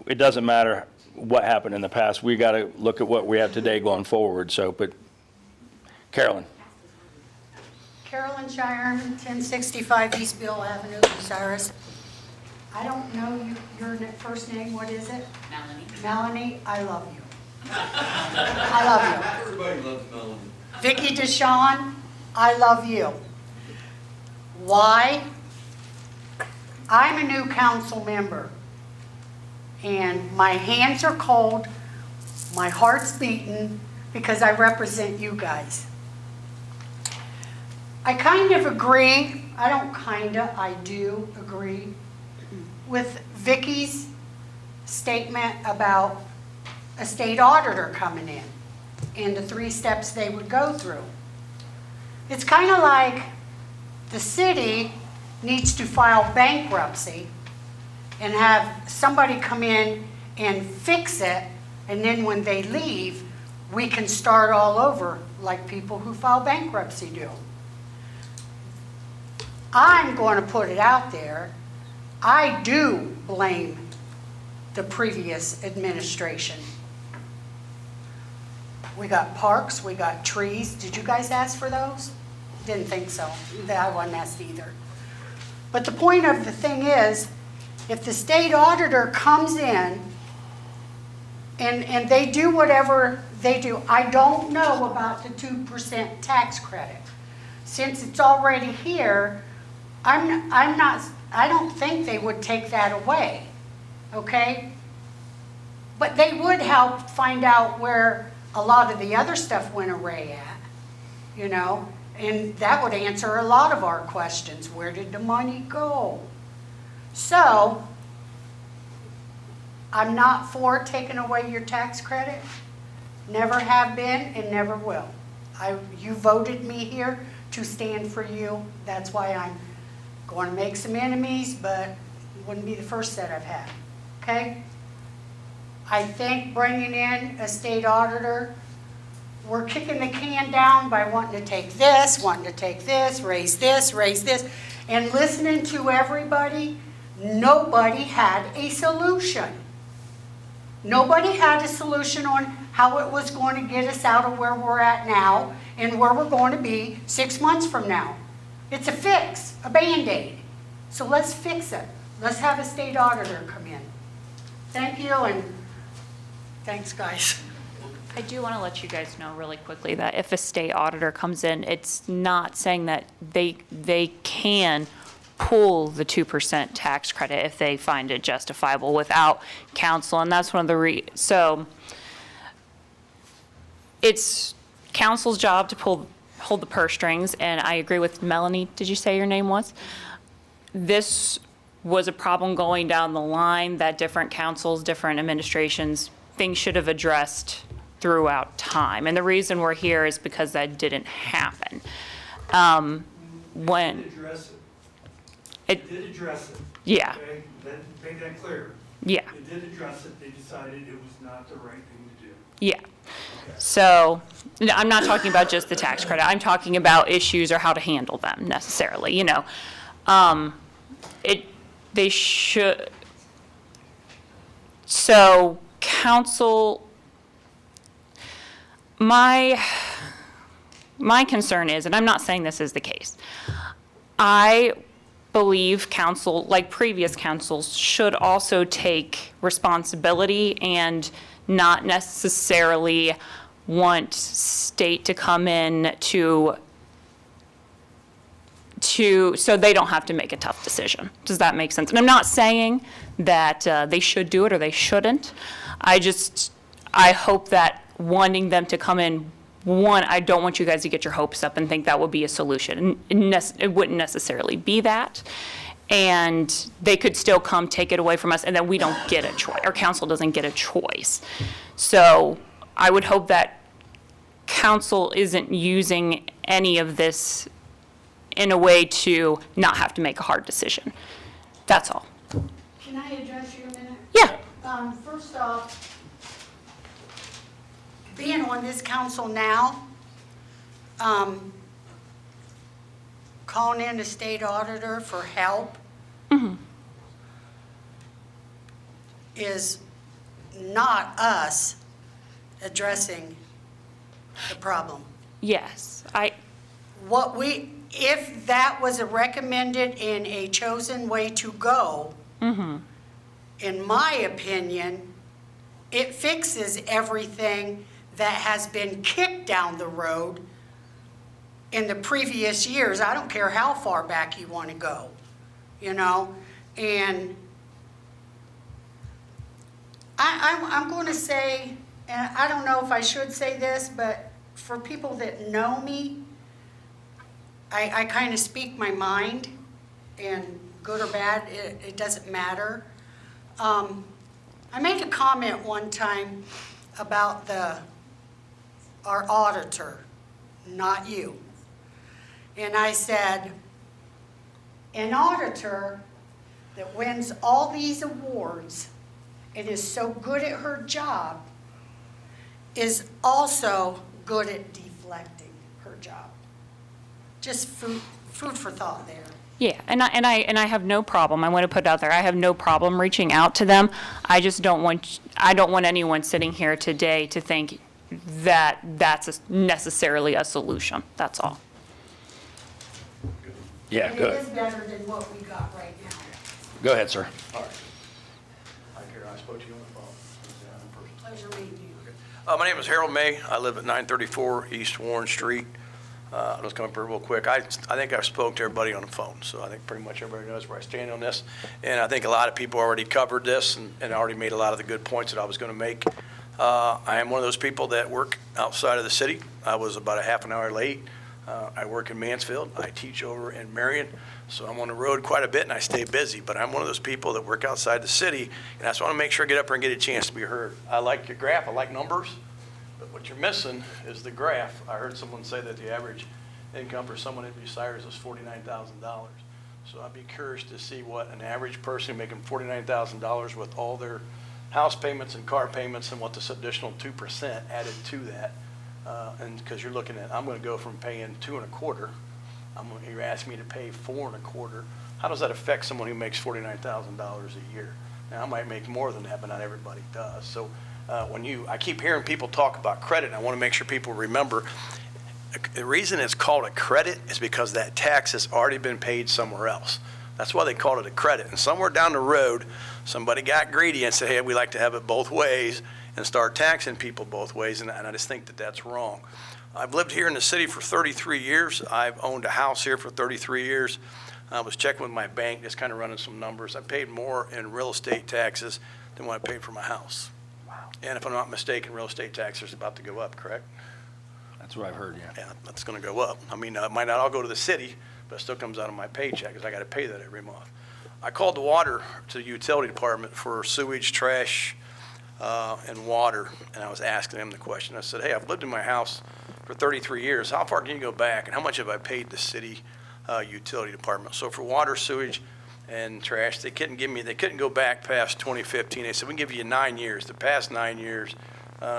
it doesn't matter what happened in the past. We got to look at what we have today going forward. So, but Carolyn. Carolyn Shireman, 1065 East Bill Avenue, Bucyrus. I don't know your first name, what is it? Melanie. Melanie, I love you. I love you. Everybody loves Melanie. Vicki DeShawn, I love you. Why? I'm a new council member, and my hands are cold, my heart's beating, because I represent you guys. I kind of agree, I do agree with Vicki's statement about a state auditor coming in and the 3 steps they would go through. It's kind of like the city needs to file bankruptcy and have somebody come in and fix it, and then when they leave, we can start all over like people who file bankruptcy do. I'm going to put it out there. I do blame the previous administration. We got parks, we got trees. Did you guys ask for those? Didn't think so. I wasn't asked either. But the point of the thing is, if the state auditor comes in and they do whatever they do, I don't know about the 2% tax credit. Since it's already here, I don't think they would take that away, okay? But they would help find out where a lot of the other stuff went away at, and that would answer a lot of our questions. Where did the money go? So, I'm not for taking away your tax credit. Never have been and never will. You voted me here to stand for you. That's why I'm going to make some enemies, but it wouldn't be the first set I've had, okay? I think bringing in a state auditor, we're kicking the can down by wanting to take this, raise this, and listening to everybody, nobody had a solution. Nobody had a solution on how it was going to get us out of where we're at now and where we're going to be 6 months from now. It's a fix, a Band-Aid. So let's fix it. Let's have a state auditor come in. Thank you, and thanks, guys. I do want to let you guys know really quickly that if a state auditor comes in, it's not saying that they can pull the 2% tax credit if they find it justifiable without council, and that's one of the so it's council's job to hold the purse strings, and I agree with Melanie. Did you say your name was? This was a problem going down the line that different councils, different administrations, things should have addressed throughout time. And the reason we're here is because that didn't happen. When It did address it. Yeah. Okay? Make that clear. Yeah. It did address it. They decided it was not the right thing to do. Yeah. So no, I'm not talking about just the tax credit. I'm talking about issues or how to handle them necessarily, They should, so council, my concern is, and I'm not saying this is the case, I believe council, like previous councils, should also take responsibility and not necessarily want state to come in to so they don't have to make a tough decision. Does that make sense? And I'm not saying that they should do it or they shouldn't. I hope that wanting them to come in, one, I don't want you guys to get your hopes up and think that would be a solution. It wouldn't necessarily be that. And they could still come take it away from us, and then we don't get a choice. Our council doesn't get a choice. So I would hope that council isn't using any of this in a way to not have to make a hard decision. That's all. Can I address you a minute? Yeah. First off, being on this council now, calling in the state auditor for help is not us addressing the problem. Yes, if that was a recommended and a chosen way to go, in my opinion, it fixes everything that has been kicked down the road in the previous years. I don't care how far back you want to go, you know? And I'm going to say, and I don't know if I should say this, but for people that know me, I kind of speak my mind, and good or bad, it doesn't matter. I made a comment one time about our auditor, not you. And I said, an auditor that wins all these awards and is so good at her job is also good at deflecting her job. Just food for thought there. yeah, and I have no problem. I want to put it out there. I have no problem reaching out to them. I just don't want anyone sitting here today to think that that's necessarily a solution. That's all. Yeah, And good. it is better than what we got right now. Go ahead, sir. All right. Hi, Carol, I spoke to you on the phone. Pleasure meeting you. My name is Harold May. I live at 934 East Warren Street. I'll just come up here real quick. I think I've spoke to everybody on the phone, so I think pretty much everybody knows where I stand on this. And I think a lot of people already covered this and already made a lot of the good points that I was going to make. I am one of those people that work outside of the city. I was about a half an hour late. I work in Mansfield. I teach over in Marion. So I'm on the road quite a bit and I stay busy, but I'm one of those people that work outside the city, and I just want to make sure I get up here and get a chance to be heard. I like your graph. I like numbers. But what you're missing is the graph. I heard someone say that the average income for someone in Bucyrus is $49,000. So I'd be curious to see what an average person making $49,000 with all their house payments and car payments and what this additional 2% added to that. And because you're looking at, I'm going to go from paying 2 1/4. You're asking me to pay 4 1/4. How does that affect someone who makes $49,000 a year? Now I might make more than that, but not everybody does. So I keep hearing people talk about credit, and I want to make sure people remember the reason it's called a credit is because that tax has already been paid somewhere else. That's why they called it a credit. And somewhere down the road, somebody got greedy and said, hey, we like to have it both ways and start taxing people both ways, and I just think that that's wrong. I've lived here in the city for 33 years. I've owned a house here for 33 years. I was checking with my bank, just kind of running some numbers. I paid more in real estate taxes than what I paid for my house. And if I'm not mistaken, real estate taxes are about to go up, correct? That's what I've heard, yeah. Yeah, that's going to go up. I mean, it might not all go to the city, but it still comes out of my paycheck because I got to pay that every month. I called the water to the utility department for sewage, trash, and water, and I was asking them the question. I said, hey, I've lived in my house for 33 years. How far can you go back, and how much have I paid the city utility department? So for water, sewage, and trash, they couldn't go back past 2015. They said, we can give you 9 years. The past 9 years,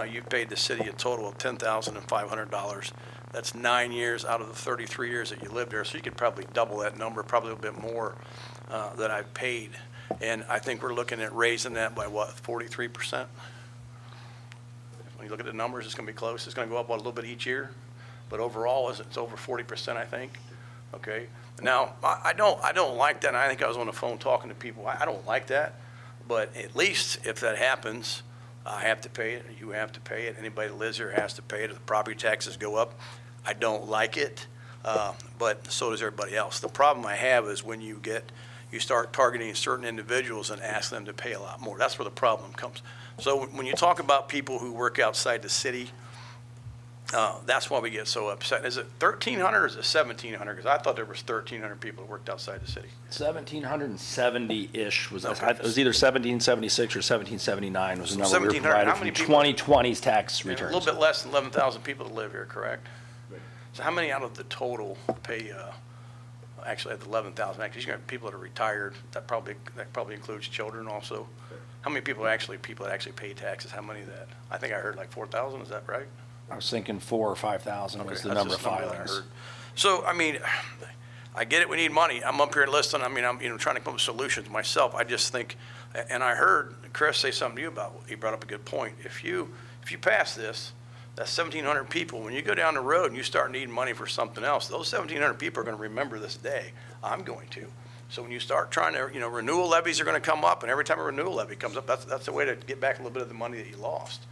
you've paid the city a total of $10,500. That's 9 years out of the 33 years that you lived there. So you could probably double that number, probably a little bit more that I've paid. And I think we're looking at raising that by what, 43%? When you look at the numbers, it's going to be close. It's going to go up a little bit each year. but overall, it's over 40%, I think. Okay. Now, I don't like that, and I think I was on the phone talking to people. I don't like that, but at least if that happens, I have to pay it, you have to pay it, anybody that lives here has to pay it, if the property taxes go up. I don't like it, but so does everybody else. The problem I have is when you start targeting certain individuals and ask them to pay a lot more. That's where the problem comes. So when you talk about people who work outside the city, that's why we get so upset. Is it 1,300 or is it 1,700? Because I thought there was 1,300 people that worked outside the city. 1,770-ish was, Okay. it was either 1,776 or 1,779 was the number we were 1,700, provided how from many people- 2020's tax A returns. little bit less than 11,000 people that live here, correct? So how many out of the total pay, actually at the 11,000, actually, you got people that are retired, that probably includes children also. How many people that actually pay taxes, how many of that? I think I heard like 4,000, is that right? I was thinking 4,000 or 5,000 was the number of filings. So, I mean, I get it, we need money. I'm up here listening, I mean, I'm trying to come up with solutions myself. I just think, and I heard Chris say something to you about, he brought up a good point. If you pass this, that's 1,700 people. When you go down the road and you start needing money for something else, those 1,700 people are going to remember this day. I'm going to. So when you start trying to, renewal levies are going to come up, and every time a renewal levy comes up, that's a way to get back a little bit of the money that you lost.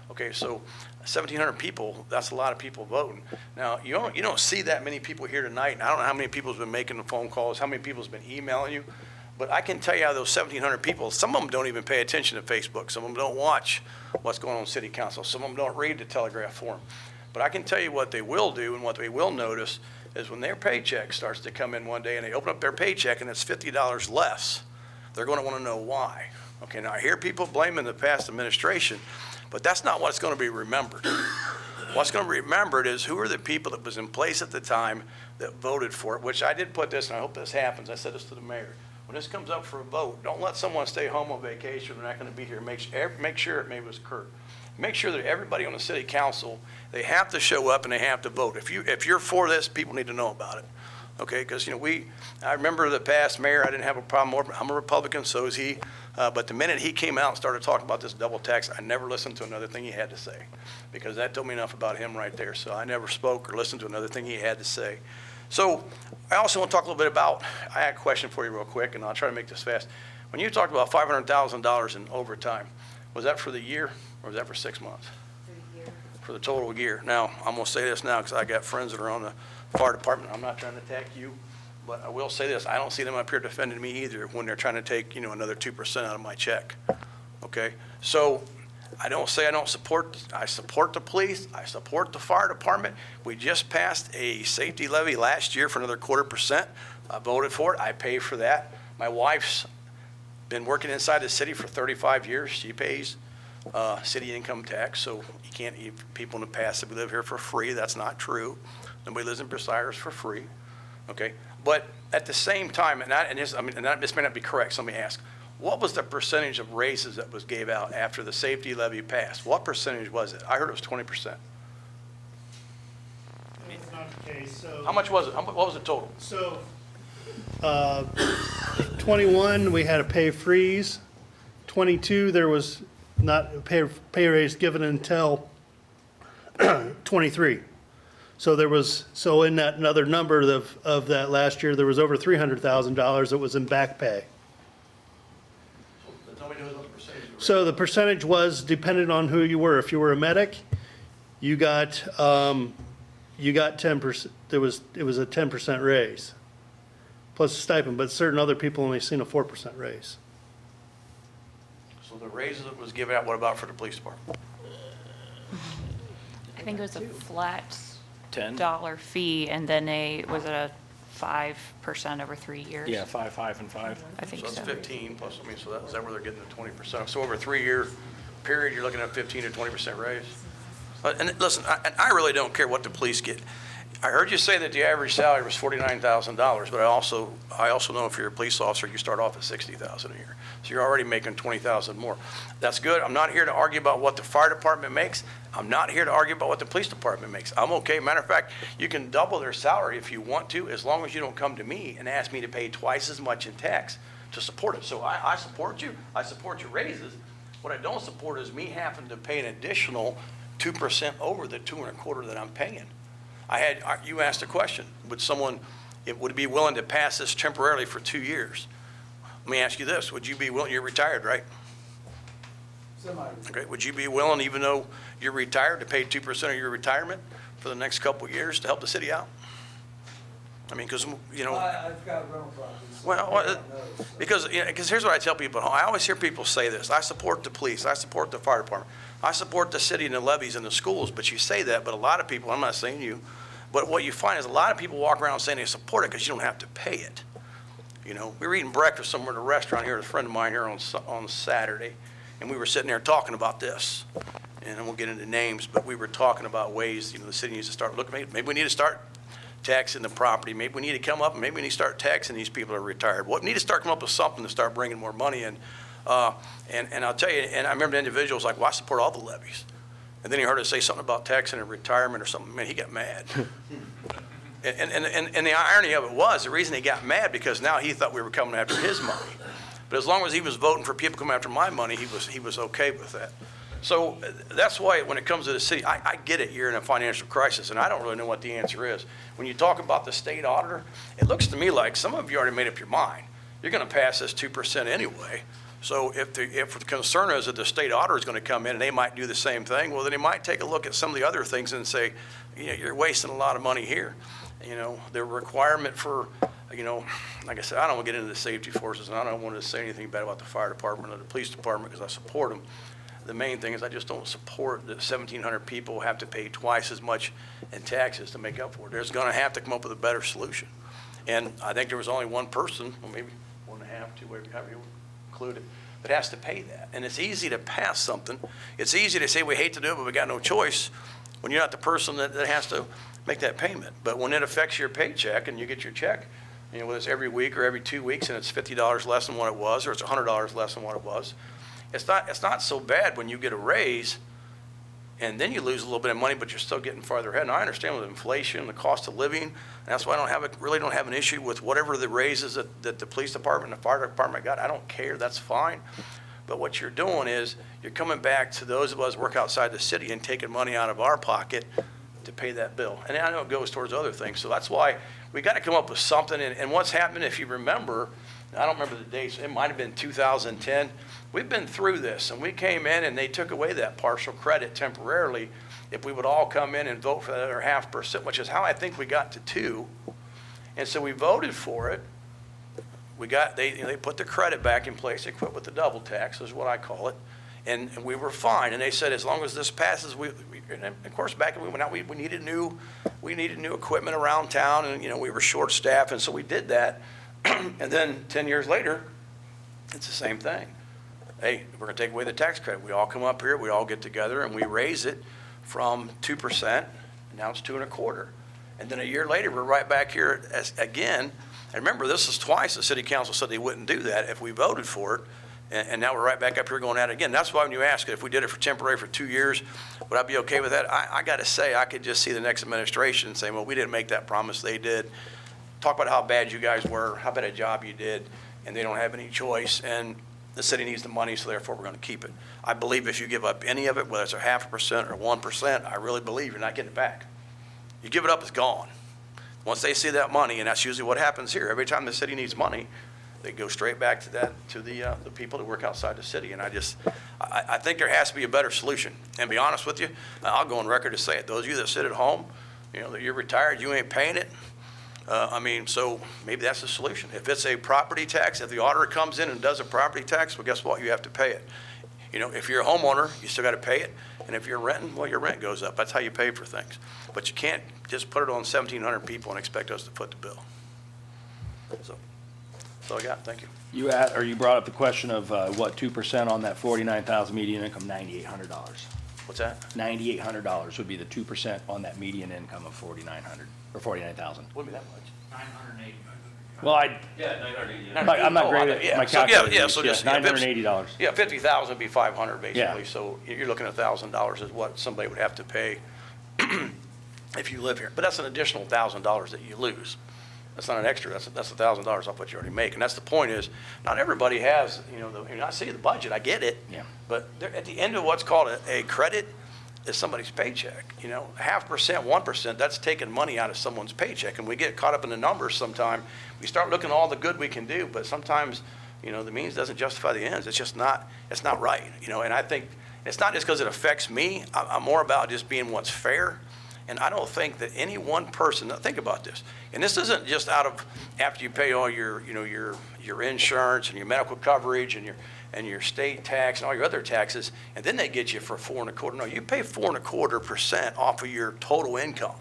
Okay, so 1,700 people, that's a lot of people voting. Now, you don't see that many people here tonight, and I don't know how many people have been making the phone calls, how many people have been emailing you, but I can tell you out of those 1,700 people, some of them don't even pay attention to Facebook. Some of them don't watch what's going on in city council. Some of them don't read the Telegraph forum. But I can tell you what they will do and what they will notice is when their paycheck starts to come in one day and they open up their paycheck and it's $50 less, they're going to want to know why. Okay, now I hear people blaming the past administration, but that's not what's going to be remembered. What's going to be remembered is who are the people that was in place at the time that voted for it, which I did put this, and I hope this happens. I said this to the mayor. When this comes up for a vote, don't let someone stay home on vacation. They're not going to be here. Make sure it maybe was Kurt. Make sure that everybody on the city council, they have to show up and they have to vote. If you're for this, people need to know about it. Okay, because I remember the past mayor, I didn't have a problem. I'm a Republican, so is he. But the minute he came out and started talking about this double tax, I never listened to another thing he had to say, because that told me enough about him right there. So I never spoke or listened to another thing he had to say. So I also want to talk a little bit about, I had a question for you real quick, and I'll try to make this fast. When you talked about $500,000 in overtime, was that for the year or was that for 6 months? For the year. For the total year. Now, I'm going to say this now because I got friends that are on the fire department. I'm not trying to attack you, but I will say this. I don't see them up here defending me either when they're trying to take, another 2% out of my check. Okay? So I don't say I don't support, I support the police, I support the fire department. We just passed a safety levy last year for another 0.25%. I voted for it, I pay for that. My wife's been working inside the city for 35 years. She pays city income tax, so you can't, people in the past that we live here for free, that's not true. Nobody lives in Bucyrus for free, okay? But at the same time, this may not be correct, so let me ask, what was the percentage of raises that was gave out after the safety levy passed? What percentage was it? I heard it was 20%. That's not the case, so. How much was it? What was the total? So, 21, we had a pay freeze. 22, there was not a pay raise given until 23. So in that another number of that last year, there was over $300,000 that was in back pay. So the percentage was dependent on who you were. If you were a medic, you got 10%. It was a 10% raise plus a stipend, but certain other people only seen a 4% raise. So the raises that was given out, what about for the police department? I think it was a flat $10 dollar fee, and then was it a 5% over 3 years? Yeah, 5, 5, and 5. I think so. So that's 15 plus, so is that where they're getting the 20%? So over a 3-year period, you're looking at 15 to 20% raise? And listen, I really don't care what the police get. I heard you say that the average salary was $49,000, but I also know if you're a police officer, you start off at $60,000 a year. So you're already making $20,000 more. That's good. I'm not here to argue about what the fire department makes. I'm not here to argue about what the police department makes. I'm okay. Matter of fact, you can double their salary if you want to, as long as you don't come to me and ask me to pay twice as much in tax to support it. So I support you. I support your raises. What I don't support is me having to pay an additional 2% over the 2.25% that I'm paying. you asked a question, would it be willing to pass this temporarily for 2 years? Let me ask you this, would you be willing, you're retired, right? Okay, would you be willing, even though you're retired, to pay 2% of your retirement for the next couple of years to help the city out? I mean, because, you know. I've got rental properties. Well, because here's what I tell people. I always hear people say this. I support the police. I support the fire department. I support the city and the levies and the schools. But you say that, but a lot of people, I'm not saying you, but what you find is a lot of people walk around saying they support it because you don't have to pay it. You know, we were eating breakfast somewhere at a restaurant here with a friend of mine here on Saturday, and we were sitting there talking about this. And I won't get into names, but we were talking about ways, you know, the city needs to start looking, maybe we need to start taxing the property. Maybe we need to come up and maybe we need to start taxing these people that are retired. We need to start coming up with something to start bringing more money in. And I'll tell you, and I remember the individual was like, well, I support all the levies. And then he heard us say something about taxing and retirement or something. Man, he got mad. and the irony of it was, the reason he got mad, because now he thought we were coming after his money. But as long as he was voting for people coming after my money, he was okay with that. So that's why when it comes to the city, I get it, you're in a financial crisis, and I don't really know what the answer is. When you talk about the state auditor, it looks to me like some of you already made up your mind. You're going to pass this 2% anyway. So if the concern is that the state auditor is going to come in and they might do the same thing, well, then they might take a look at some of the other things and say, you know, you're wasting a lot of money here. You know, the requirement for, you know, like I said, I don't want to get into the safety forces, and I don't want to say anything bad about the fire department or the police department because I support them. The main thing is I just don't support that 1,700 people have to pay twice as much in taxes to make up for it. There's going to have to come up with a better solution. And I think there was only one person, or maybe 1.5, 2, however you include it, that has to pay that. And it's easy to pass something. It's easy to say we hate to do it, but we got no choice when you're not the person that has to make that payment. But when it affects your paycheck and you get your check, you know, whether it's every week or every 2 weeks and it's $50 less than what it was, or it's $100 less than what it was, it's not so bad when you get a raise and then you lose a little bit of money, but you're still getting farther ahead. And I understand with inflation, the cost of living, and that's why I really don't have an issue with whatever the raises that the police department and the fire department got. I don't care, that's fine. But what you're doing is you're coming back to those of us who work outside the city and taking money out of our pocket to pay that bill. And I know it goes towards other things. So that's why we got to come up with something. And what's happened, if you remember, I don't remember the dates, it might have been 2010. We've been through this, and we came in and they took away that partial credit temporarily if we would all come in and vote for that other 0.5%, which is how I think we got to 2. And so we voted for it. They put the credit back in place. They quit with the double tax, is what I call it. And we were fine. And they said, as long as this passes, and of course, back when we went out, we needed new equipment around town, and, you know, we were short-staffed, and so we did that. And then 10 years later, it's the same thing. Hey, we're going to take away the tax credit. We all come up here, we all get together, and we raise it from 2%, and now it's 2.25%. And then a year later, we're right back here again. And remember, this is twice the city council said they wouldn't do that if we voted for it. And now we're right back up here going at it again. That's why when you ask if we did it for temporary for 2 years, would I be okay with that? I got to say, I could just see the next administration saying, well, we didn't make that promise, they did. Talk about how bad you guys were, how bad a job you did, and they don't have any choice, and the city needs the money, so therefore we're going to keep it. I believe if you give up any of it, whether it's a 0.5% or 1%, I really believe you're not getting it back. You give it up, it's gone. Once they see that money, and that's usually what happens here, every time the city needs money, they go straight back to the people that work outside the city. And I think there has to be a better solution. And be honest with you, I'll go on record to say it. Those of you that sit at home, you know, that you're retired, you ain't paying it. So maybe that's the solution. If it's a property tax, if the auditor comes in and does a property tax, well, guess what? You have to pay it. You know, if you're a homeowner, you still got to pay it. And if you're renting, well, your rent goes up. That's how you pay for things. But you can't just put it on 1,700 people and expect us to foot the bill. So that's all I got. Thank you. You brought up the question of what 2% on that 49,000 median income, $9,800. What's that? $9,800 would be the 2% on that median income of 4,900 or 49,000. Wouldn't be that much. 980. Well, Yeah, 980. I'm not great at my calculator. So just $980. Yeah, 50,000 would be 500 basically. Yeah. So you're looking at $1,000 is what somebody would have to pay if you live here. But that's an additional $1,000 that you lose. That's not an extra. That's $1,000 off what you already make. And that's the point is, not everybody has, you know, I see the budget. I get it. Yeah. But at the end of what's called a credit, is somebody's paycheck. You know, 0.5%, 1%, that's taking money out of someone's paycheck. And we get caught up in the numbers sometime. We start looking at all the good we can do, but sometimes, you know, the means doesn't justify the ends. It's just not, it's not right. You know, and I think it's not just because it affects me. I'm more about just being what's fair. And I don't think that any one person, now think about this, and this isn't just out of, after you pay all your, you know, your insurance and your medical coverage and your state tax and all your other taxes, and then they get you for 4.25%. No, you pay 4.25% off of your total income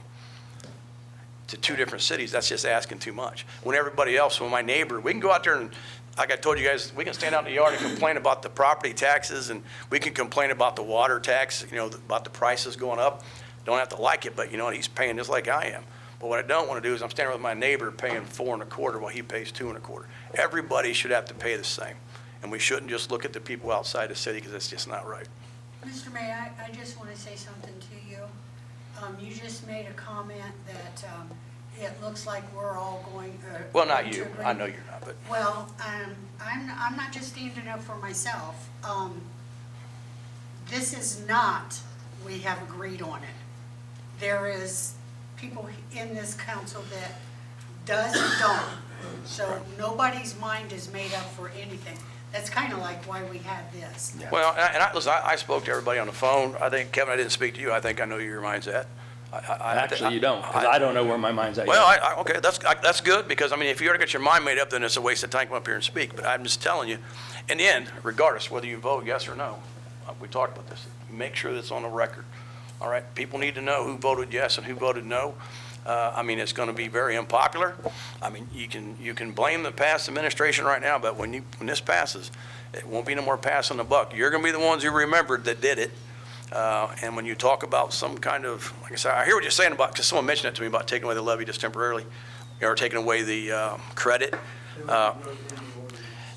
to 2 different cities. That's just asking too much. When everybody else, when my neighbor, we can go out there and, like I told you guys, we can stand out in the yard and complain about the property taxes, and we can complain about the water tax, you know, about the prices going up. Don't have to like it, but you know what, he's paying just like I am. But what I don't want to do is I'm standing with my neighbor paying 4.25% while he pays 2.25%. Everybody should have to pay the same. And we shouldn't just look at the people outside the city because it's just not right. Mr. May, I just want to say something to you. You just made a comment that it looks like we're all going well, not you. I know you're not, but. Well, I'm not just standing up for myself. This is not, we have agreed on it. There is people in this council that does and don't. So nobody's mind is made up for anything. That's kind of like why we had this. Well, listen, I spoke to everybody on the phone. I think, Kevin, I didn't speak to you. I think I know where your mind's at. Actually, you don't, because I don't know where my mind's at. Well, okay, that's good, because, I mean, if you already got your mind made up, then it's a waste of time to come up here and speak. But I'm just telling you, in the end, regardless whether you vote yes or no, we talked about this, make sure that's on the record. All right, people need to know who voted yes and who voted no. I mean, it's going to be very unpopular. I mean, you can blame the past administration right now, but when this passes, it won't be no more passing the buck. You're going to be the ones who remembered that did it. And when you talk about some kind of, like I said, I hear what you're saying about, because someone mentioned it to me about taking away the levy just temporarily, or taking away the credit.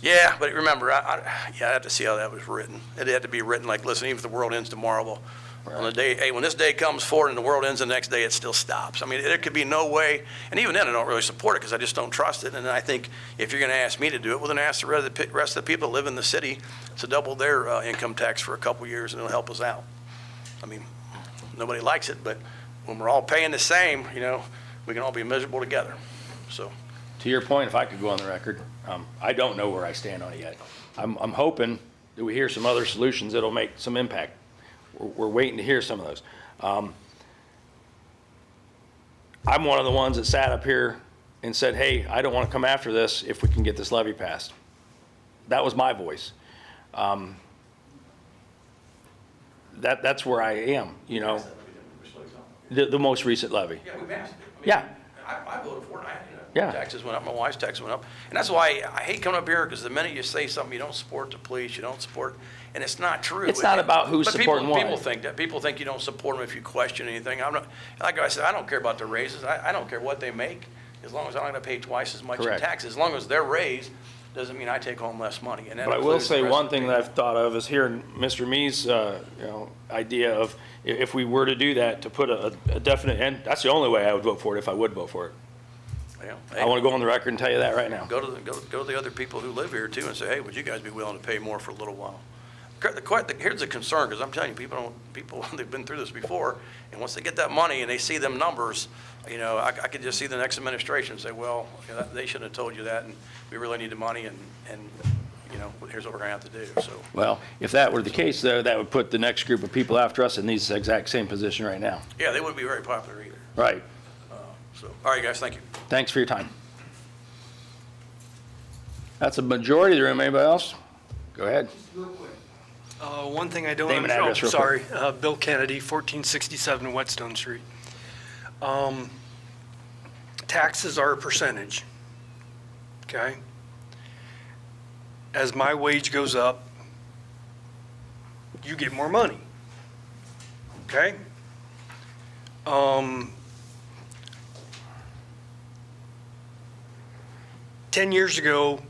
Yeah, but remember, I have to see how that was written. It had to be written like, listen, even if the world ends tomorrow, well, on the day, hey, when this day comes forward and the world ends the next day, it still stops. I mean, there could be no way, and even then I don't really support it because I just don't trust it. And I think if you're going to ask me to do it, well, then ask the rest of the people that live in the city to double their income tax for a couple years, and it'll help us out. I mean, nobody likes it, but when we're all paying the same, you know, we can all be miserable together. So, to your point, if I could go on the record, I don't know where I stand on it yet. I'm hoping that we hear some other solutions that'll make some impact. We're waiting to hear some of those. I'm one of the ones that sat up here and said, hey, I don't want to come after this if we can get this levy passed. That was my voice. That's where I am, you know. The most recent levy. yeah, we passed it. I mean, Yeah. I voted for it. Yeah. Taxes went up, my wife's taxes went up. And that's why I hate coming up here, because the minute you say something, you don't support the police, you don't support, and it's not true. It's not about who's supporting what. People think that. People think you don't support them if you question anything. I'm not, like I said, I don't care about the raises. I don't care what they make, as long as I'm not gonna pay twice as much in Correct. taxes. As long as they're raised, doesn't mean I take home less money. And that But I will includes the say rest one of thing the that I've thought of is hearing Mr. Mee's, idea of if we were to do that, to put a definite end, that's the only way I would vote for it, if I would vote for it. Yeah. I want to go on the record and tell you that right now. Go to the other people who live here too and say, hey, would you guys be willing to pay more for a little while? Here's the concern, because I'm telling you, people they've been through this before, and once they get that money and they see them numbers, you know, I could just see the next administration say, well, you know, they shouldn't have told you that, and we really need the money, and you know, here's what we're gonna have to do. So. Well, if that were the case, though, that would put the next group of people after us in these exact same position right now. Yeah, they wouldn't be very popular either. Right. So, all right, guys, thank you. Thanks for your time. That's a majority of the room. Anybody else? Go ahead. One thing I don't Name and address real sorry, Bill Kennedy, 1467 Whetstone Street. Taxes are a percentage, okay? As my wage goes up, you get more money, okay? 10 years ago,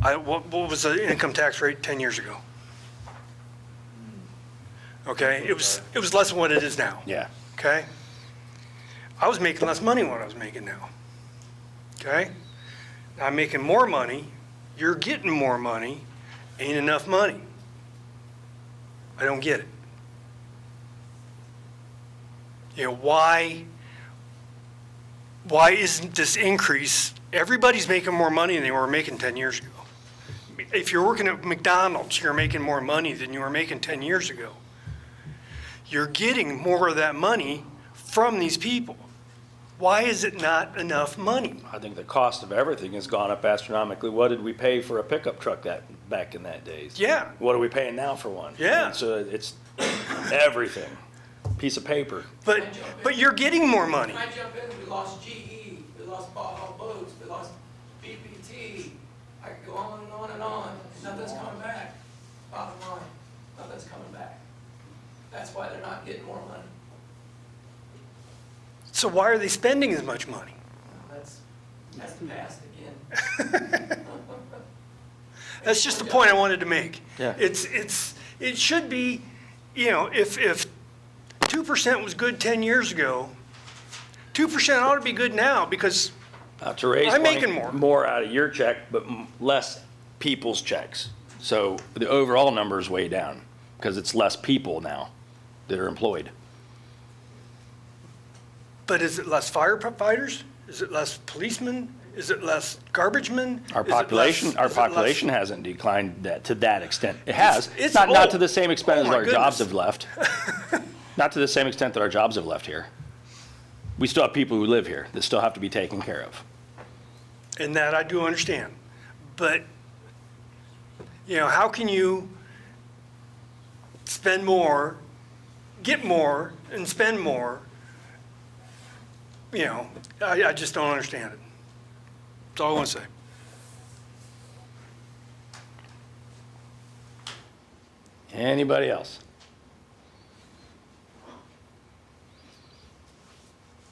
what was the income tax rate 10 years ago? Okay, it was less than what it is now. Yeah. Okay? I was making less money than what I was making now. Okay? I'm making more money, you're getting more money, ain't enough money. I don't get it. You know, why isn't this increase, everybody's making more money than they were making 10 years ago. If you're working at McDonald's, you're making more money than you were making 10 years ago. You're getting more of that money from these people. Why is it not enough money? I think the cost of everything has gone up astronomically. What did we pay for a pickup truck back in that days? Yeah. What are we paying now for one? Yeah. And so it's everything. Piece of paper. But you're getting more money. Can I jump in? We lost GE, we lost Baja Boats, we lost BPT. I could go on and on and on. Nothing's coming back. Bottom line, nothing's coming back. That's why they're not getting more money. So why are they spending as much money? That's the past again. That's just the point I wanted to make. Yeah. It should be, you know, if 2% was good 10 years ago, 2% ought to be good now because To raise I'm money, making more out of your check, but less people's checks. So the overall number is way down because it's less people now that are employed. But is it less firefighters? Is it less policemen? Is it less garbage men? Our Is it less- population, is it less- hasn't declined to that extent. It has. It's not old. to the same extent Oh as my our jobs goodness. have left. Not to the same extent that our jobs have left here. We still have people who live here that still have to be taken care of. And that I do understand. But, you know, how can you spend more, get more, and spend more? You know, I just don't understand it. That's all I want to say. Anybody else?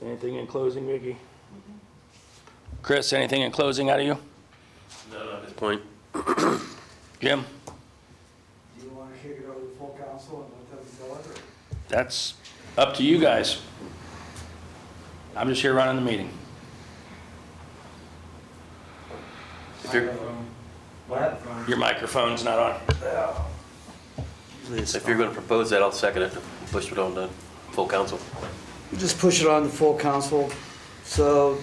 Anything in closing, Vicki? Chris, anything in closing out of you? No, at this point. Jim? Do you want to kick it over to full council and let them fill it, or? That's up to you guys. I'm just here running the meeting. If you're, Your microphone's not on. if you're going to propose that, I'll second it. Push it on to full council. Just push it on to full council. So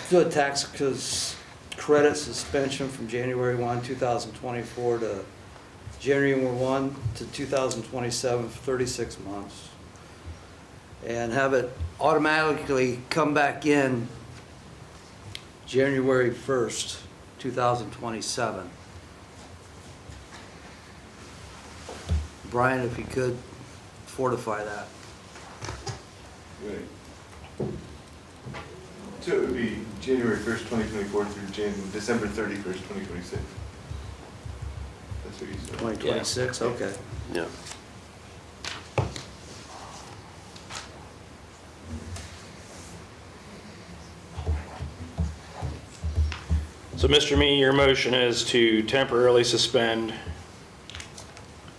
do a tax credit suspension from January 1, 2024 to January 1 to 2027 for 36 months. And have it automatically come back in January 1st, 2027. Brian, if you could fortify that. Right. So it would be January 1st, 2024 through December 31st, 2026. That's what you said. 2026, okay. Yeah. So, Mr. Me, your motion is to temporarily suspend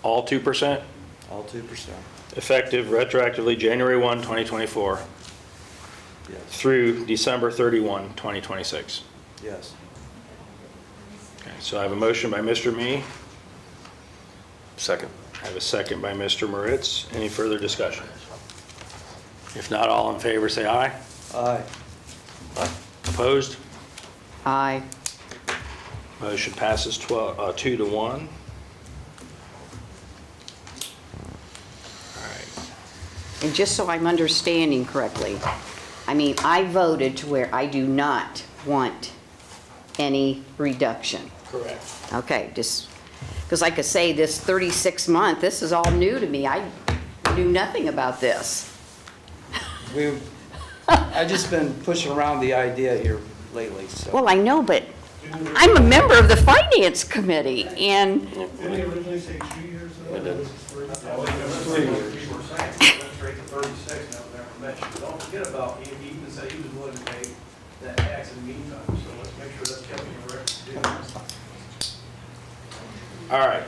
all 2%, All 2%. effective retroactively January 1, 2024 Yes. through December 31, 2026. Yes. Okay, so I have a motion by Mr. Me. Second. I have a second by Mr. Moritz. Any further discussion? If not, all in favor, say aye. Aye. Opposed? Aye. Motion passes 2 to 1. And just so I'm understanding correctly, I mean, I voted to where I do not want any reduction. Correct. Okay, just, because like I say, this 36-month, this is all new to me. I knew nothing about this. I've just been pushing around the idea here lately, so. Well, I know, but I'm a member of the Finance Committee, and Didn't they originally say 2 years? It did. 3 years. Straight to 36 now, never mentioned. Don't forget about, he even said he was willing to pay that tax in the meantime, so let's make sure that's kept in the record. All right.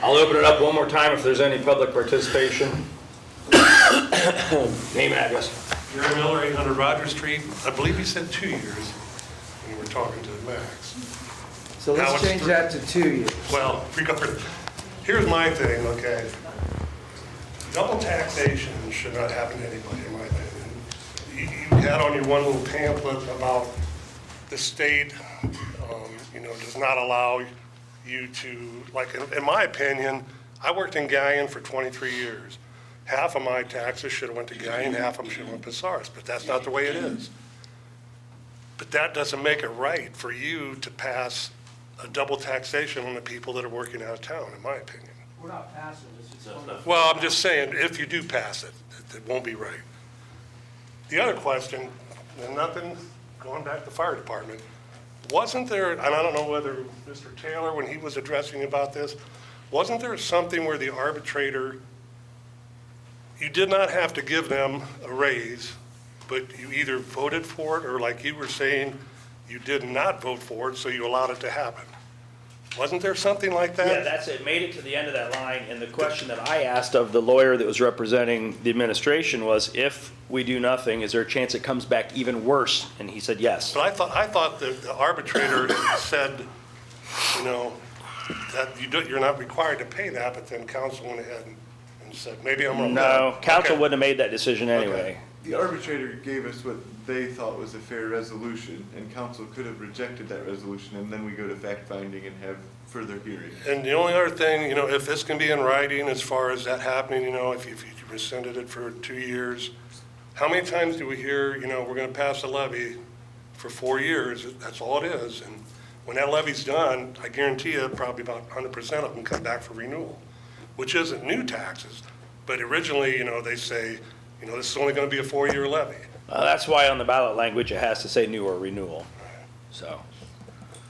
I'll open it up one more time if there's any public participation. Name and address. Gary Miller, 800 Rogers Street. I believe he said 2 years when we were talking to the max. So Now let's it's change that to 2 years. Well, here's my thing, okay? double taxation should not happen to anybody, in my opinion. You had on your one little pamphlet about the state, does not allow you to, like, in my opinion, I worked in Guyan for 23 years. Half of my taxes should have went to Guyan, half of them should have went to Bucyrus, but that's not the way it is. But that doesn't make it right for you to pass a double taxation on the people that are working out of town, in my opinion. We're not passing this. Well, I'm just saying, if you do pass it, it won't be right. The other question, and nothing, going back to the fire department, wasn't there, and I don't know whether Mr. Taylor, when he was addressing about this, wasn't there something where the arbitrator, you did not have to give them a raise, but you either voted for it, or like you were saying, you did not vote for it, so you allowed it to happen? Wasn't there something like that? Yeah, that's it. Made it to the end of that line, and the question that I asked of the lawyer that was representing the administration was, if we do nothing, is there a chance it comes back even worse? And he said yes. But I thought the arbitrator said, that you're not required to pay that, but then council went ahead and said, maybe I'm wrong. No, council wouldn't have made that decision anyway. The arbitrator gave us what they thought was a fair resolution, and council could have rejected that resolution, and then we go to fact-finding and have further hearing. And the only other thing, if this can be in writing as far as that happening, if you rescinded it for 2 years, how many times do we hear, we're gonna pass a levy for 4 years? That's all it is. And when that levy's done, I guarantee you, probably about 100% of them come back for renewal, which isn't new taxes. But originally, they say, this is only gonna be a 4-year levy. That's why on the ballot language, it has to say new or renewal, so.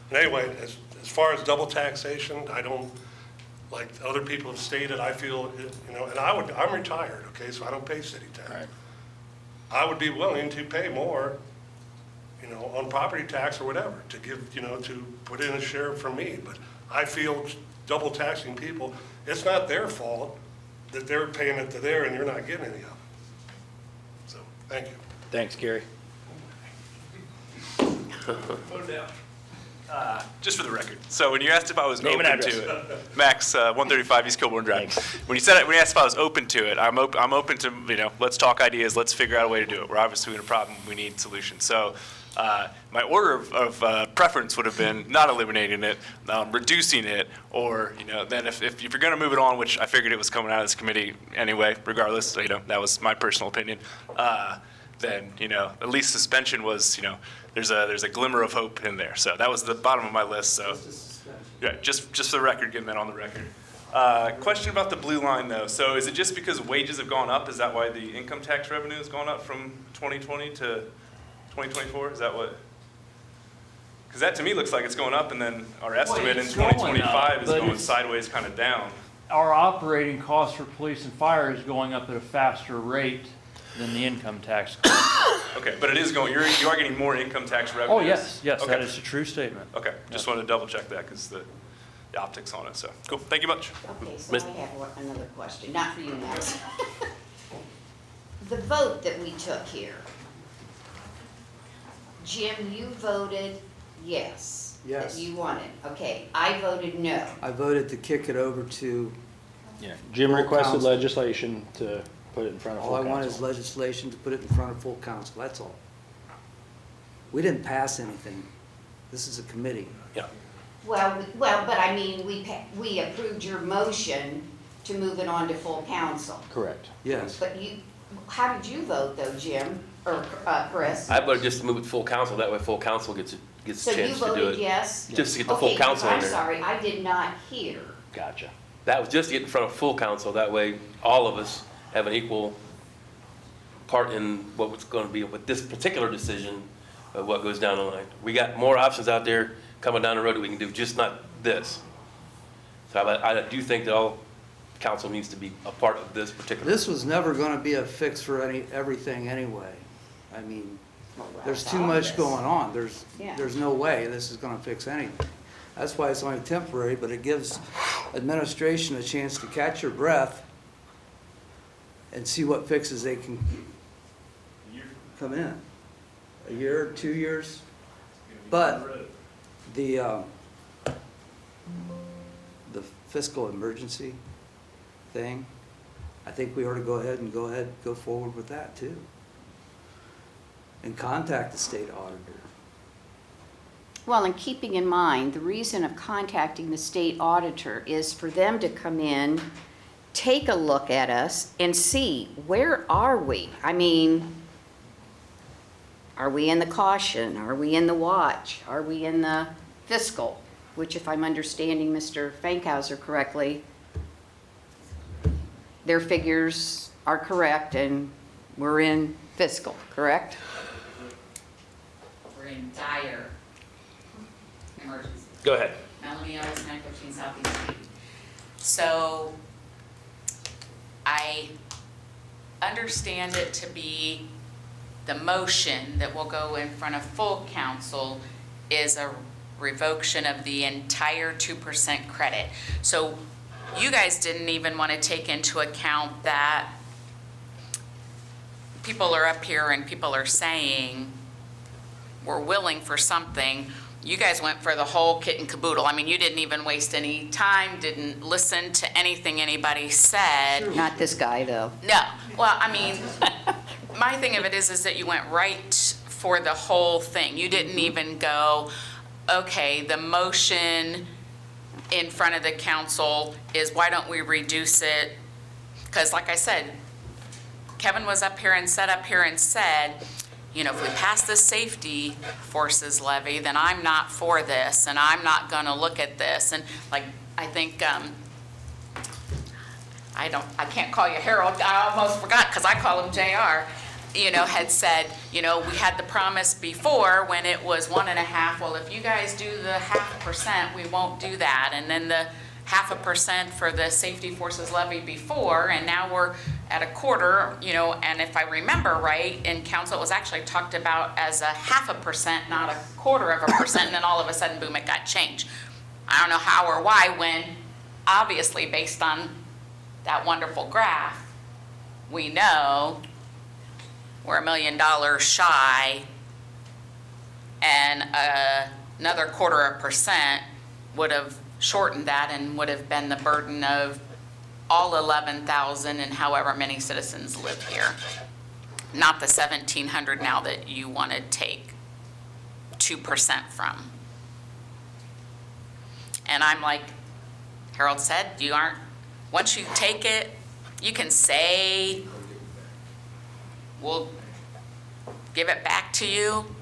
And anyway, as far as double taxation, I don't, like other people have stated, I feel, and I'm retired, okay, so I don't pay city tax. Right. I would be willing to pay more, on property tax or whatever, to give, to put in a share for me. But I feel double taxing people, it's not their fault that they're paying it to there and you're not getting any of it. So, thank you. Thanks, Gary. Vote down. Just for the record, so when you asked if I was Name and open address. to it, Max, 135 East Kilbourne Drive. When you asked if I was open to it, I'm open to, let's talk ideas, let's figure out a way to do it. We're obviously in a problem, we need solutions. So my order of preference would have been not eliminating it, reducing it, or, then if you're going to move it on, which I figured it was coming out of this committee anyway, regardless, that was my personal opinion, then, at least suspension was, there's a glimmer of hope in there. So that was the bottom of my list. So yeah, just for the record, getting that on the record. Question about the blue line though. So is it just because wages have gone up? Is that why the income tax revenue has gone up from 2020 to 2024? Is that what? Because that to me looks like it's going up, and then our estimate in 2025 is going sideways, kind of down. Our operating costs for police and fire is going up at a faster rate than the income tax cost. Okay, but it is going, you are getting more income tax revenue. Oh, yes, Okay. that is a true statement. Okay, just wanted to double check that because the optics on it, so, cool, thank you much. Okay, so I have another question, not for you, Max. The vote that we took here, Jim, you voted yes. Yes. That you wanted. Okay, I voted no. I voted to kick it over to, Yeah, Jim Full requested council. legislation to put it in front of full all I council. want is legislation to put it in front of full council, that's all. We didn't pass anything. This is a committee. Yeah. Well, but I mean, we approved your motion to move it on to full council. Correct. Yes. But how did you vote though, Jim, or Chris? I voted just to move it to full council, that way full council gets a So you chance to do it. voted yes? Just to get the full council in Okay, there. I'm sorry, I did not hear. Gotcha. That was just to get in front of full council, that way all of us have an equal part in what was going to be with this particular decision of what goes down the line. We got more options out there coming down the road that we can do, just not this. So I do think that all council needs to be a part of this particular. This was never gonna be a fix for everything anyway. I mean, there's too much going on. There's no way this is gonna fix anything. That's why it's only temporary, but it gives administration a chance to catch their breath and see what fixes they can come in. A year, 2 years. But the fiscal emergency thing, I think we ought to go forward with that too. And contact the state auditor. Well, and keeping in mind, the reason of contacting the state auditor is for them to come in, take a look at us and see, where are we? I mean, are we in the caution? Are we in the watch? Are we in the fiscal? Which, if I'm understanding Mr. Fankhauser correctly, their figures are correct and we're in fiscal, correct? We're in dire emergency. Go ahead. Melanie Ellis, 915 Southeast Street. So I understand it to be the motion that will go in front of full council is a revocation of the entire 2% credit. So you guys didn't even want to take into account that people are up here and people are saying we're willing for something. You guys went for the whole kit and caboodle. I mean, you didn't even waste any time, didn't listen to anything anybody said. Not this guy, though. No. Well, I mean, my thing of it is that you went right for the whole thing. You didn't even go, okay, the motion in front of the council is why don't we reduce it? Because like I said, Kevin was up here and said, you know, if we pass this safety forces levy, then I'm not for this, and I'm not going to look at this. And like, I think, I can't call you Harold. I almost forgot because I call him JR. You know, had said, you know, we had the promise before when it was 1.5. Well, if you guys do the 0.5%, we won't do that. And then the 0.5% for the safety forces levy before, and now we're at 1/4, you know, and if I remember right, in council, it was actually talked about as a 0.5%, not 1/4%, and then all of a sudden, boom, it got changed. I don't know how or why, when obviously based on that wonderful graph, we know we're $1 million shy, and another 1/4% would have shortened that and would have been the burden of all 11,000 and however many citizens live here. Not the 1,700 now that you want to take 2% from. And I'm like Harold said, once you take it, you can say, we'll give it back to you,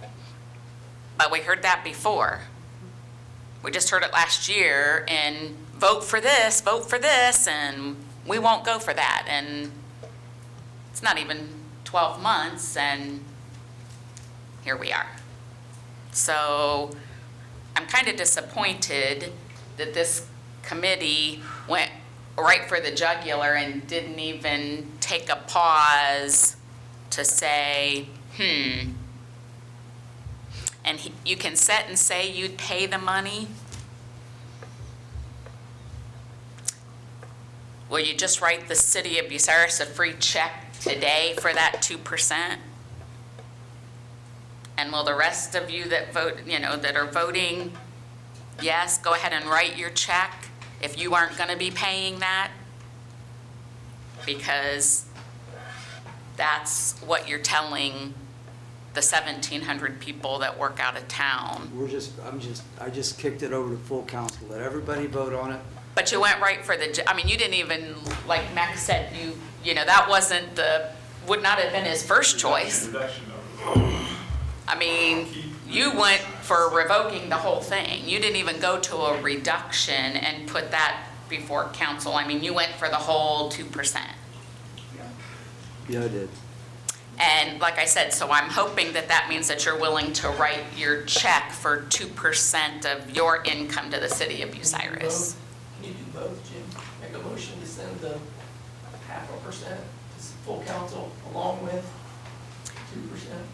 but we heard that before. We just heard it last year, and vote for this, and we won't go for that. And it's not even 12 months, and here we are. So I'm kind of disappointed that this committee went right for the jugular and didn't even take a pause to say, and you can sit and say you'd pay the money. Will you just write the city of Bucyrus a free check today for that 2%? And will the rest of you that vote, you know, that are voting yes, go ahead and write your check if you aren't going to be paying that? Because that's what you're telling the 1,700 people that work out of town. I just kicked it over to full council, let everybody vote on it. But you went right for the, I mean, you didn't even, like Max said, you know, that wasn't would not have been his first choice. I mean, you went for revoking the whole thing. You didn't even go to a reduction and put that before council. I mean, you went for the whole 2%. Yeah, I did. And like I said, so I'm hoping that that means that you're willing to write your check for 2% of your income to the city of Bucyrus. Can you do both, Jim? Make a motion to send the 0.5% to full council along with 2%?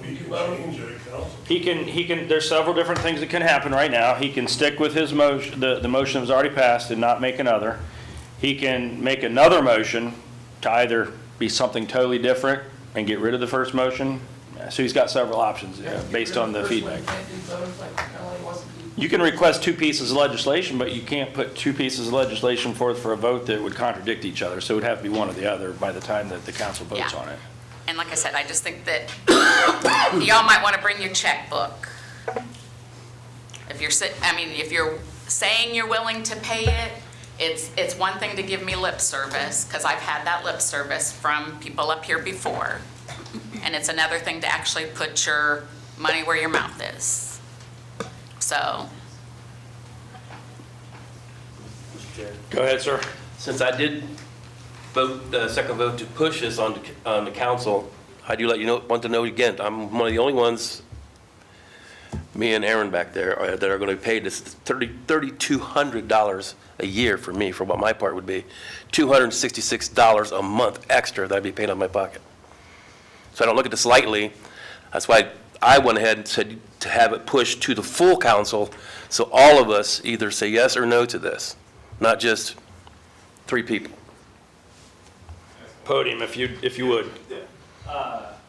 Can you do both? He can, there's several different things that can happen right now. He can stick with his motion, the motion that was already passed, and not make another. He can make another motion to either be something totally different and get rid of the first motion So he's got several options based on the feedback. You can request two pieces of legislation, but you can't put two pieces of legislation forth for a vote that would contradict each other. So it would have to be one or the other by the time that the council votes Yeah. on it. And like I said, I just think that y'all might want to bring your checkbook. If you're, if you're saying you're willing to pay it, it's one thing to give me lip service, because I've had that lip service from people up here before. And it's another thing to actually put your money where your mouth is. So. Go ahead, sir. Since I did vote, second vote to push this on the council, I do want to know again, I'm one of the only ones, me and Aaron back there, that are going to be paid this $3,200 a year for me, for what my part would be, $266 a month extra that I'd be paying out of my pocket. So I don't look at this lightly. That's why I went ahead and said to have it pushed to the full council, so all of us either say yes or no to this, not just 3 people. Podium, if you would.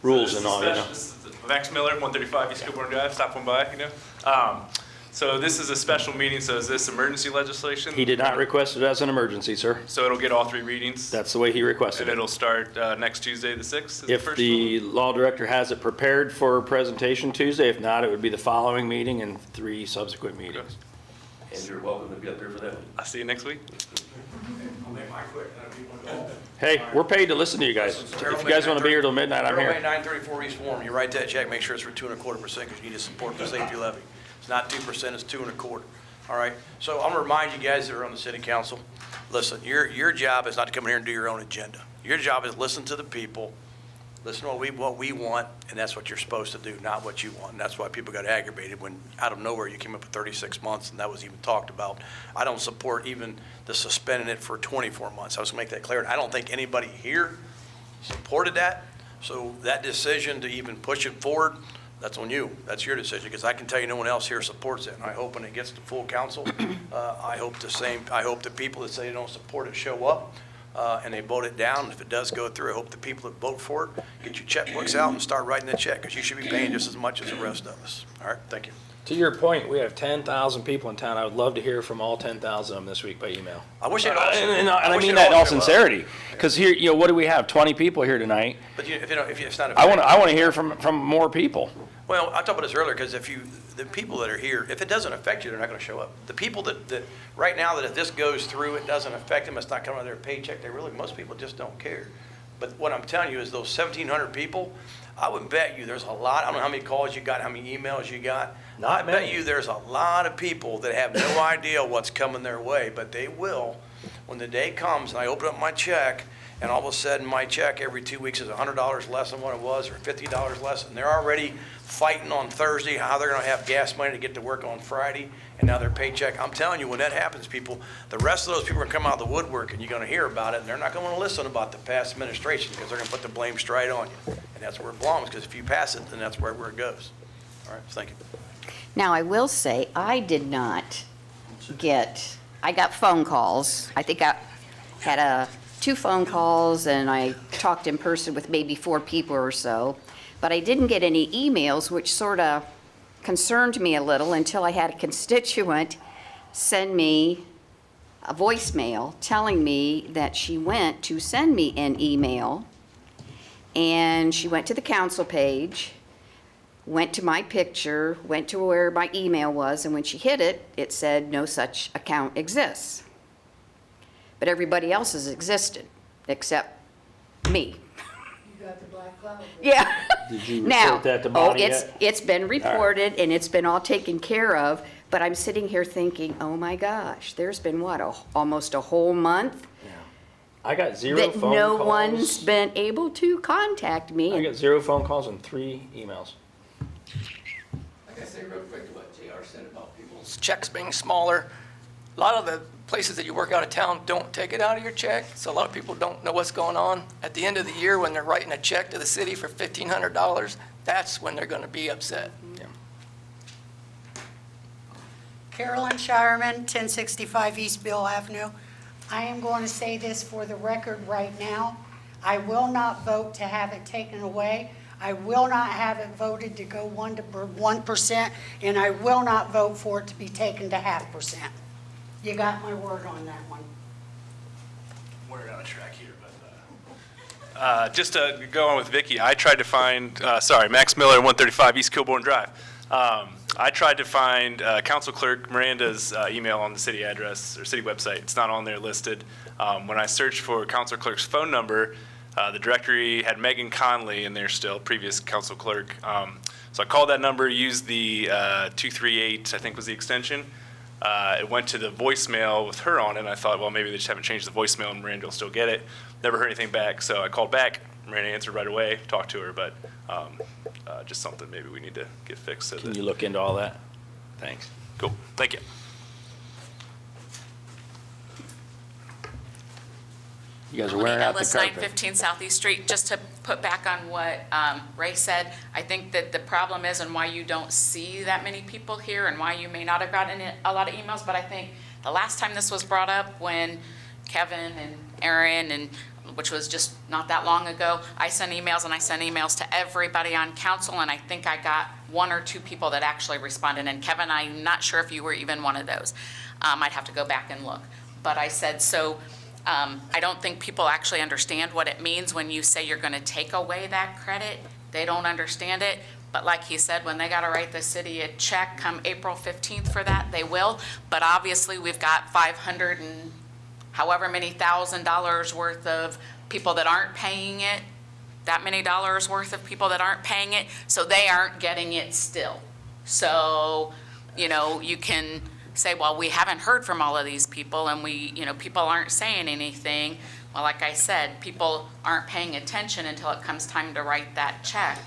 Rules and all, you know. This is Max Miller, 135 East Kilbourne Drive, stop one by, you know. So this is a special meeting, so is this emergency legislation? He did not request it as an emergency, sir. So it'll get all 3 readings? That's the way he requested And it. it'll start next Tuesday, the 6th? If the law director has it prepared for presentation Tuesday, if not, it would be the following meeting and 3 subsequent meetings. And you're welcome to be up here for that. I'll see you next week. I'll make mine quick. Hey, we're paid to listen to you guys. If you guys want to be here till midnight, I'm here. 934 East Warren, you write that check, make sure it's for 2.25%, because you need to support the safety levy. It's not 2%, it's 2.25%. All right, so I'm gonna remind you guys that are on the city council, listen, your job is not to come in here and do your own agenda. Your job is listen to the people, listen to what we want, and that's what you're supposed to do, not what you want. And that's why people got aggravated when out of nowhere you came up with 36 months and that was even talked about. I don't support even the suspending it for 24 months. I was gonna make that clear. And I don't think anybody here supported that. So that decision to even push it forward, that's on you. That's your decision, because I can tell you no one else here supports it. And I hope when it gets to full council, I hope the people that say they don't support it show up. And they vote it down. If it does go through, I hope the people that vote for it get your checkbooks out and start writing the check, because you should be paying just as much as the rest of us. All right, thank you. To your point, we have 10,000 people in town. I would love to hear from all 10,000 of them this week by email. I wish they'd all. And I mean that in all sincerity, because here, you know, what do we have? 20 people here tonight. But if it's not. I want to hear from more people. Well, I talked about this earlier, because the people that are here, if it doesn't affect you, they're not going to show up. The people that right now, that if this goes through, it doesn't affect them, it's not coming out of their paycheck, most people just don't care. But what I'm telling you is those 1,700 people, I would bet you there's a lot, I don't know how many calls you got, how many emails you got. I bet you there's a lot of people that have no idea what's coming their way, but they will when the day comes and I open up my check, and all of a sudden my check every 2 weeks is $100 less than what it was, or $50 less, and they're already fighting on Thursday how they're going to have gas money to get to work on Friday, and now their paycheck. I'm telling you, when that happens, people, the rest of those people are going to come out of the woodwork, and you're going to hear about it, and they're not going to listen about the past administration, because they're going to put the blame straight on you, and that's where it belongs, because if you pass it, then that's where it goes. All right, thank you. Now, I will say, I got phone calls. I think I had 2 phone calls, and I talked in person with maybe 4 people or so. But I didn't get any emails, which sort of concerned me a little until I had a constituent send me a voicemail telling me that she went to send me an email, and she went to the council page, went to my picture, went to where my email was, and when she hit it, it said no such account exists. But everybody else has existed, except me. You got the black cloud. Yeah. Did you Now, report that to Bonnie yet? it's been reported and it's been all taken care of, but I'm sitting here thinking, oh my gosh, there's been what, almost a whole month? I got 0 That phone no calls. one's been able to contact me. I got 0 phone calls and 3 emails. Like I say real quick to what JR said about people's checks being smaller. A lot of the places that you work out of town don't take it out of your check, so a lot of people don't know what's going on. At the end of the year, when they're writing a check to the city for $1,500, that's when they're going to be upset. Carolyn Shireman, 1065 East Bill Avenue. I am going to say this for the record right now. I will not vote to have it taken away. I will not have it voted to go 1%, and I will not vote for it to be taken to 0.5%. You got my word on that one. We're on track here, but just to go on with Vicky, I tried to find, Max Miller, 135 East Kilbourne Drive. I tried to find Council Clerk Miranda's email on the city address or city website. It's not on there listed. When I searched for Council Clerk's phone number, the directory had Megan Conley in there still, previous Council Clerk. So I called that number, used the 238, I think was the extension. It went to the voicemail with her on it, and I thought, well, maybe they just haven't changed the voicemail and Miranda will still get it. Never heard anything back, so I called back. Miranda answered right away, talked to her, but just something maybe we need to get fixed. So Can you look into all that? Thanks. Cool, thank you. You guys are wearing out the Ellis, carpet. 915 Southeast Street. Just to put back on what Ray said, I think that the problem is and why you don't see that many people here and why you may not have gotten a lot of emails, but I think the last time this was brought up when Kevin and Aaron, and which was just not that long ago, I sent emails to everybody on council, and I think I got 1 or 2 people that actually responded. And Kevin, I'm not sure if you were even one of those. I'd have to go back and look. But I said, I don't think people actually understand what it means when you say you're going to take away that credit. They don't understand it. But like he said, when they got to write the city a check come April 15th for that, they will. But obviously, we've got 500 and however many $1,000 worth of people that aren't paying it, that many dollars worth of people that aren't paying it, so they aren't getting it still. So, you can say, well, we haven't heard from all of these people, and people aren't saying anything. Well, like I said, people aren't paying attention until it comes time to write that check.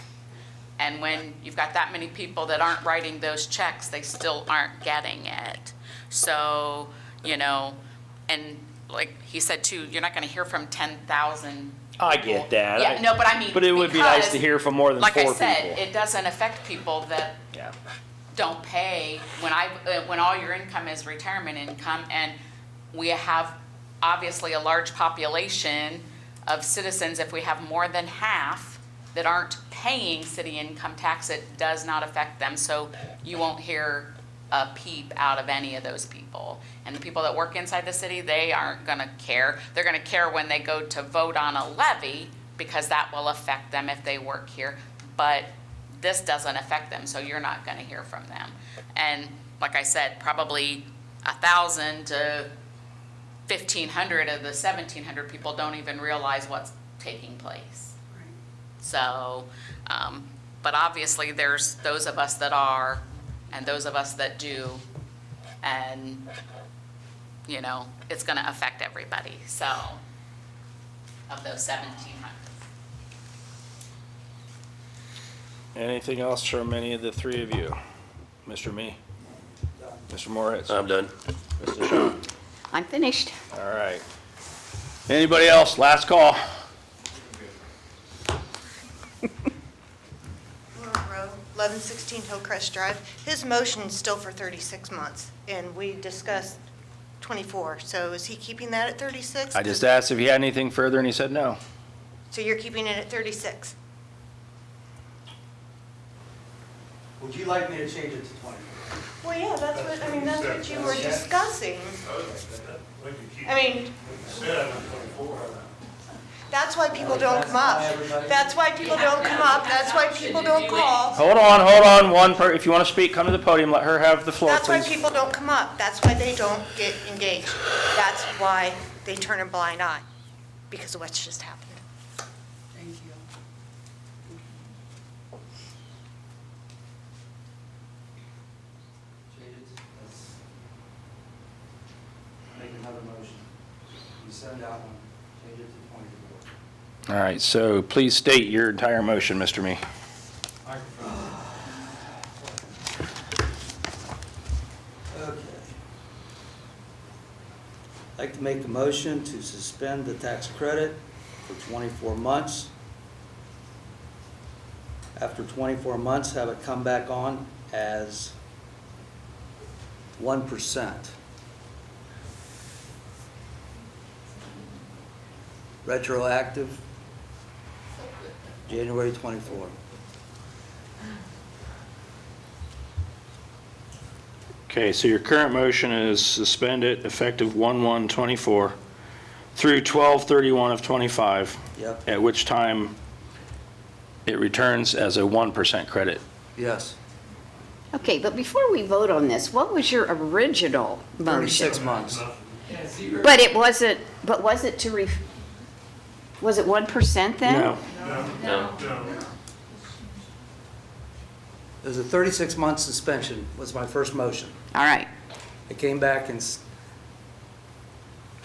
And when you've got that many people that aren't writing those checks, they still aren't getting it. So, and like he said too, you're not going to hear from 10,000 I get that. Yeah, no, but I mean, but it would be nice to hear from more than 4 people. Like I said, it doesn't affect people that don't pay when all your income is retirement income, and we have obviously a large population of citizens. If we have more than half that aren't paying city income tax, it does not affect them. So you won't hear a peep out of any of those people. And the people that work inside the city, they aren't going to care. They're going to care when they go to vote on a levy, because that will affect them if they work here. But this doesn't affect them, so you're not going to hear from them. And like I said, probably 1,000 to 1,500 of the 1,700 people don't even realize what's taking place. Right. So, but obviously there's those of us that are, and those of us that do, and it's going to affect everybody. So, of those 1,700. Anything else from any of the 3 of you? Mr. Me? Mr. Moritz? I'm done. Mr. Shaw? I'm finished. All right. Anybody else? Last call. Laura Rowe, 1116 Hillcrest Drive. His motion's still for 36 months, and we discussed 24. So is he keeping that at 36? I just asked if he had anything further, and he said no. So you're keeping it at 36? Would you like me to change it to 24? Well, yeah, that's what you were discussing. That's why people don't come up. That's why people don't come up. That's why people don't call. Hold on. If you want to speak, come to the podium. Let her have the floor, That's why please. people don't come up. That's why they don't get engaged. That's why they turn a blind eye, because of what's just happened. Thank you. Make another motion. You send out one, change it to 24. All right, so please state your entire motion, Mr. Me. Okay. I'd like to make the motion to suspend the tax credit for 24 months. After 24 months, have it come back on as 1%. Retroactive January 24. Okay, so your current motion is suspend it effective 1/1/24 through 12/31 of '25. Yep. At which time it returns as a 1% credit. Yes. Okay, but before we vote on this, what was your original motion? 36 months. But it wasn't, but was it to, was it 1% then? No. No. It was a 36-month suspension was my first motion. All right. I came back and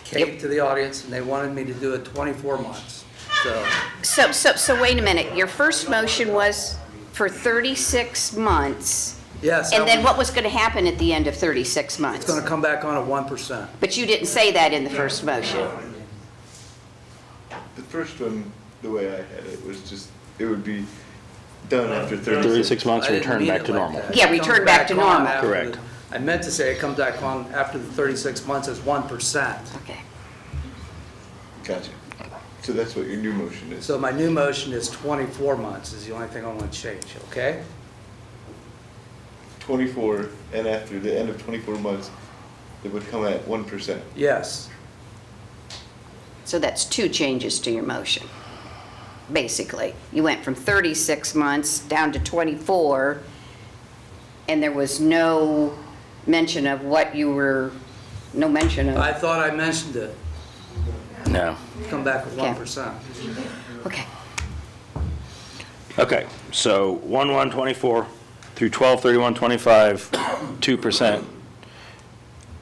came to the audience, and they wanted me to do it 24 months. So wait a minute. Your first motion was for 36 months. Yes. And then what was going to happen at the end of 36 months? It's going to come back on at 1%. But you didn't say that in the first motion. The first one, the way I had it, was just, it would be done after 36 months, I didn't return mean back it to like normal. that. Yeah, It comes return back to on normal. after Correct. I meant to say it comes back on after the 36 months as 1%. Okay. Gotcha. So that's what your new motion is. So my new motion is 24 months is the only thing I want to change, okay? 24, and after the end of 24 months, it would come at 1%. Yes. So that's two changes to your motion, basically. You went from 36 months down to 24, and there was no mention of what you were, no mention of. I thought I mentioned it. No. Come back with Okay. 1%. Okay. Okay, so 1/1/24 through 12/31/25, 2%.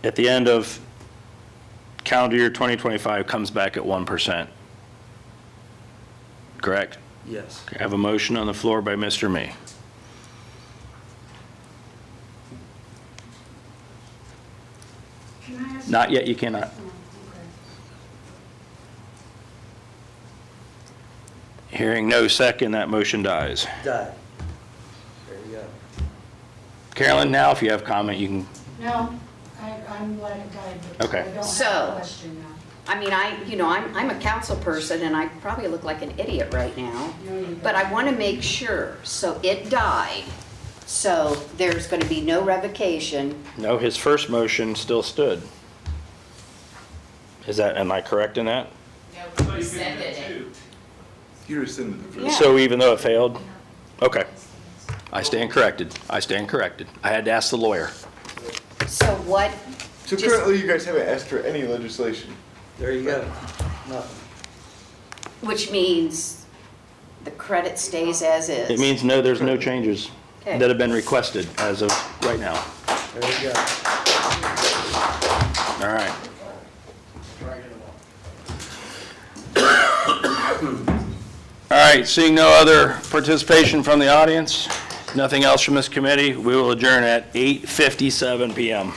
At the end of calendar year 2025 comes back at 1%. Correct? Yes. I have a motion on the floor by Mr. Me. Can I ask? Not yet, you cannot. Hearing no second, that motion dies. Done. There you go. Carolyn, now if you have comment, you can, No, I'm like a guide, but Okay. I don't have So- a question now. I mean, I'm a council person, and I probably look like an idiot right now, No, you don't. but I want to make sure. So it died, so there's going to be no revocation. no, his first motion still stood. Am I correct in that? No, we rescinded it. You rescinded the first. Yeah. So even though it failed? Okay. I stand corrected. I stand corrected. I had to ask the lawyer. So what, So Just- currently, you guys haven't asked for any legislation. There you go. Nothing. which means the credit stays as is? It means no, there's no changes Okay. that have been requested as of right now. There you go. All right. All right, seeing no other participation from the audience, nothing else from this committee, we will adjourn at 8:57 PM.